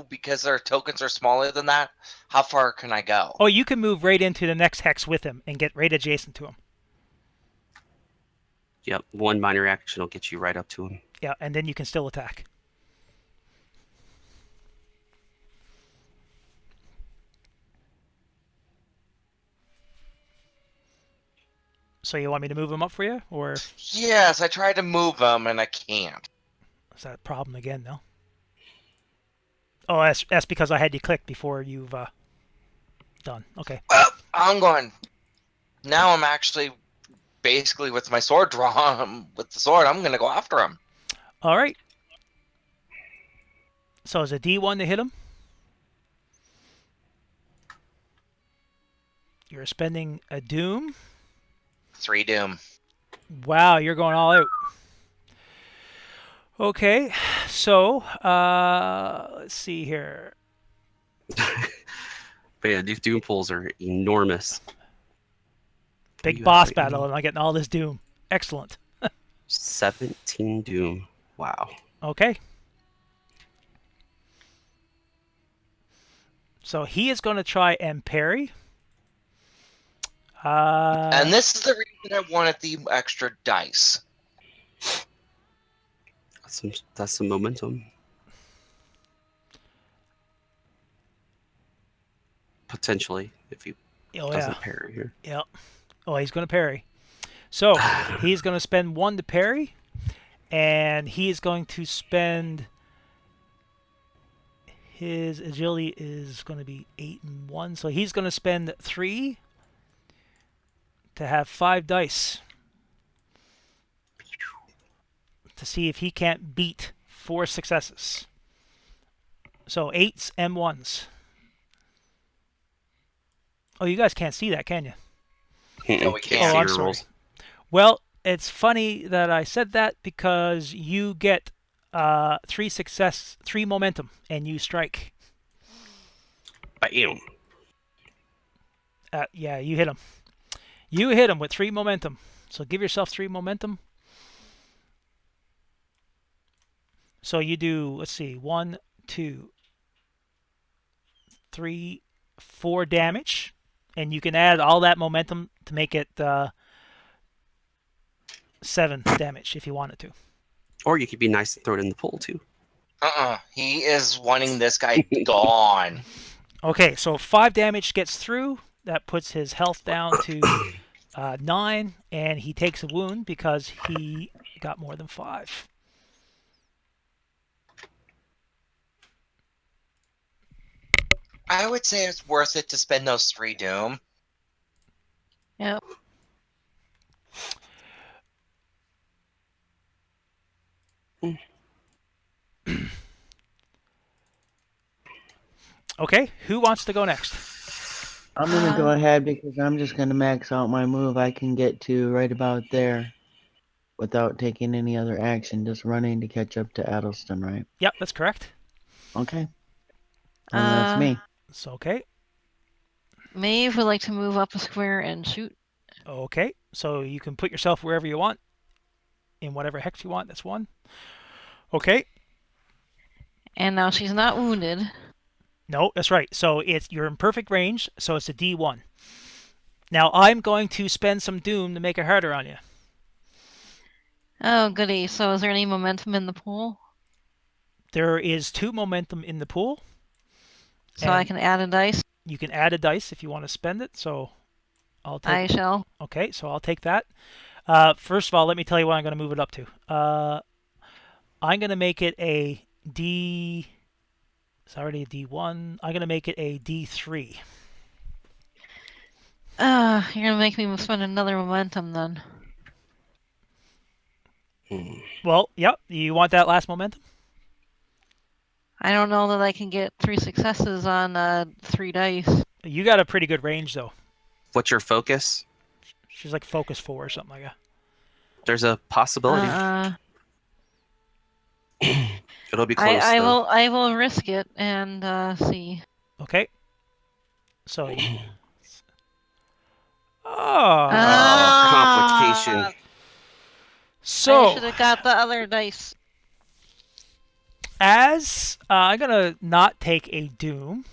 because their tokens are smaller than that, how far can I go? Oh, you can move right into the next hex with him and get right adjacent to him. Yep, one minor action will get you right up to him. Yeah, and then you can still attack. So you want me to move him up for you, or Yes, I tried to move him and I can't. is that a problem again? No. Oh, that's because I had you click before you've done. Okay. Well, I'm going. Now I'm actually basically with my sword drawn. With the sword, I'm going to go after him. All right. So is a D1 to hit him? You're spending a doom. 3 doom. Wow, you're going all out. Okay, so let's see here. But yeah, these doom pools are enormous. Big You have boss right battle, now? and I'm getting all this doom. Excellent. 17 doom. Wow. Okay. So he is going to try and parry. And this is the reason I wanted the extra dice. That's some momentum. Potentially, if he oh yeah, doesn't parry here. yep. Oh, he's going to parry. So he's going to spend 1 to parry, and he is going to spend his agility is going to be 8 and 1, so he's going to spend 3 to have 5 dice to see if he can't beat 4 successes. So 8s and 1s. Oh, you guys can't see that, can you? No, we Can't can't. see I'm your sorry. rolls. Well, it's funny that I said that because you get 3 momentum, and you strike. Bam. Yeah, you hit him. You hit him with 3 momentum. So give yourself 3 momentum. So you do, let's see, 1, 2, 3, 4 damage, and you can add all that momentum to make it 7 damage if you wanted to. Or you could be nice and throw it in the pool too. He is wanting this guy gone. Okay, so 5 damage gets through. That puts his health down to 9, and he takes a wound because he got more than 5. I would say it's worth it to spend those 3 doom. Yep. Okay, who wants to go next? I'm gonna go ahead because I'm just gonna max out my move. I can get to right about there without taking any other action, just running to catch up to Addleston, right? Yep, that's correct. Okay. And that's me. It's okay. Maeve would like to move up a square and shoot. Okay, so you can put yourself wherever you want, in whatever hex you want. That's 1. Okay. And now she's not wounded. No, that's right. So you're in perfect range, so it's a D1. Now I'm going to spend some doom to make it harder on you. Oh, goody. So is there any momentum in the pool? There is 2 momentum in the pool. So I And can add a dice? you can add a dice if you want to spend it. So I'll take. I shall. Okay, so I'll take that. First of all, let me tell you what I'm going to move it up to. I'm going to make it a D. It's already a D1. I'm going to make it a D3. You're gonna make me spend another momentum then. Well, yep. You want that last momentum? I don't know that I can get 3 successes on 3 dice. You got a pretty good range, though. What's your focus? She's like focus 4 or something like that. There's a possibility. It'll be close. I will risk it and see. Okay. So. Complication. So. I should have got the other dice. As I'm gonna not take a doom,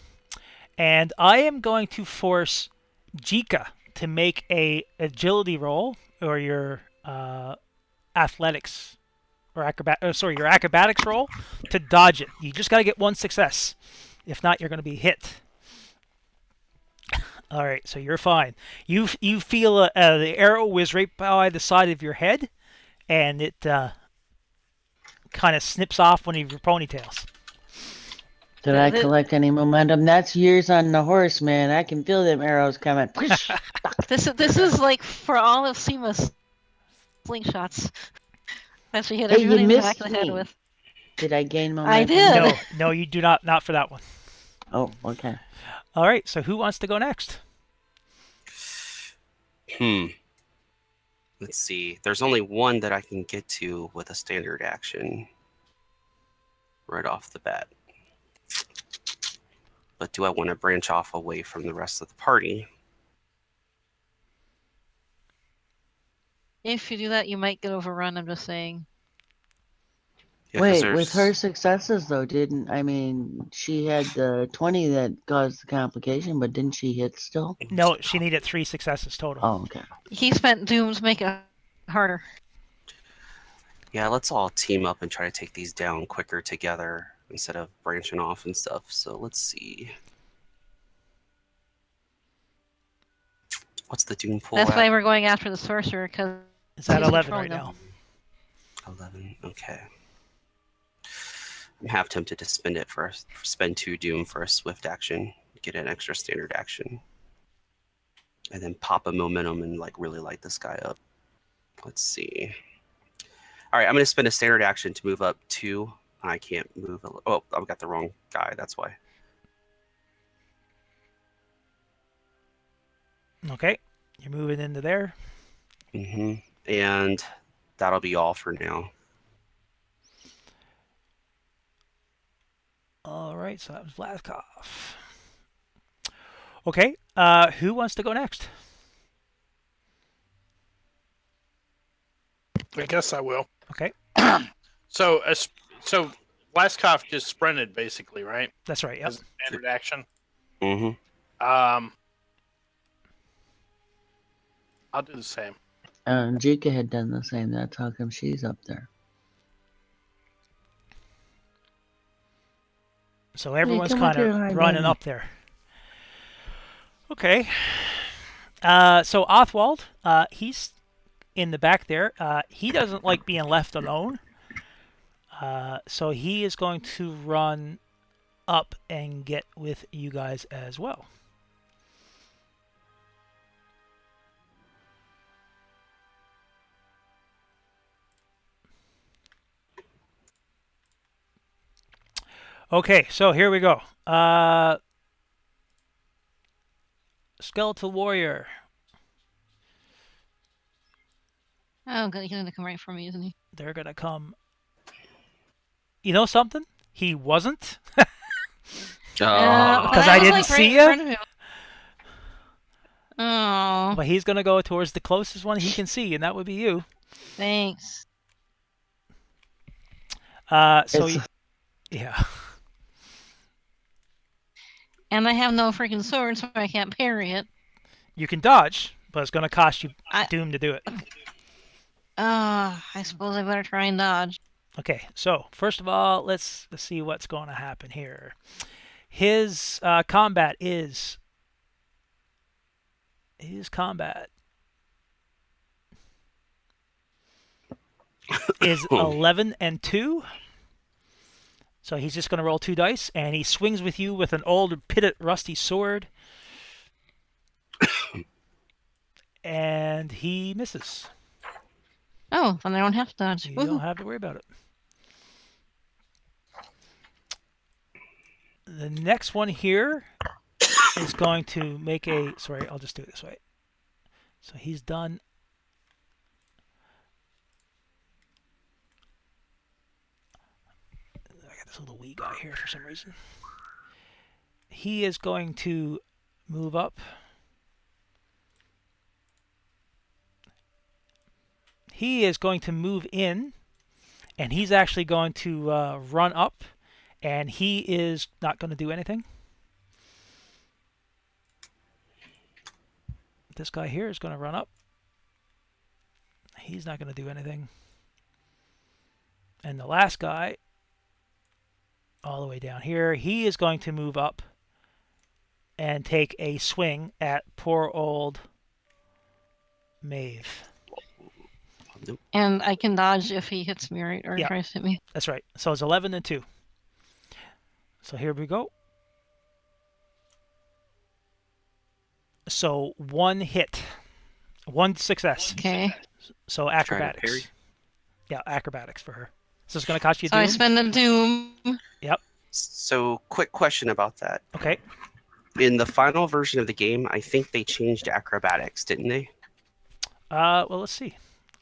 and I am going to force Jika to make a agility roll, or your athletics or your acrobatics roll to dodge it. You just got to get 1 success. If not, you're going to be hit. All right, so you're fine. You feel the arrow whiz right by the side of your head, and it kind of snips off one of your ponytails. Did I collect any momentum? That's years on the horse, man. I can feel them arrows coming. This is like for all of Seema's slingshots that she hit everybody in the back of the head with. Did I gain momentum? I did. No, you do not. Not for that one. Oh, okay. All right. So who wants to go next? Let's see. There's only one that I can get to with a standard action. right off the bat. But do I want to branch off away from the rest of the party? If you do that, you might get overrun. I'm just saying. Yeah, 'cause Wait, with there's- her successes though, she had the 20 that caused the complication, but didn't she hit still? No, she needed 3 successes total. Oh, okay. He spent doom to make it harder. Yeah, let's all team up and try to take these down quicker together instead of branching off and stuff. So let's see. What's the doom pool That's at? why we're going after the sorcerer, because It's at he's 11 controlling right them. now. 11. Okay. I'm half tempted to spend 2 doom for a swift action, get an extra standard action, and then pop a momentum and like really light this guy up. Let's see. All right, I'm gonna spend a standard action to move up 2. I can't move. Oh, I've got the wrong guy. That's why. Okay, you're moving into there. And that'll be all for now. All right, so that was Vlaskov. Okay, who wants to go next? I guess I will. Okay, So Blaskov just sprinted basically, right? that's right. Yep. As standard action. Mm-hmm. I'll do the same. Jika had done the same. That's how come she's up there. So everyone's come up kind here, hi, of running baby. up there. Okay. So Othwald, he's in the back there. He doesn't like being left alone. So he is going to run up and get with you guys as well. Okay, so here we go. Skeletal Warrior. Oh, good. He's going to come right for me, isn't he? They're going to come. You know something? He wasn't. Because I was, didn't like, see in ya? front of him. Oh, But he's going to go towards the closest one he can see, and that would be you. thanks. Yeah. And I have no freaking sword, so I can't parry it. You can dodge, but it's going to cost you I- doom to do it. I suppose I better try and dodge. Okay, so first of all, let's see what's going to happen here. His combat is 11 and 2. So he's just going to roll 2 dice, and he swings with you with an old pitted rusty sword. And he misses. Oh, then I don't have to dodge. You Woohoo. don't have to worry about it. The next one here is going to make a... Sorry, I'll just do it this way. So he's done. I got this little wee guy here for some reason. He is going to move up. He is going to move in, and he's actually going to run up, and he is not going to do anything. This guy here is going to run up. He's not going to do anything. And the last guy, all the way down here, he is going to move up and take a swing at poor old Maeve. And I can dodge if he hits me, right? Or Yeah. tries to hit me. That's right. So it's 11 and 2. So here we go. So 1 hit. 1 success. Okay. So Trying to acrobatics. parry? Yeah, acrobatics for her. So it's going to cost you So I doom? spend the doom. So, quick question about that. Okay. In the final version of the game, I think they changed acrobatics, didn't they? Well, let's see.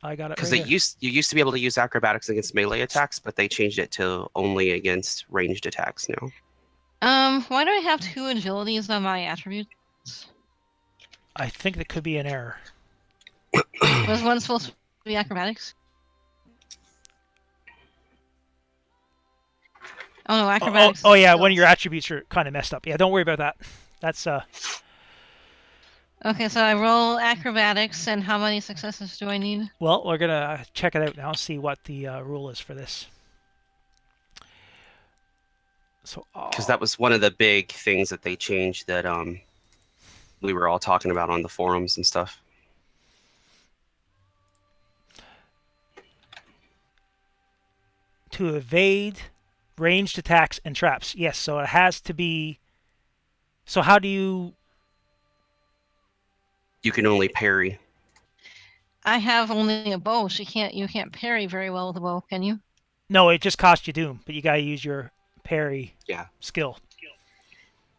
I got it Because right here. you used to be able to use acrobatics against melee attacks, but they changed it to only against ranged attacks now. Why do I have 2 agilities on my attributes? I think that could be an error. Was one supposed to be acrobatics? Oh no, acrobatics. Oh is yeah, one of skills. your attributes are kind of messed up. Yeah, don't worry about that. That's Okay, so I roll acrobatics, and how many successes do I need? well, we're gonna check it out now. See what the rule is for this. So Because that was one of the big things that they changed that we were all talking about on the forums and stuff. to evade ranged attacks and traps. Yes, so it has to be. So how do you? You can only parry. I have only a bow, so you can't parry very well with a bow, can you? No, it just costs you doom, but you gotta use your parry Yeah. skill.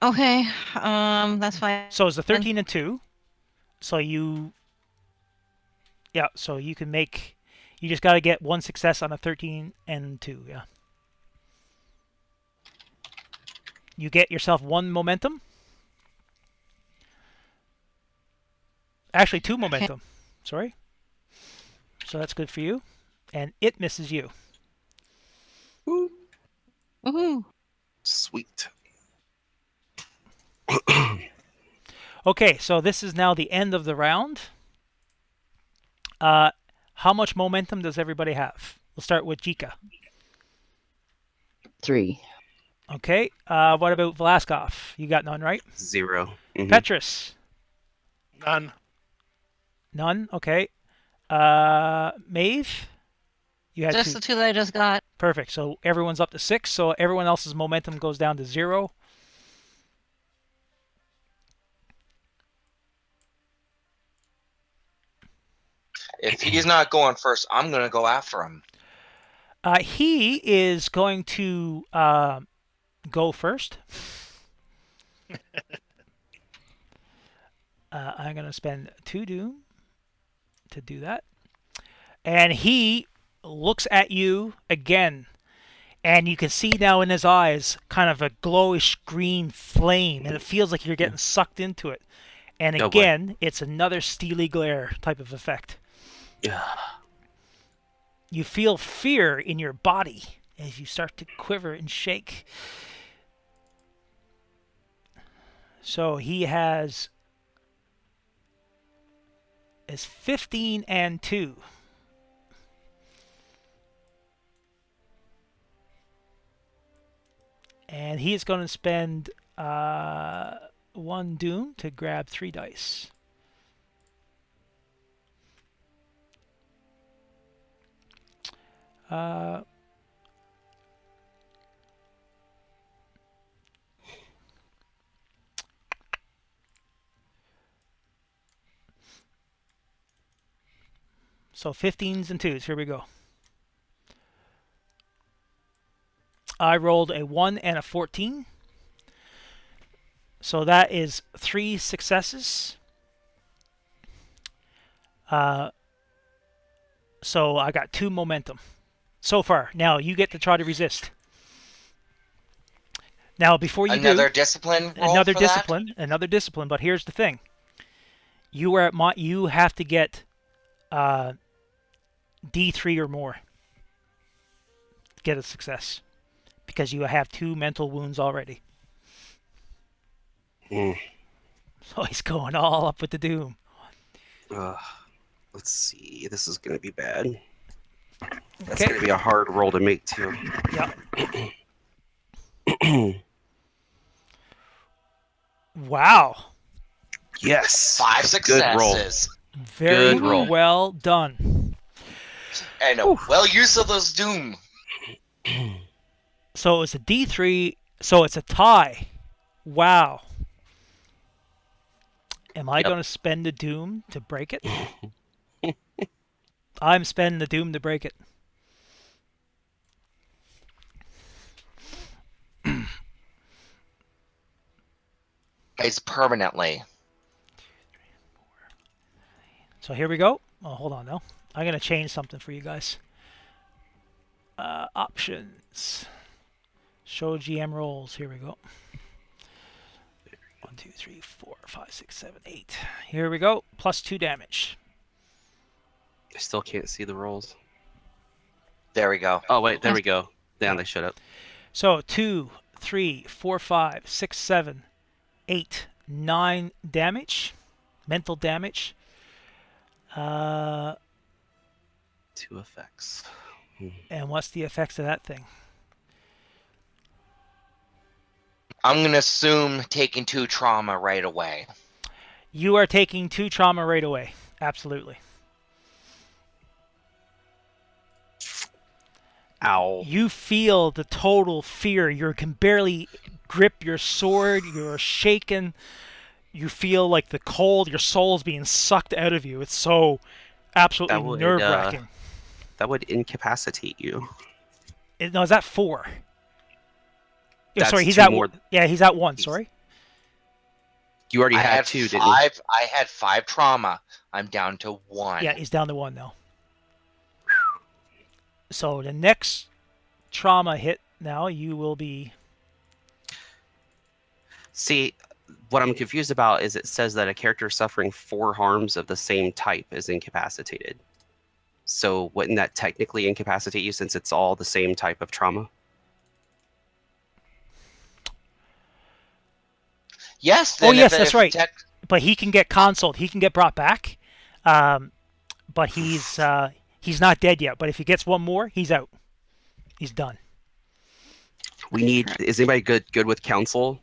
Okay, that's fine. So it's a 13 and 2. So you. Yeah, so you can make. You just gotta get one success on a 13 and 2. Yeah. You get yourself 1 momentum. Actually, 2 momentum. Sorry. So that's good for you. And it misses you. Woohoo! Sweet. Okay, so this is now the end of the round. How much momentum does everybody have? We'll start with Jika. 3. Okay. What about Vlaskov? You got none, right? 0. Mhm. Petrus? None. None. Okay. Maeve? You had Just 2. the 2 that I just got. Perfect. So everyone's up to 6. So everyone else's momentum goes down to 0. If he's not going first, I'm gonna go after him. He is going to go first. I'm going to spend 2 doom to do that. And he looks at you again. And you can see now in his eyes kind of a glowish green flame. And it feels like you're getting sucked into it. And Oh, boy. again, it's another steely glare type of effect. You feel fear in your body as you start to quiver and shake. So he has 15 and 2. And he is going to spend 1 doom to grab 3 dice. So 15s and 2s. Here we go. I rolled a 1 and a 14. So that is 3 successes. So I got 2 momentum so far. Now you get to try to resist. Now before you Another do, discipline roll another for discipline, another discipline. But here's the thing: you are at you have to get D3 or more to get a success because you have 2 mental wounds already. So he's going all up with the doom. Let's see. This is going to be bad. That's Okay. going to be a hard roll to make, too. Yeah. Wow. Yes. 5 Good roll. successes. Very Good roll. well done. And a well use of those doom. So it's a D3. So it's a tie. Wow. Am I going to spend the doom to break it? I'm spending the doom to break it. It's permanently. So here we go. Oh, hold on now. I'm gonna change something for you guys. Options. Show GM rolls. Here we go. 1, 2, 3, 4, 5, 6, 7, 8. Here we go. +2 damage. I still can't see the rolls. There we go. Oh wait, there we go. Down they showed up. So 2, 3, 4, 5, 6, 7, 8, 9 damage. Mental damage. 2 effects. And what's the effects of that thing? I'm gonna assume taking 2 trauma right away. You are taking 2 trauma right away. Absolutely. Ow. You feel the total fear. You can barely grip your sword. You're shaken. You feel like the cold. Your soul's being sucked out of you. It's so absolutely nerve-wracking. That would incapacitate you. No, is that 4? That's sorry, he's 2 at more. Yeah, he's at 1. Sorry. You already I had had 2, 5. didn't you? I had 5 trauma. I'm down to 1. Yeah, he's down to 1 now. So the next trauma hit now, you will be... See, what I'm confused about is it says that a character suffering 4 harms of the same type is incapacitated. So wouldn't that technically incapacitate you since it's all the same type of trauma? Yes. Oh, Then yes, if- that's if right. tech- But he can get consoled. He can get brought back. But he's not dead yet. But if he gets 1 more, he's out. He's done. We need. Is anybody good with counsel?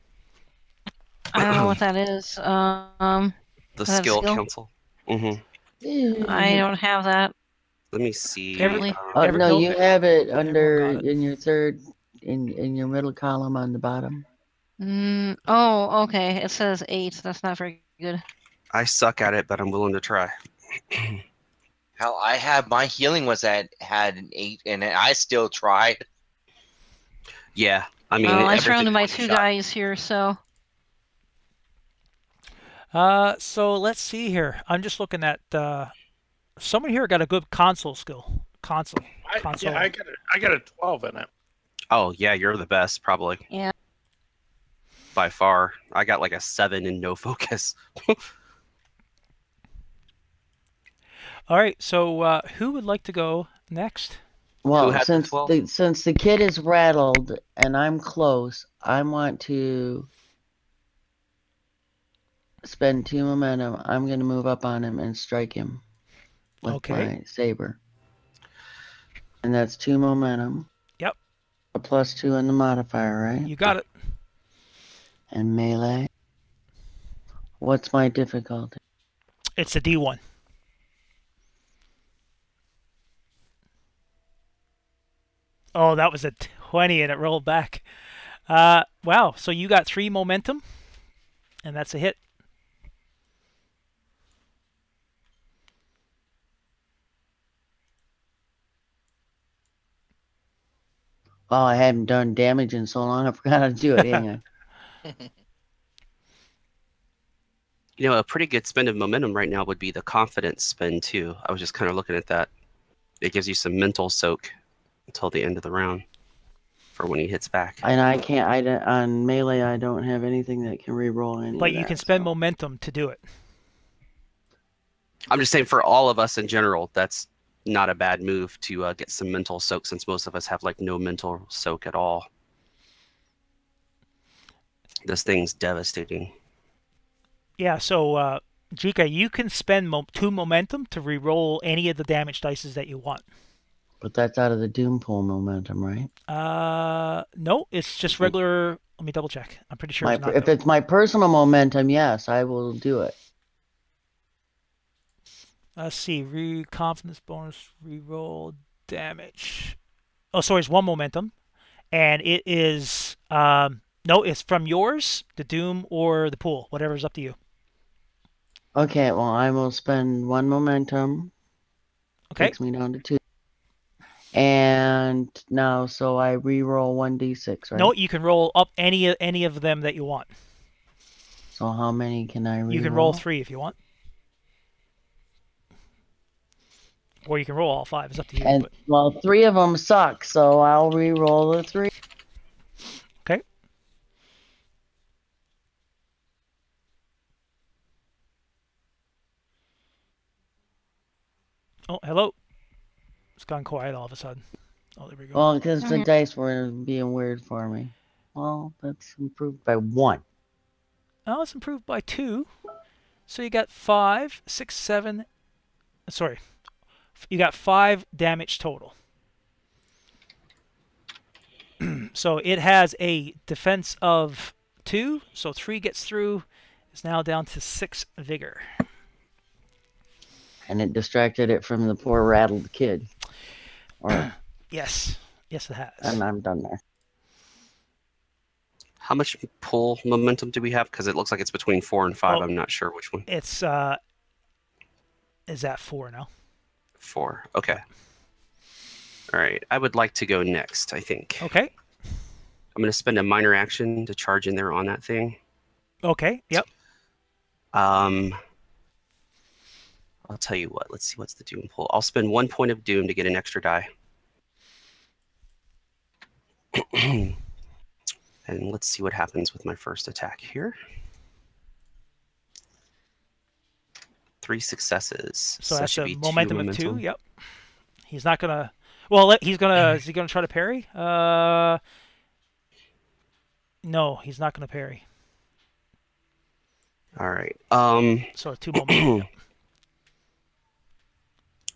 I don't know what that is. The That's skill skill? counsel. Mm-hmm. I don't have that. Let me see. Apparently. Oh, Every- no, no, you have it everyone under got it. in your third in your middle column on the bottom. Oh, okay. It says 8. That's not very good. I suck at it, but I'm willing to try. Hell, I had my healing had an 8 in it. I still tried. Yeah, I mean. I everything surrounded my one 2 shot. guys here, so So let's see here. I'm just looking at someone here got a good console skill. Console. Yeah, I got a 12 in it. Oh yeah, you're the best probably. Yeah. By far, I got like a 7 in no focus. All right. So who would like to go next? Well, had the 12? since the kid is rattled and I'm close, I want to spend 2 momentum. I'm going to move up on him and strike him with Okay. my saber. And that's 2 momentum. Yep. A +2 in the modifier, right? You got it. And melee. What's my difficulty? It's a D1. Oh, that was a 20 and it rolled back. Wow. So you got 3 momentum, and that's a hit. Oh, I haven't done damage in so long, I forgot how to do it. Hang on. You know, a pretty good spend of momentum right now would be the confidence spend too. I was just kind of looking at that. It gives you some mental soak until the end of the round for when he hits back. And I can't, on melee, I don't have anything that can reroll any But of you that, can spend so. momentum to do it. I'm just saying for all of us in general, that's not a bad move to get some mental soak since most of us have like no mental soak at all. This thing's devastating. Yeah, so Jika, you can spend 2 momentum to re-roll any of the damage dices that you want. But that's out of the Doom Pool momentum, right? No, it's just regular. Let me double check. I'm pretty sure it's not. If though. it's my personal momentum, yes, I will do it. Let's see. Confidence bonus, re-roll damage. Oh, sorry, it's 1 momentum, and it is no, it's from yours, the Doom, or the pool, whatever's up to you. Okay, well, I will spend 1 momentum. Okay. Takes me down to 2. And now, so I re-roll 1d6, right? No, you can roll up any of them that you want. So how many can I re-roll? You can roll 3 if you want. Or you can roll all 5. It's up to you. And But... well, 3 of them suck, so I'll re-roll the 3. Okay. Oh, hello. It's gone quiet all of a sudden. Oh, there we go. Well, because the dice were being weird for me. Well, that's improved by 1. Oh, it's improved by 2. So you got 5, 6, 7. Sorry. You got 5 damage total. So it has a defense of 2. So 3 gets through. It's now down to 6 vigor. And it distracted it from the poor rattled kid. Or, Yes. Yes, it has. and I'm done there. How much pull momentum do we have? Because it looks like it's between 4 and 5. Oh. I'm not sure which one. It's is at 4 now. 4. Okay. All right. I would like to go next, I think. Okay. I'm going to spend a minor action to charge in there on that thing. Okay. Yep. I'll tell you what. Let's see what's the doom pull. I'll spend 1 point of doom to get an extra die. And let's see what happens with my first attack here. 3 successes. So that that's should a be momentum 2 of 2. momentum. Yep. He's not gonna. Well, he's gonna. Is he gonna try to parry? No, he's not gonna parry. All right. So 2 momentum. Yep.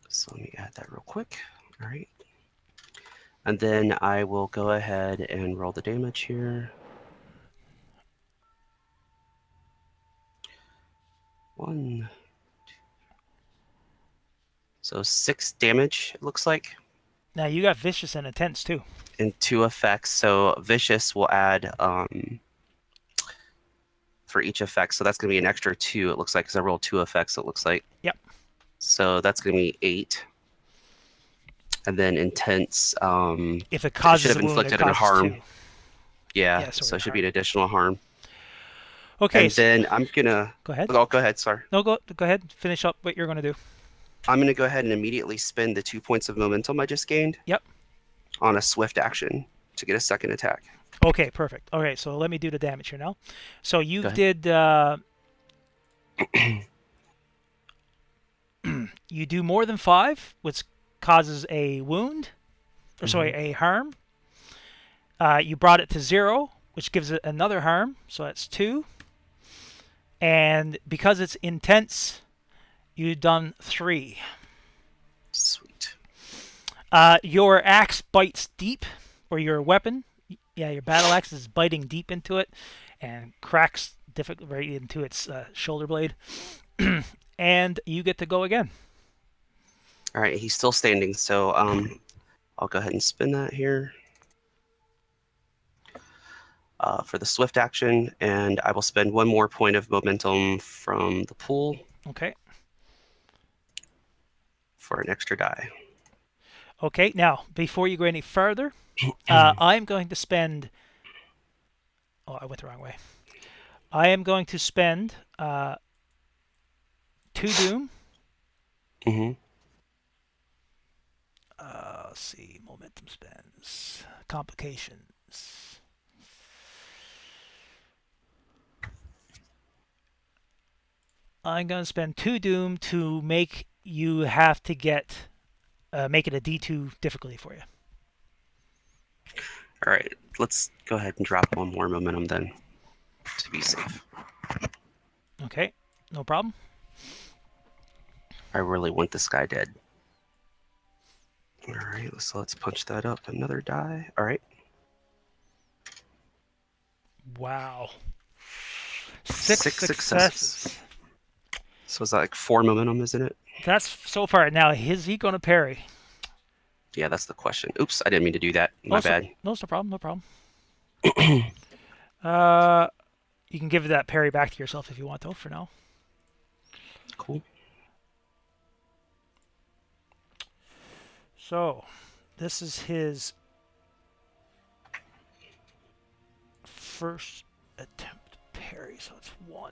So let me add that real quick. All right. And then I will go ahead and roll the damage here. 1, 2. So 6 damage, it looks like. Now you got vicious and intense too. And 2 effects. So vicious will add for each effect. So that's going to be an extra 2, it looks like, because I rolled 2 effects, it looks like. Yep. So that's going to be 8. And then intense. If it causes should have a wound, inflicted it an causes harm. 2. Yeah, sorry, so it should be harm. an additional harm. Okay. And then I'm going to... Go ahead. Oh, go ahead, sorry. No, go ahead. Finish up what you're gonna do. I'm going to go ahead and immediately spend the 2 points of momentum I just gained. Yep. On a swift action to get a second attack. Okay, perfect. Okay, so let me do the damage here now. So you Go ahead. did. You do more than 5, which causes a wound, or sorry, a harm. You brought it to 0, which gives it another harm, so that's 2. And because it's intense, you've done 3. Sweet. Your axe bites deep, or your weapon. Yeah, your battle axe is biting deep into it, and cracks right into its shoulder blade. And you get to go again. All right, he's still standing, so I'll go ahead and spin that here for the swift action, and I will spend 1 more point of momentum from the pool. Okay. For an extra die. Okay, now, before you go any further, I'm going to spend... Oh, I went the wrong way. I am going to spend 2 doom. Mm-hmm. Let's see, momentum spends, complications. I'm going to spend 2 doom to make you have to get, make it a D2 difficulty for you. All right, let's go ahead and drop 1 more momentum then to be safe. Okay, no problem. I really want this guy dead. All right, so let's punch that up. Another die. All right. Wow. 6 successes. So is that like 4 momentum, isn't it? That's so far. Now, is he going to parry? Yeah, that's the question. Oops, I didn't mean to do that. My bad. No, it's no problem. No problem. You can give that parry back to yourself if you want, though, for now. Cool. So, this is his first attempt to parry, so it's 1.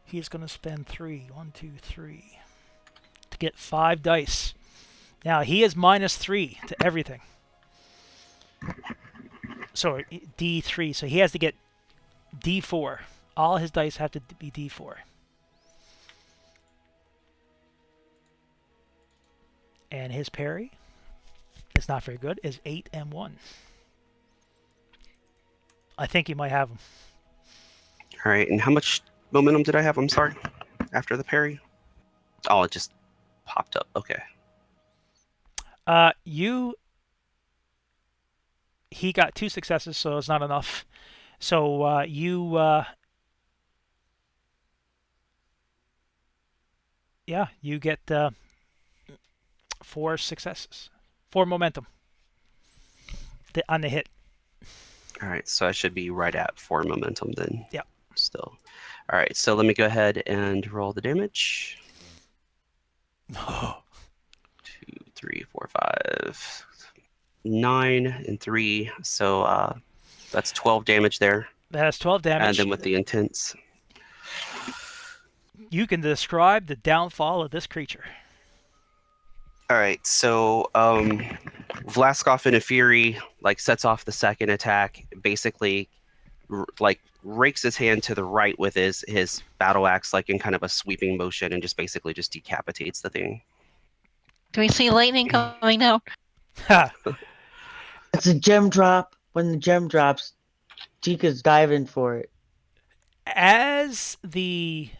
He's going to spend 3, 1, 2, 3, to get 5 dice. Now he is -3 to everything. So D3. So he has to get D4. All his dice have to be D4. And his parry is not very good. Is 8 and 1. I think you might have him. All right, and how much momentum did I have? I'm sorry. After the parry. Oh, it just popped up. Okay. He got 2 successes, so it's not enough. So you get 4 successes, 4 momentum on the hit. All right, so I should be right at 4 momentum then. Yeah. Still. All right, so let me go ahead and roll the damage. 2, 3, 4, 5, 9, and 3. So that's 12 damage there. That has 12 damage. And then with the intense. You can describe the downfall of this creature. All right, so Vlaskov in a fury sets off the second attack, basically rakes his hand to the right with his battle axe in kind of a sweeping motion and just basically just decapitates the thing. Do we see lightning coming down? It's a gem drop. When the gem drops, Chica's diving for it. As the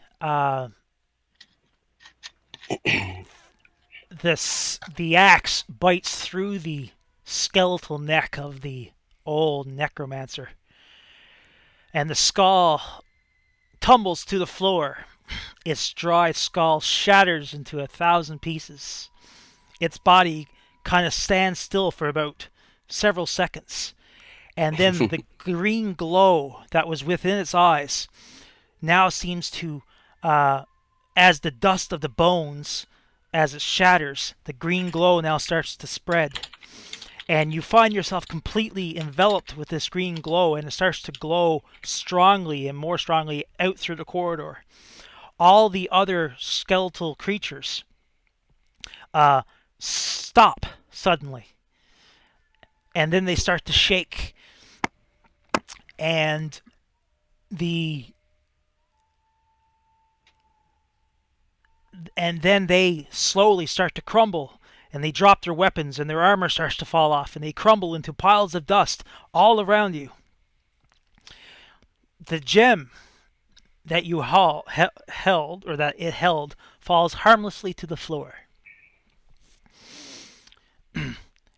the axe bites through the skeletal neck of the old necromancer, and the skull tumbles to the floor. Its dry skull shatters into 1,000 pieces. Its body kind of stands still for about several seconds, and then the green glow that was within its eyes now seems to, as the dust of the bones, as it shatters, the green glow now starts to spread. And you find yourself completely enveloped with this green glow, and it starts to glow strongly and more strongly out through the corridor. All the other skeletal creatures stop suddenly. And then they start to shake. And then they slowly start to crumble, and they drop their weapons, and their armor starts to fall off, and they crumble into piles of dust all around you. The gem that you held, or that it held, falls harmlessly to the floor.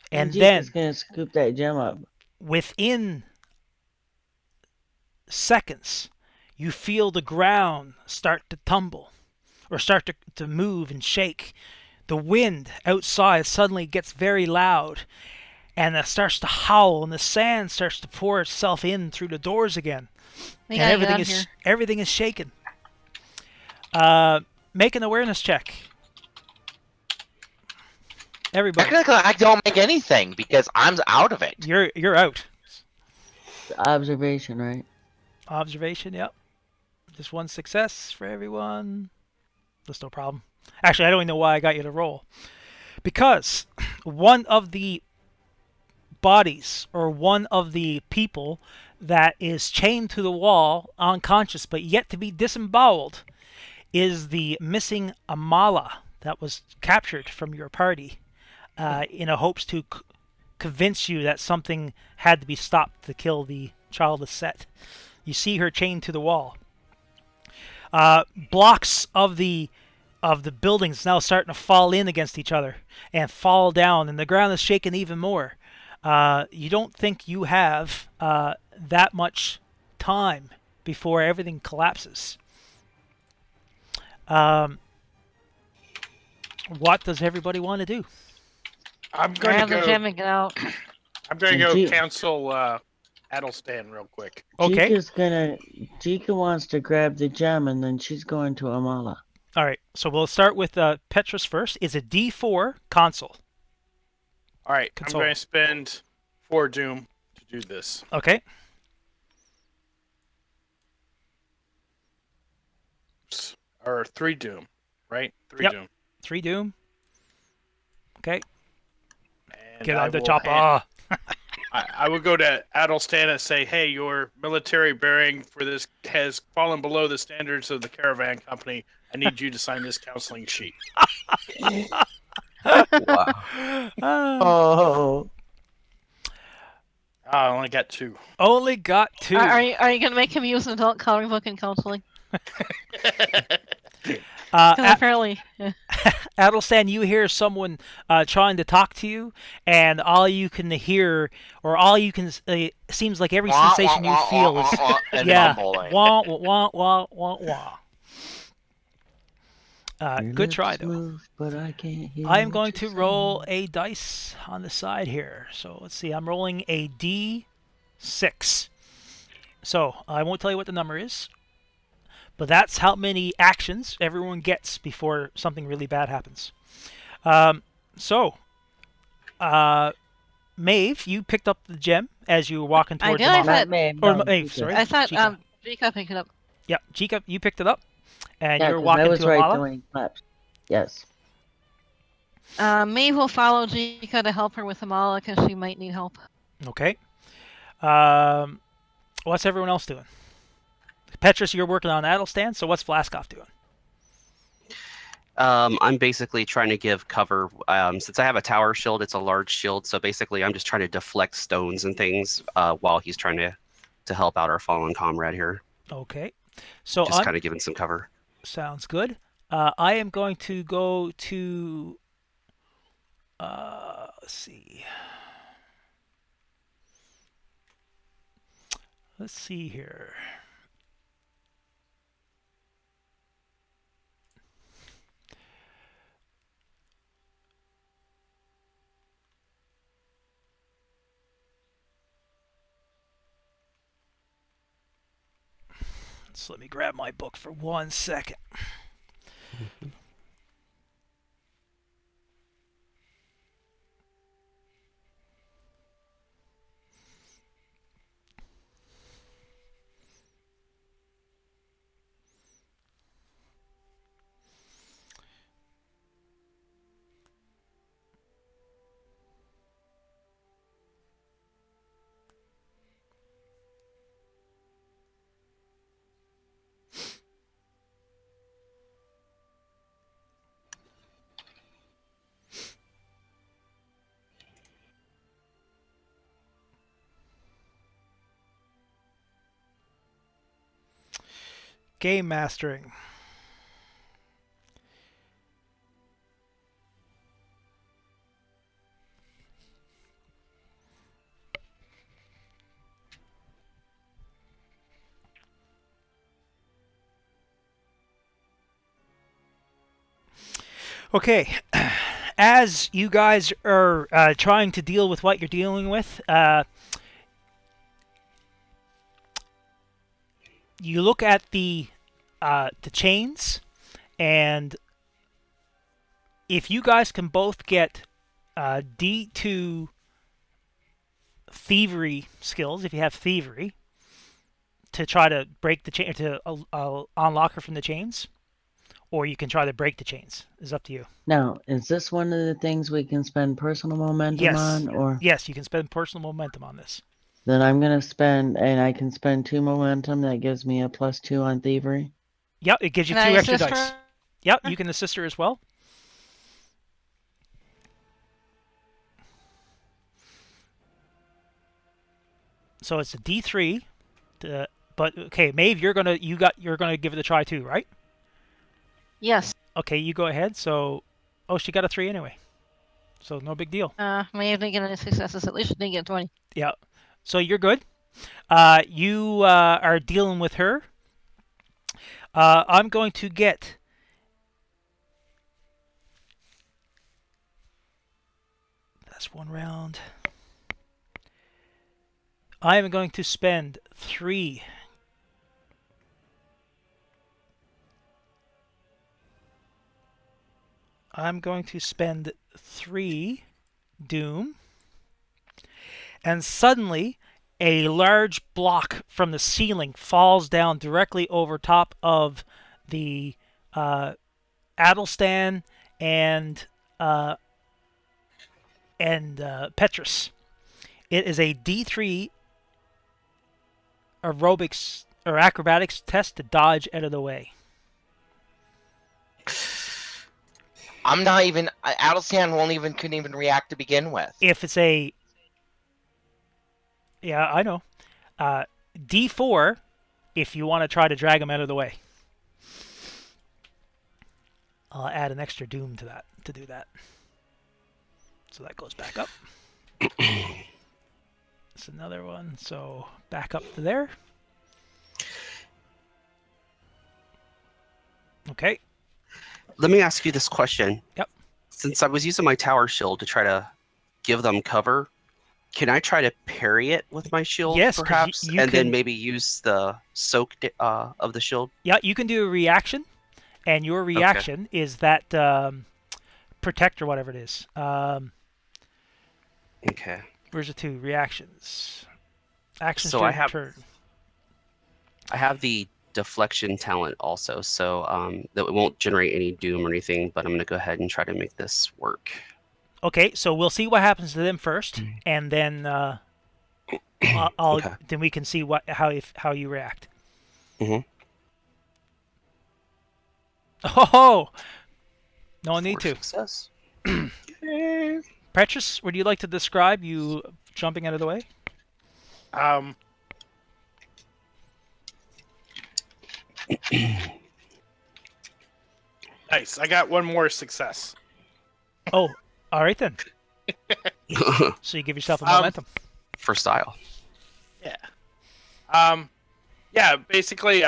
And then Chica's gonna scoop that gem up. Within seconds, you feel the ground start to tumble, or start to move and shake. The wind outside suddenly gets very loud, and it starts to howl, and the sand starts to pour itself in through the doors again. We And gotta get out here. everything is shaken. Make an awareness check. Everybody. Technically, I don't make anything because I'm out of it. You're out. Observation, right? Observation, yep. Just 1 success for everyone. That's no problem. Actually, I don't even know why I got you to roll. Because one of the bodies, or one of the people that is chained to the wall, unconscious but yet to be disemboweled, is the missing Amala that was captured from your party in a hopes to convince you that something had to be stopped to kill the childless Set. You see her chained to the wall. Blocks of the buildings now starting to fall in against each other and fall down, and the ground is shaking even more. You don't think you have that much time before everything collapses. What does everybody want to do? I'm going Grab to the go. gem and get out. I'm going to go Gee- cancel Addlestan real quick. Okay. Chica wants to grab the gem, and then she's going to Amala. All right. So we'll start with Petrus first. It's a D4 console. All right, Console. I'm going to spend 4 Doom to do this. Okay. Or 3 Doom, right? 3 Yep. Doom. 3 Doom. Okay. And Get on the will chopper. I will go to Adelstan and say, "Hey, your military bearing for this has fallen below the standards of the caravan company. I need you to sign this counseling sheet." Wow. Oh, I only got 2. Only got 2. Are you going to make him use an adult coloring book in counseling? Because apparently, Adelstan, you hear someone trying to talk to you, and all you can hear, or all you can, seems like every sensation you feel is, and yeah, mumbling. wah, wah, wah, wah, wah. your Good try, lips though. move, but I can't hear I am what going you're to roll saying. a dice on the side here. So let's see. I'm rolling a D6. So I won't tell you what the number is, but that's how many actions everyone gets before something really bad happens. So, Maeve, you picked up the gem as you were walking I towards did. the I mom. thought- Not Maeve, Or no, Maeve, Chica. sorry. I thought Chica. Chica picked it up. Yeah, Chica, you picked it up, and Yeah, you're 'cause I walking was to right Amala. doing claps. Yes. Maeve will follow Chica to help her with Amala because she might need help. Okay. What's everyone else doing? Petrus, you're working on Adelstan, so what's Vlaskov doing? I'm basically trying to give cover. Since I have a tower shield, it's a large shield, so basically I'm just trying to deflect stones and things while he's trying to help out our fallen comrade here. Okay. So Just I'm kind of giving some cover. sounds good. I am going to go to let's see. Let's see here. So let me grab my book for 1 second. Game mastering. Okay, as you guys are trying to deal with what you're dealing with, you look at the chains, and if you guys can both get D2 thievery skills, if you have thievery, to try to break the chain, to unlock her from the chains, or you can try to break the chains. It's up to you. Now, is this one of the things we can spend personal momentum Yes. on, or Yes, you can spend personal momentum on this. then I'm gonna spend, and I can spend 2 momentum. That gives me a +2 on thievery. Yep, it gives you Can 2 I extra assist dice. her? Yep, you can assist her as well. So it's a D3, but okay, Maeve, you're gonna give it a try too, right? Yes. Okay, you go ahead. So, oh, she got a 3 anyway, so no big deal. Maeve didn't get any successes. At least she didn't get 20. Yeah, so you're good. You are dealing with her. I'm going to get. That's 1 round. I am going to spend 3. I'm going to spend 3 doom. And suddenly, a large block from the ceiling falls down directly over top of the Adelstan and and Petrus. It is a D3 aerobics or acrobatics test to dodge out of the way. I'm not even. Adelsan couldn't even react to begin with. If it's a, yeah, I know, D4 if you want to try to drag him out of the way. I'll add an extra doom to that to do that. So that goes back up. It's another one. So back up to there. Okay. Let me ask you this question. Yep. Since I was using my tower shield to try to give them cover, can I try to parry it with my shield, Yes, 'cause perhaps, you and can- then maybe use the soak of the shield? Yeah, you can do a reaction, and your reaction is that protect or whatever it is. Okay. Where's the two reactions? Actions So during I have- turn. I have the deflection talent also, so that it won't generate any doom or anything, but I'm going to go ahead and try to make this work. Okay, so we'll see what happens to them first, and then Okay. then we can see how you react. Mhm. Oh, no need 4 to. Success. Petrus, would you like to describe you jumping out of the way? Nice. I got one more success. Oh, all right then. So you give yourself a momentum. For style. Yeah, basically,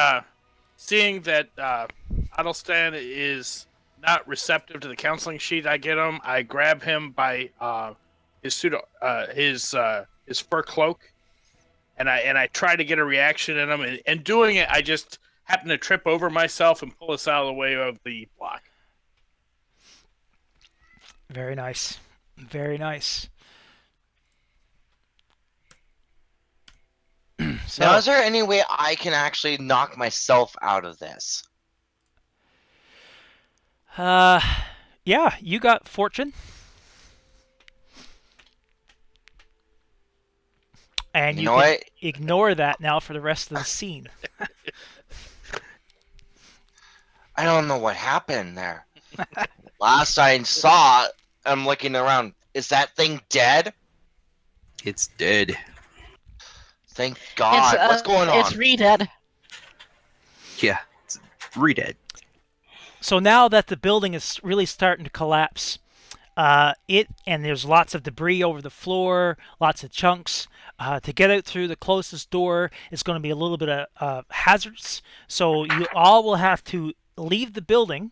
seeing that Adelstan is not receptive to the counseling sheet I get him, I grab him by his fur cloak, and I try to get a reaction in him. And doing it, I just happen to trip over myself and pull us out of the way of the block. Very nice. Very nice. So, Now, is there any way I can actually knock myself out of this? yeah, you got fortune. And You you know can what? ignore that now for the rest of the scene. I don't know what happened there. Last I saw, I'm looking around. Is that thing dead? It's dead. Thank God. What's going on? It's re-dead. Yeah, it's re-dead. So now that the building is really starting to collapse, and there's lots of debris over the floor, lots of chunks. To get out through the closest door is going to be a little bit of hazards. So you all will have to leave the building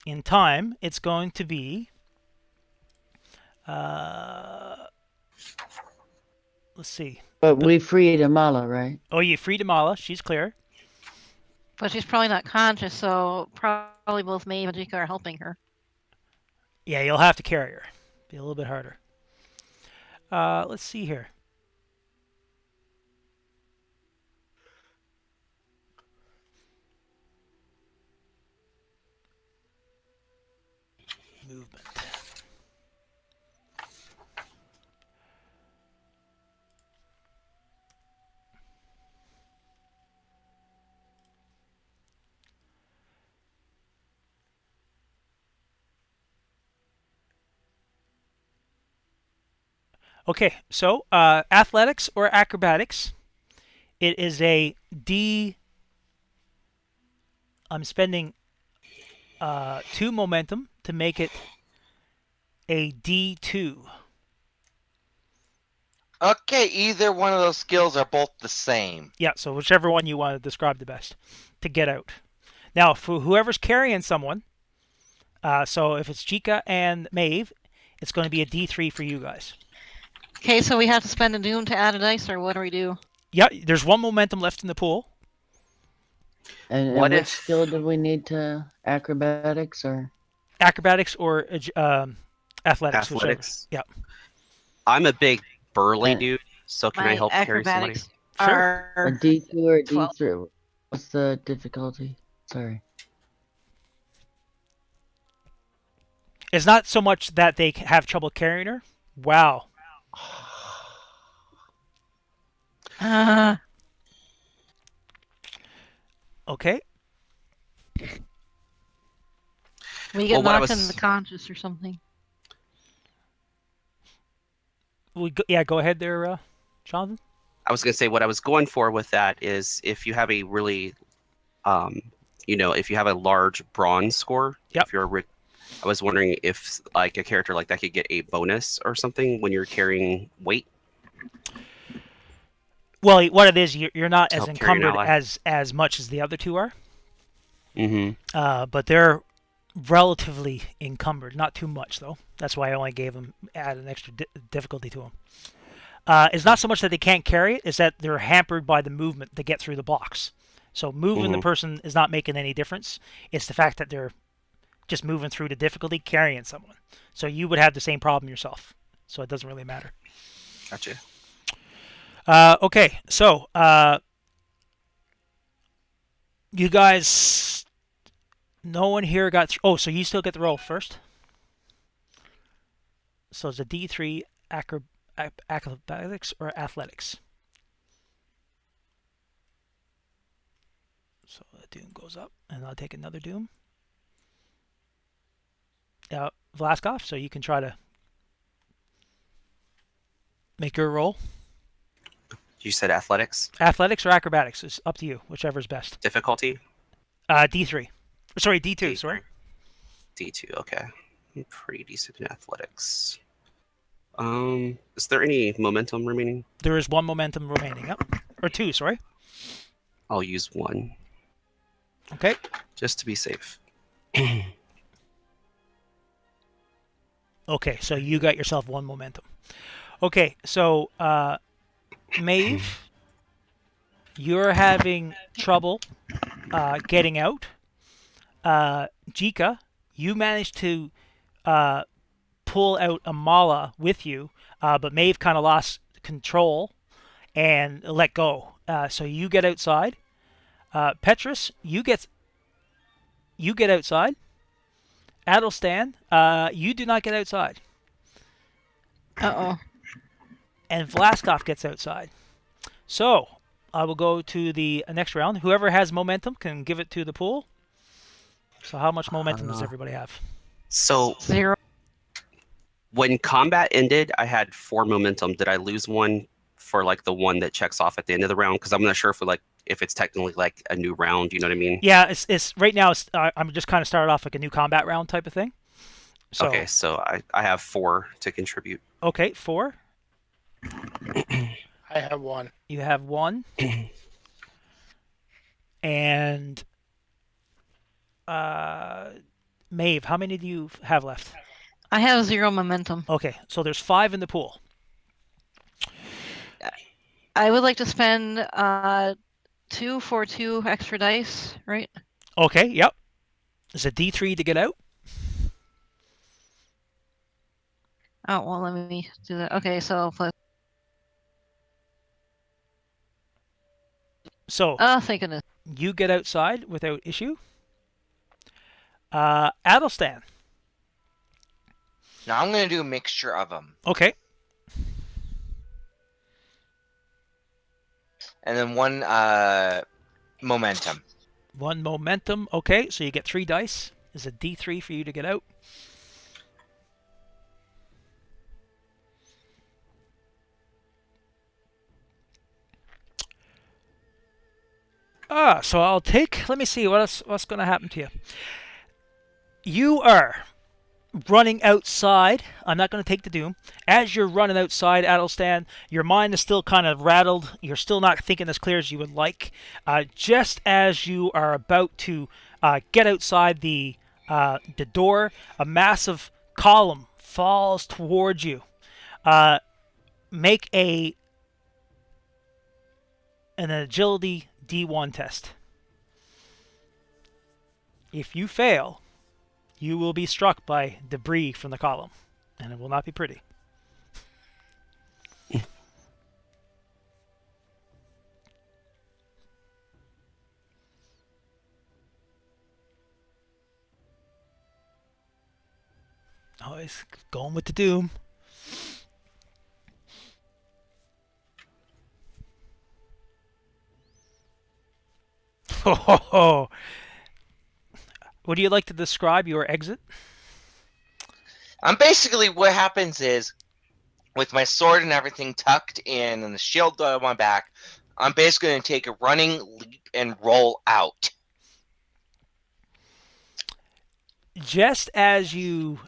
in time. It's going to be let's see. But we freed Amala, right? Oh, you freed Amala. She's clear. But she's probably not conscious, so probably both Maeve and Jika are helping her. Yeah, you'll have to carry her. Be a little bit harder. Let's see here. Movement. Okay, so athletics or acrobatics. It is a D. I'm spending 2 momentum to make it a D2. Okay, either one of those skills are both the same. Yeah, so whichever one you want to describe the best to get out. Now, for whoever's carrying someone, so if it's Chica and Maeve, it's going to be a D3 for you guys. Okay, so we have to spend a doom to add a dice, or what do we do? Yeah, there's 1 momentum left in the pool. And What which if- skill do we need to acrobatics or? Acrobatics or athletics. Whichever. Athletics. Yeah. I'm a big burly And- dude, so can My I help carry somebody? acrobatics Sure. A are D2 or a 12. D3? What's the difficulty? Sorry. It's not so much that they have trouble carrying her. Wow. Okay. We get Well, what I knocked into was the conscious or something. Go ahead there, Jonathan. I was going to say what I was going for with that is if you have a really, if you have a large bronze score, Yep. if you're I was wondering if like a character like that could get a bonus or something when you're carrying weight. Well, what it is, you're not To as help carry an encumbered ally. as much as the other two are. Mm-hmm. But they're relatively encumbered, not too much though. That's why I only add an extra difficulty to them. It's not so much that they can't carry it; it's that they're hampered by the movement to get through the blocks. So moving the person is not making any difference. It's the fact that they're just moving through the difficulty carrying someone. So you would have the same problem yourself. So it doesn't really matter. Gotcha. Okay, so you guys, no one here got. Oh, so you still get the roll first. So it's a D3 acrobatics or athletics. So the doom goes up, and I'll take another doom. Vlaskov, so you can try to make your roll. You said athletics? Athletics or acrobatics is up to you, whichever is best. Difficulty? D3. Sorry, D2, sorry. D2, okay. I'm pretty decent in athletics. Is there any momentum remaining? There is one momentum remaining, yep. Or two, sorry. I'll use one. Okay. Just to be safe. Okay, so you got yourself one momentum. Okay, so Maeve, you're having trouble getting out. Jika, you managed to pull out Amala with you, but Maeve kind of lost control and let go. So you get outside. Petrus, you get outside. Adelstan, you do not get outside. Uh-oh. And Vlaskov gets outside. So I will go to the next round. Whoever has momentum can give it to the pool. So how much momentum does everybody have? So 0. when combat ended, I had 4 momentum. Did I lose one for like the one that checks off at the end of the round? Because I'm not sure if it's technically like a new round. You know what I mean? Yeah, it's right now. I'm just kind of started off like a new combat round type of thing. So, okay, so I have 4 to contribute. Okay, 4. I have 1. You have 1. And Maeve, how many do you have left? I have 0 momentum. Okay, so there's 5 in the pool. I would like to spend 2 for 2 extra dice, right? Okay, yep. There's a D3 to get out. Oh, well, let me do that. Okay, so plus. So Oh, thank goodness. you get outside without issue. Adelstan. Now I'm gonna do a mixture of them, Okay. and then 1 momentum. 1 momentum. Okay, so you get 3 dice. There's a D3 for you to get out. So I'll take. Let me see what's going to happen to you. You are running outside. I'm not going to take the doom. As you're running outside, Adelstan, your mind is still kind of rattled. You're still not thinking as clear as you would like. Just as you are about to get outside the door, a massive column falls towards you. Make an agility D1 test. If you fail, you will be struck by debris from the column, and it will not be pretty. Always going with the doom. Ho ho ho! Would you like to describe your exit? I'm basically what happens is, with my sword and everything tucked in and the shield on my back, I'm basically going to take a running leap and roll out. Just as you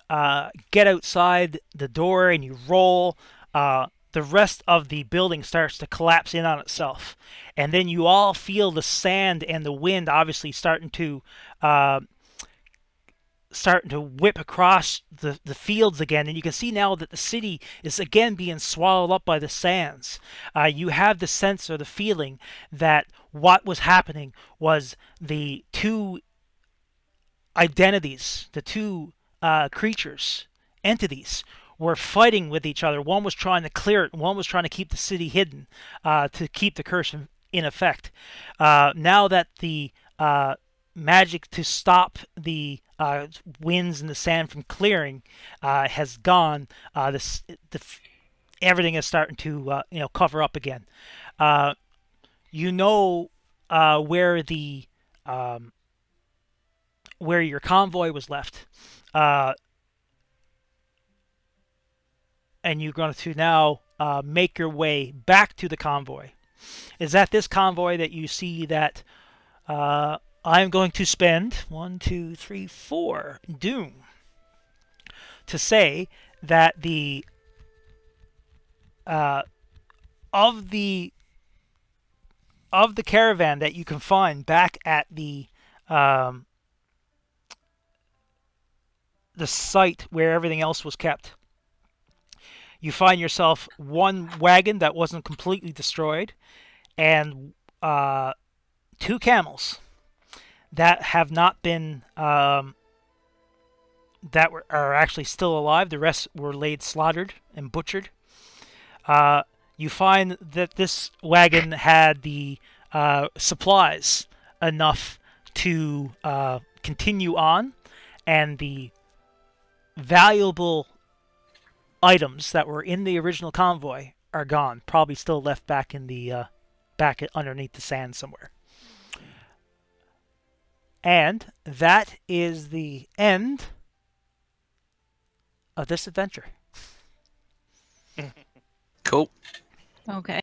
get outside the door and you roll, the rest of the building starts to collapse in on itself. And then you all feel the sand and the wind obviously uh, starting to whip across the fields again. And you can see now that the city is again being swallowed up by the sands. You have the sense or the feeling that what was happening was the two identities, the two creatures, entities, were fighting with each other. One was trying to clear it, and one was trying to keep the city hidden to keep the curse in effect. Now that the magic to stop the winds and the sand from clearing has gone, everything is starting to cover up again. You know where the where your convoy was left. And you're going to now make your way back to the convoy. Is that this convoy that you see that I'm going to spend 1, 2, 3, 4 doom to say that the of the caravan that you can find back at the site where everything else was kept. You find yourself one wagon that wasn't completely destroyed, and 2 camels that have not been are actually still alive. The rest were laid slaughtered and butchered. You find that this wagon had the supplies enough to continue on, and the valuable items that were in the original convoy are gone. Probably still left back in the underneath the sand somewhere. And that is the end of this adventure. Cool. Okay.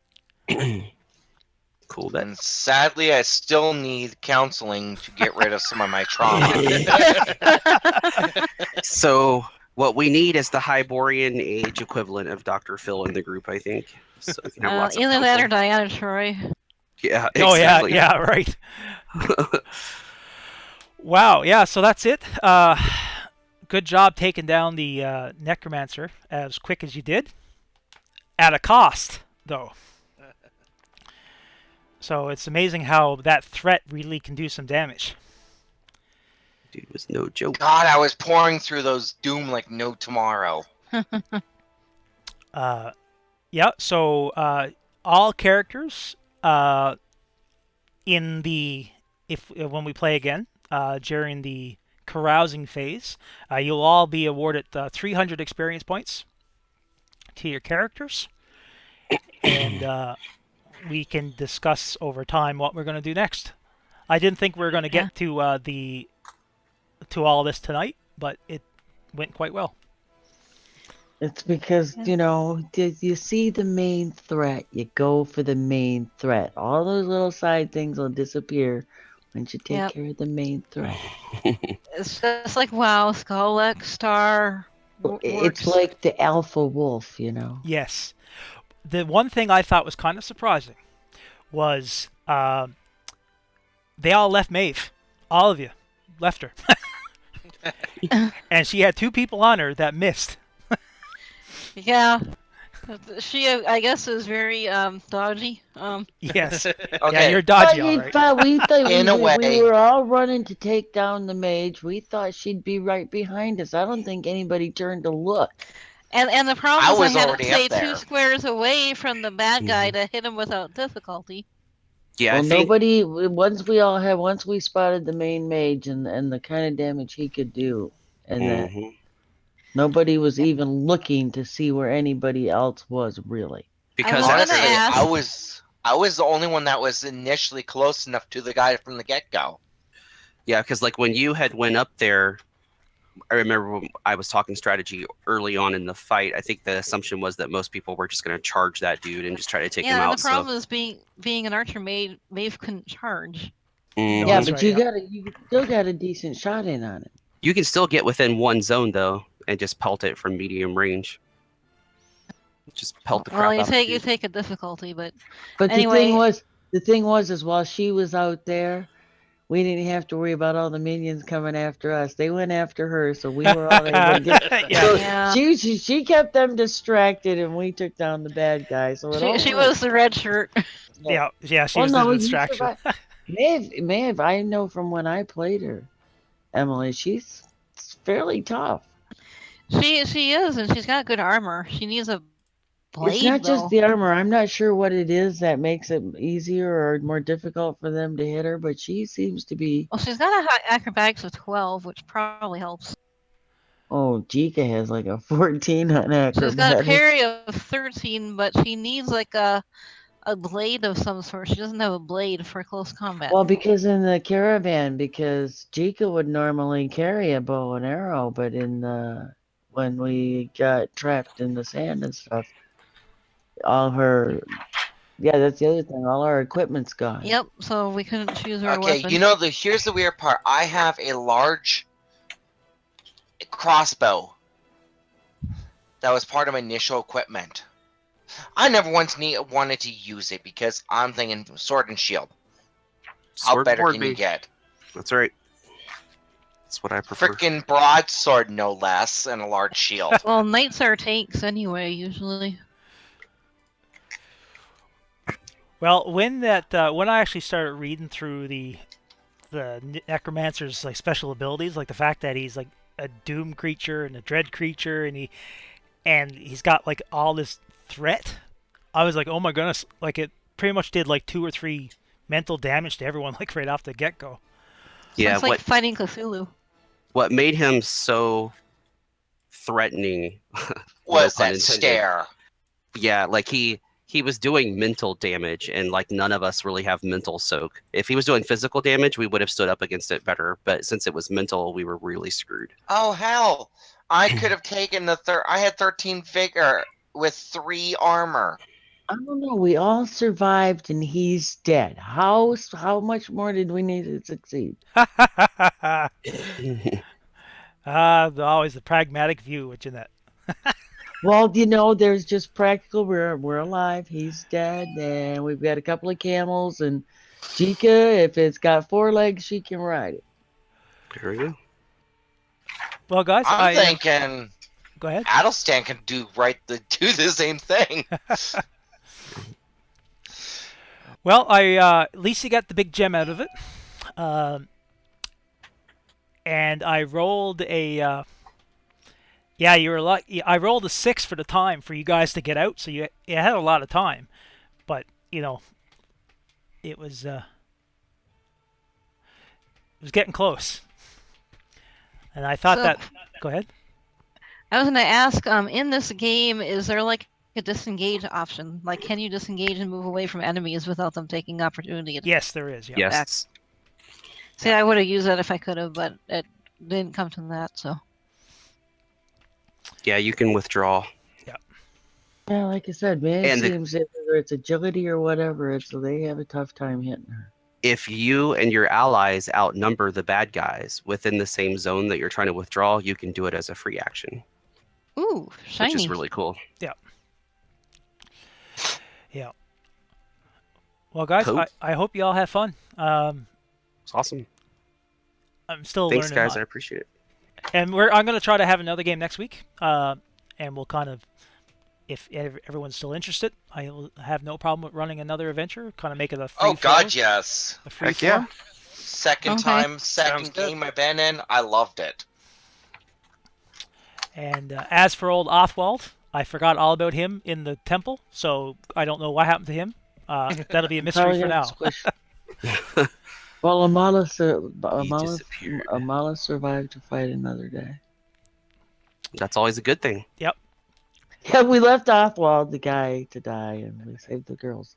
Cool. Then. And sadly, I still need counseling to get rid of some of my trauma. So what we need is the Hyborian age equivalent of Dr. Phil in the group, I think. So we can have lots of Either that or counseling. Diana Troy. Yeah, Oh exactly. yeah, right. Wow, yeah. So that's it. Good job taking down the necromancer as quick as you did. At a cost, though. So it's amazing how that threat really can do some damage. Dude was no joke. God, I was pouring through those Doom like no tomorrow. Yeah. So all characters in the when we play again during the carousing phase, you'll all be awarded 300 experience points to your characters, and we can discuss over time what we're going to do next. I didn't think we were going to get to all this tonight, but it went quite well. It's because, you see the main threat, you go for the main threat. All those little side things will disappear once you take care of the main threat. It's just like WoW, Skull X Star. It's like the alpha wolf, Yes. The one thing I thought was kind of surprising was they all left Maeve. All of you left her. And she had 2 people on her that missed. Yeah. She, I guess, is very dodgy. Yes. Okay. Yeah, you're dodgy, all right. But we thought In a way. we were all running to take down the mage. We thought she'd be right behind us. I don't think anybody turned to look. And the problem I is was I had to already stay up there. 2 squares away from the bad guy to hit him without difficulty. Yeah, Well, I think once we spotted the main mage and the kind of damage he could do, and that Nobody was even looking to see where anybody else was really. Because was gonna after Honestly, ask- I was the only one that was initially close enough to the guy from the get-go. yeah, because like when you had went up there, I remember when I was talking strategy early on in the fight. I think the assumption was that most people were just going to charge that dude and just try to take him Yeah, and out. the problem is being an archer, Maeve couldn't charge. Mhm. Yeah, that's but right, you yeah. got you still got a decent shot in on it. You can still get within one zone though, and just pelt it from medium range. Just pelt the Well, crap you out of take the you dude. take a difficulty, but But anyway, the thing was, is while she was out there, we didn't have to worry about all the minions coming after us. They went after her, so we were all able to get. Yeah. So Yeah. she kept them distracted, and we took down the bad guy. So it all she worked. was the red shirt. Yeah, she Well, was the no, you distraction. survived. Maeve, I know from when I played her, Emily, she's fairly tough. She is, and she's got good armor. She needs a It's blade not though. just the armor. I'm not sure what it is that makes it easier or more difficult for them to hit her, but she seems to be. Well, she's got a high acrobatics of 12, which probably helps. Oh, Jika has like a 14 on She's got a acrobatics. parry of 13, but she needs like a blade of some sort. She doesn't have a blade for close combat. Well, because in the caravan, because Jika would normally carry a bow and arrow, but in the when we got trapped in the sand and stuff, all her yeah, that's the other thing. All our equipment's gone. Yep, so we couldn't choose our Okay, weapon. you know here's the weird part. I have a large crossbow that was part of my initial equipment. I never once wanted to use it because I'm thinking sword and shield. How Sword better board can you me. get? That's right. That's what I prefer. Frickin' broadsword, no less, and a large shield. Well, knights are tanks anyway, usually. Well, when I actually started reading through the necromancer's like special abilities, like the fact that he's like a doom creature and a dread creature, and he's got like all this threat, I was like, oh my goodness! Like it pretty much did like 2 or 3 mental damage to everyone like right off the get go. Yeah, It's like fighting Cthulhu. what made him so threatening Was pun that intended. stare? Yeah, like he was doing mental damage, and like none of us really have mental soak. If he was doing physical damage, we would have stood up against it better. But since it was mental, we were really screwed. Oh hell! I could have taken the I had 13 vigor with 3 armor. I don't know. We all survived, and he's dead. How much more did we need to succeed? Always the pragmatic view, which in that. Well, there's just practical. We're alive. He's dead, and we've got a couple of camels. And Jika, if it's got 4 legs, she can ride it. There we go. Well, guys, I'm thinking go ahead. Adelstan can do the same thing. Well, at least you got the big gem out of it, and I rolled a. Yeah, you were lucky. I rolled a 6 for the time for you guys to get out, so you had a lot of time, but it was getting close, and I thought that. Go ahead. I was going to ask, in this game, is there like a disengage option? Like, can you disengage and move away from enemies without them taking opportunity? Yes, there is. Yeah. Yes. See, I would have used that if I could have, but it didn't come to that, so. Yeah, you can withdraw. Yeah, like I said, man, it And seems that whether it's agility or whatever, they have a tough time hitting her. if you and your allies outnumber the bad guys within the same zone that you're trying to withdraw, you can do it as a free action, Ooh, shiny. which is really cool. Yeah. Well, guys, Cool. I hope you all have fun. It's awesome. I'm still Thanks, learning. guys. I appreciate it. And I'm going to try to have another game next week, and we'll kind of, if everyone's still interested, I will have no problem with running another adventure. Kind of make it a free. Oh God, yes. A free Heck yeah. form. Second Okay. time, Sounds second good. game I've been in, I loved it. And as for old Othwald, I forgot all about him in the temple, so I don't know what happened to him. That'll be a mystery Probably for got now. squished. Well, Amala disappeared. survived to fight another day. That's always a good thing. Yep. Yeah, we left Oswald, the guy, to die, and we saved the girls.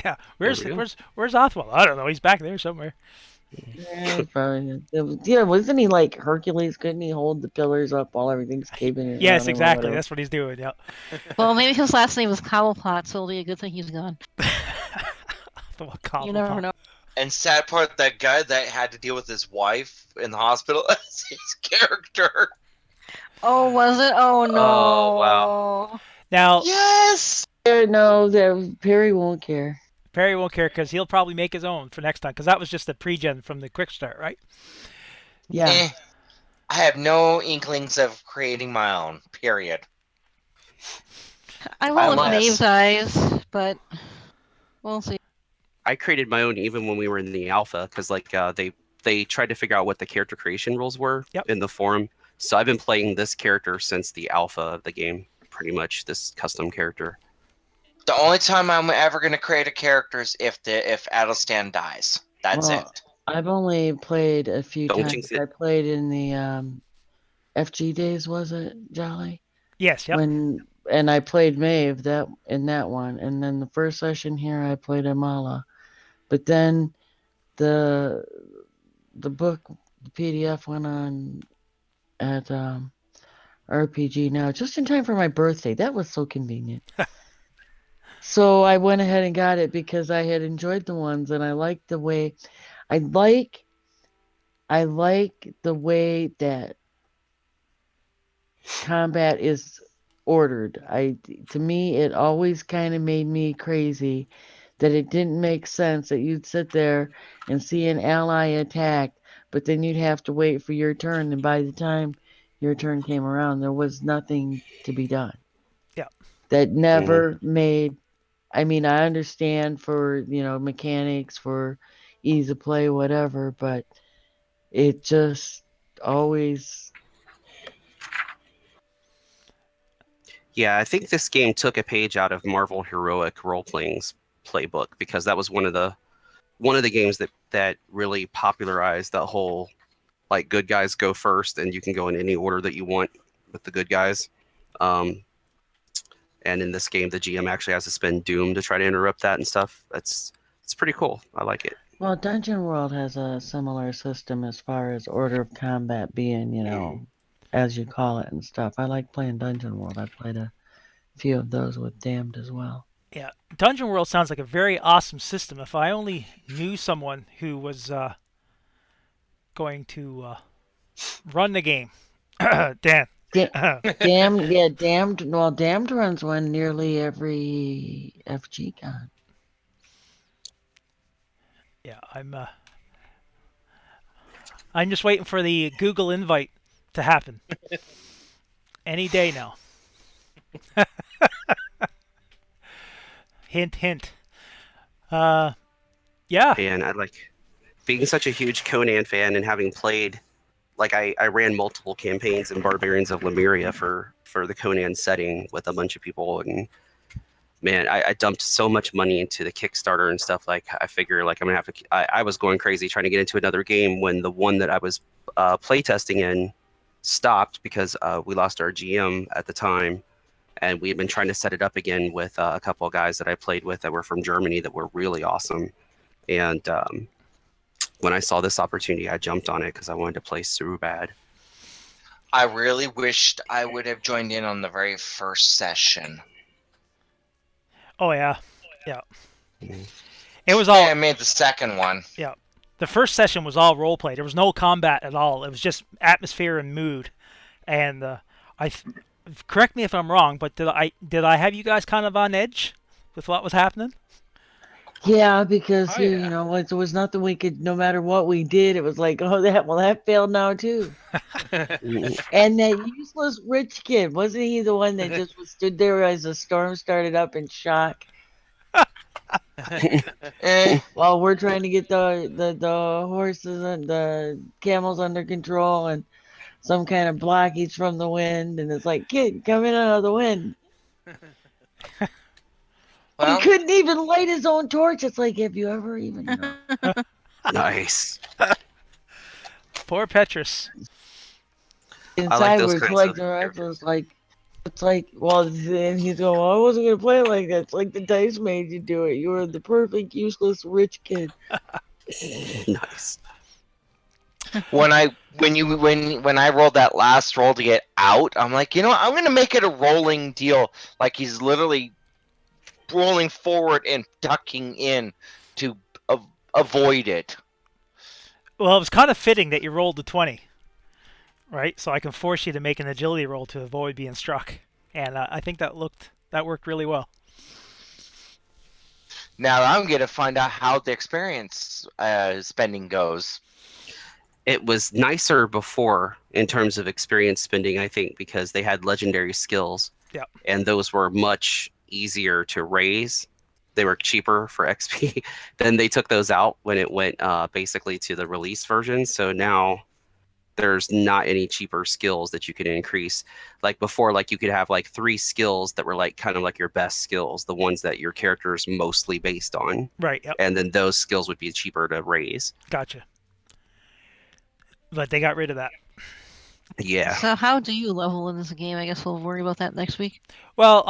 Yeah. There we go. Where's Oswald? I don't know. He's back there somewhere. Yeah, probably. Yeah, wasn't he like Hercules? Couldn't he hold the pillars up while everything's caving in Yes, around him or exactly. whatever? That's what he's doing. Yep. Well, maybe his last name was Cobblepot, so it'll be a good thing he's gone. The one You never Cobblepot. know. And sad part, that guy that had to deal with his wife in the hospital as his character. Oh, was it? Oh no. Oh, wow. Now Yes. No, Perry won't care. Perry won't care because he'll probably make his own for next time because that was just a pre-gen from the quick start, right? Yeah. I have no inklings of creating my own. Period. I will if Unless- Maeve dies, but we'll see. I created my own even when we were in the alpha because like they tried to figure out what the character creation rules were in the forum. So I've been playing this character since the alpha of the game, pretty much this custom character. The only time I'm ever going to create a character is if Adelstan dies. That's it. I've only played a few Don't times. jinx it. I played in the FG days, was it, Jolly? Yes. Yep. And I played Maeve in that one, and then the first session here I played Amala, but then the book, the PDF went on at RPG Now just in time for my birthday. That was so convenient. So I went ahead and got it because I had enjoyed the ones, and I liked the way I like the way that combat is ordered. To me, it always kind of made me crazy that it didn't make sense that you'd sit there and see an ally attack, but then you'd have to wait for your turn, and by the time your turn came around, there was nothing to be done. Yeah. That never made. I mean, I understand for mechanics, for ease of play, whatever, but it just always. Yeah, I think this game took a page out of Marvel Heroic Role-Playing's playbook because that was one of the games that really popularized that whole like good guys go first and you can go in any order that you want with the good guys. And in this game, the GM actually has to spend Doom to try to interrupt that and stuff. It's pretty cool. I like it. Well, Dungeon World has a similar system as far as order of combat being, as you call it and stuff. I like playing Dungeon World. I played a few of those with Damned as well. Yeah, Dungeon World sounds like a very awesome system. If I only knew someone who was going to run the game. Dan. Damned, yeah, Damned. Well, Damned runs one nearly every FG con. Yeah, I'm just waiting for the Google invite to happen. Any day now. Hint, hint. Yeah. And I like being such a huge Conan fan and having played, like I ran multiple campaigns in Barbarians of Lemuria for the Conan setting with a bunch of people, and man, I dumped so much money into the Kickstarter and stuff. Like I figure like I'm gonna have to. I was going crazy trying to get into another game when the one that I was playtesting in stopped because we lost our GM at the time, and we had been trying to set it up again with a couple of guys that I played with that were from Germany that were really awesome. And when I saw this opportunity, I jumped on it because I wanted to play so bad. I really wished I would have joined in on the very first session. Oh yeah, yeah. It was all. I made the second one. Yeah, the first session was all role play. There was no combat at all. It was just atmosphere and mood. And correct me if I'm wrong, but did I have you guys kind of on edge with what was happening? Yeah, because there was nothing we could. No matter what we did, it was like, oh, that failed now too. And that useless rich kid, wasn't he the one that just stood there as the storm started up in shock? While we're trying to get the horses and the camels under control and some kind of blockage from the wind, and it's like, kid, come in out of the wind. Well, he couldn't even light his own torch. It's like, have you ever even? Nice. Poor Petrus. inside those we're kinds of collecting rocks. characters. It's like, well, then he's going, well, I wasn't gonna play it like that. It's like the dice made you do it. You were the perfect useless rich kid. Nice. When I rolled that last roll to get out, I'm like, you know what? I'm gonna make it a rolling deal. Like he's literally rolling forward and ducking in to avoid it. Well, it was kind of fitting that you rolled the 20, right? So I can force you to make an agility roll to avoid being struck, and I think that worked really well. Now I'm gonna find out how the experience spending goes. It was nicer before in terms of experience spending, I think, because they had legendary skills. Yeah. And those were much easier to raise. They were cheaper for XP. Then they took those out when it went basically to the release version. So now there's not any cheaper skills that you can increase. Like before, like you could have like 3 skills that were like kind of like your best skills, the ones that your character is mostly based on. Right. Yep. And then those skills would be cheaper to raise. Gotcha. But they got rid of that. Yeah. So how do you level in this game? I guess we'll worry about that next week. Well,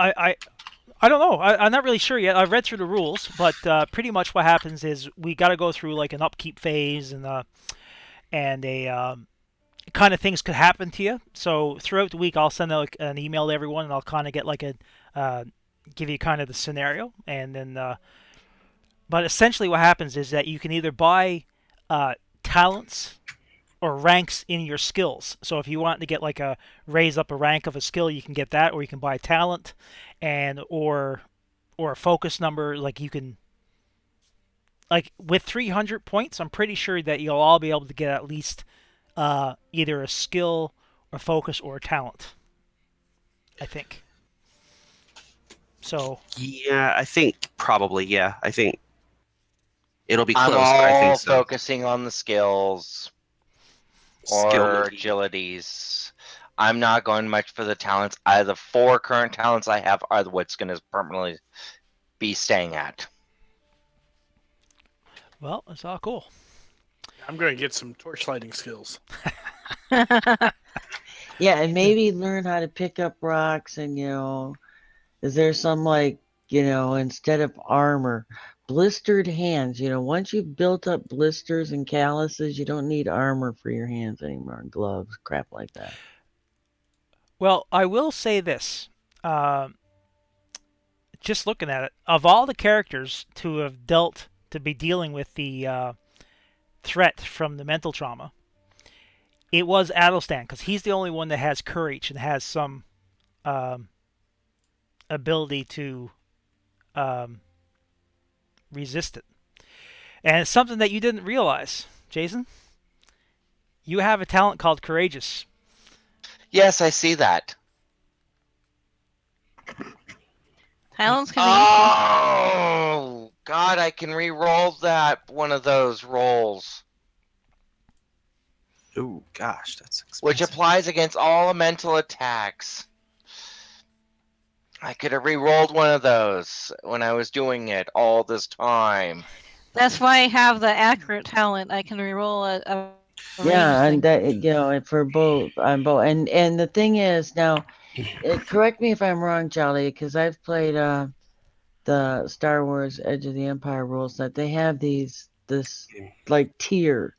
I don't know. I'm not really sure yet. I've read through the rules, but pretty much what happens is we got to go through like an upkeep phase and a kind of things could happen to you. So throughout the week, I'll send out an email to everyone, and I'll kind of get like give you kind of the scenario, and then. But essentially, what happens is that you can either buy talents or ranks in your skills. So if you want to get like raise up a rank of a skill, you can get that, or you can buy talent, and or a focus number. Like you can, like with 300 points, I'm pretty sure that you'll all be able to get at least either a skill, or focus, or a talent. I think. So. Yeah, I think probably. Yeah, I think it'll be close. I'm But I all think so. focusing on the skills Skill or maybe. agilities. I'm not going much for the talents. The 4 current talents I have are what's going to permanently be staying at. Well, it's all cool. I'm going to get some torchlighting skills. Yeah, and maybe learn how to pick up rocks and, is there some like, instead of armor, blistered hands, once you've built up blisters and calluses, you don't need armor for your hands anymore, gloves, crap like that. Well, I will say this. Just looking at it, of all the characters to be dealing with the threat from the mental trauma, it was Adelstan, because he's the only one that has courage and has some ability to resist it. And it's something that you didn't realize, Jason. You have a talent called Courageous. Yes, I see that. Talents can be Oh, God, I can re-roll one of those rolls. Oh gosh, that's expensive. Which applies against all mental attacks. I could have re-rolled one of those when I was doing it all this time. That's why I have the accurate talent. I can reroll a Yeah, range and thing. that, for both, on both. And the thing is, now, correct me if I'm wrong, Jolly, because I've played the Star Wars Edge of the Empire rules set. They have this like tier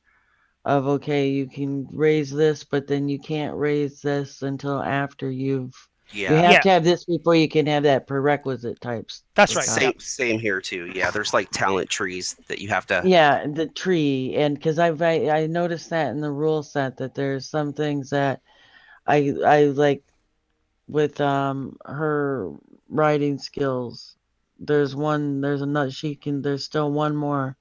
of, okay, you can raise this, but then you can't raise this until after you Yeah. have to have this before you can have that prerequisite types. That's right. Same here too. Yeah, there's like talent trees that you have to. Yeah, the tree, and because I noticed that in the rule set that there's some things that I like with her writing skills. There's another, there's still one more.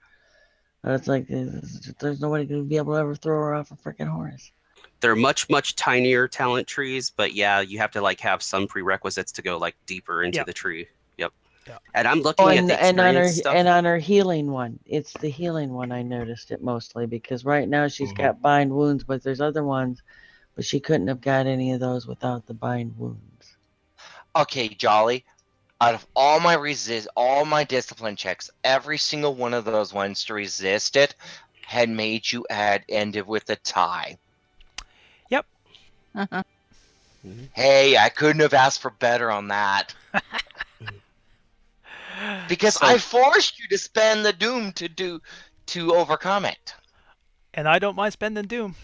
But it's like there's nobody gonna be able to ever throw her off a freaking horse. They're much tinier talent trees, but yeah, you have to like have some prerequisites to go like deeper into the tree. Yep. Yeah. And I'm looking at the experience stuff. And on her healing one, it's the healing one I noticed it mostly, because right now she's got bind wounds, but there's other ones, but she couldn't have got any of those without the bind wounds. Okay, Jolly. Out of all my discipline checks, every single one of those ones to resist it, had made you had ended with a tie. Yep. Hey, I couldn't have asked for better on that. Because So- I forced you to spend the doom to overcome it. And I don't mind spending doom.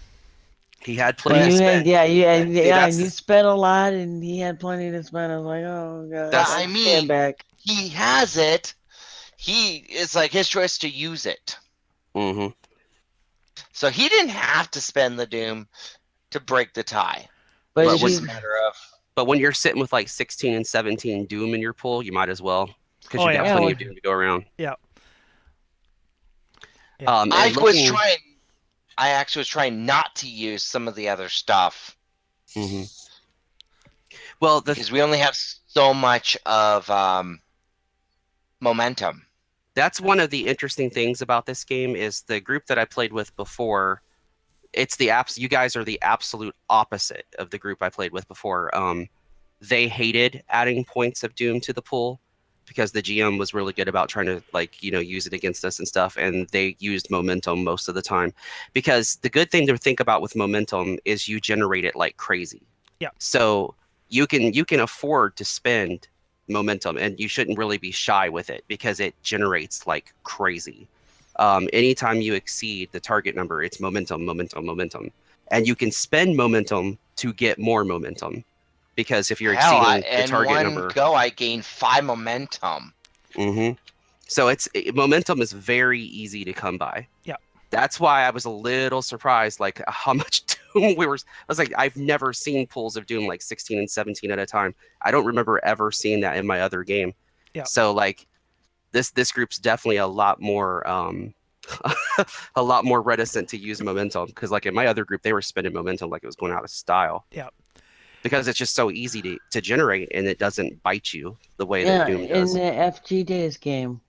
He had But plenty to you had, spend. yeah, you had, See, yeah, and you that's spent a lot, and he had plenty to spend. I was like, oh god, But That's- I stand mean, back. he has it. It's like his choice to use it. hmm So he didn't have to spend the doom to break the tie. But But It's if just you, a matter of But when you're sitting with like 16 and 17 Doom in your pool, you might as well, because Oh, you got yeah. plenty Yeah, of Doom to go around. Yeah. I And was looking, trying. I actually was trying not to use some of the other stuff Mhm. Well, because we only have so much of momentum. that's one of the interesting things about this game is the group that I played with before. It's you guys are the absolute opposite of the group I played with before. They hated adding points of Doom to the pool because the GM was really good about trying to use it against us and stuff, and they used momentum most of the time. Because the good thing to think about with momentum is you generate it like crazy. Yeah. So you can afford to spend momentum, and you shouldn't really be shy with it because it generates like crazy. Anytime you exceed the target number, it's momentum, momentum, momentum, and you can spend momentum to get more momentum. Because if you're Hell, exceeding the in target one number, go, I gained 5 momentum. so momentum is very easy to come by. Yeah. That's why I was a little surprised, like how much Doom I was like, I've never seen pools of Doom like 16 and 17 at a time. I don't remember ever seeing that in my other game. Yeah. So like, this group's definitely a lot more a lot more reticent to use momentum because like in my other group, they were spending momentum like it was going out of style. Yeah. Because it's just so easy to generate and it doesn't bite you the way that yeah, Doom in does. the FG Days game,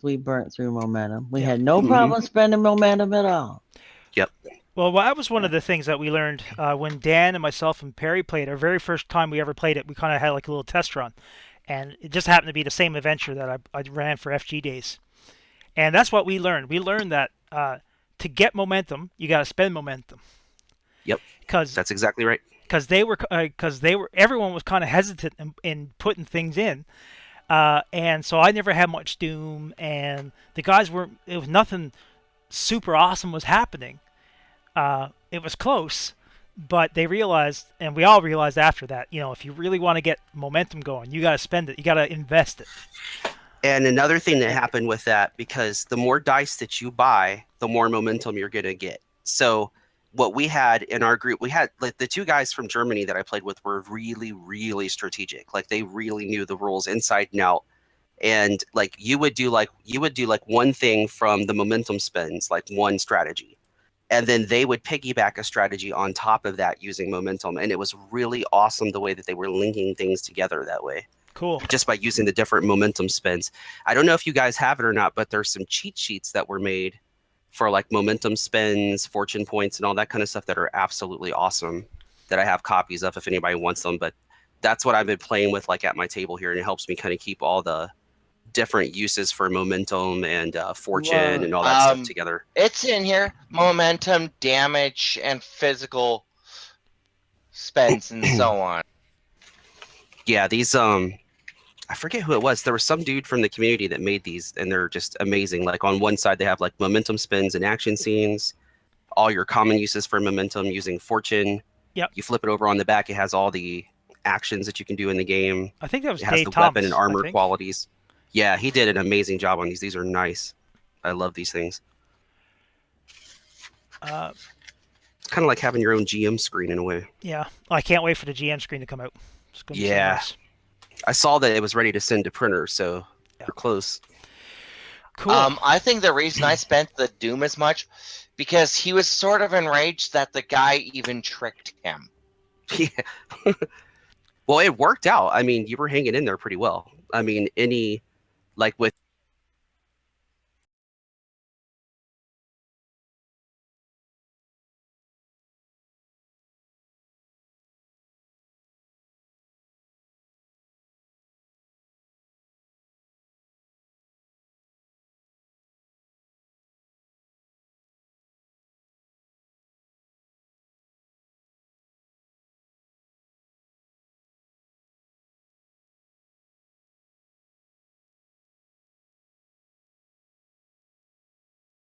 we burnt through momentum. We Yeah. had no problem spending momentum at all. Yep. Well, that was one of the things that we learned when Dan and myself and Perry played. Our very first time we ever played it, we kind of had like a little test run. And it just happened to be the same adventure that I ran for FG Days. And that's what we learned. We learned that to get momentum, you got to spend momentum. Yep. Because That's exactly right. everyone was kind of hesitant in putting things in. And so I never had much Doom, and the guys it was nothing super awesome was happening. It was close, but they realized, and we all realized after that, if you really want to get momentum going, you got to spend it. You got to invest it. And another thing that happened with that, because the more dice that you buy, the more momentum you're going to get. So what we had in our group, we had like the 2 guys from Germany that I played with were really, really strategic. Like they really knew the rules inside and out. And like you would do like one thing from the momentum spends, like one strategy. And then they would piggyback a strategy on top of that using momentum. And it was really awesome the way that they were linking things together that way. Cool. Just by using the different momentum spins. I don't know if you guys have it or not, but there's some cheat sheets that were made for like momentum spins, fortune points, and all that kind of stuff that are absolutely awesome that I have copies of if anybody wants them. But that's what I've been playing with like at my table here, and it helps me kind of keep all the different uses for momentum and fortune and all that stuff together. It's in here. Momentum, damage, and physical spends and so on. Yeah, these I forget who it was. There was some dude from the community that made these, and they're just amazing. Like on one side, they have like momentum spins and action scenes, all your common uses for momentum using fortune. Yep. You flip it over on the back, it has all the actions that you can do in the game. I think that was It has Dave the Thomas, weapon and I armor think. qualities. Yeah, he did an amazing job on these. These are nice. I love these things. It's kind of like having your own GM screen in a way. Yeah. I can't wait for the GM screen to come out. It's going to be so Yeah. nice. I saw that it was ready to send to printer, so we're close. Cool. I think the reason I spent the Doom as much because he was sort of enraged that the guy even tricked him. Yeah. Well, it worked out. I mean, you were hanging in there pretty well. I mean, with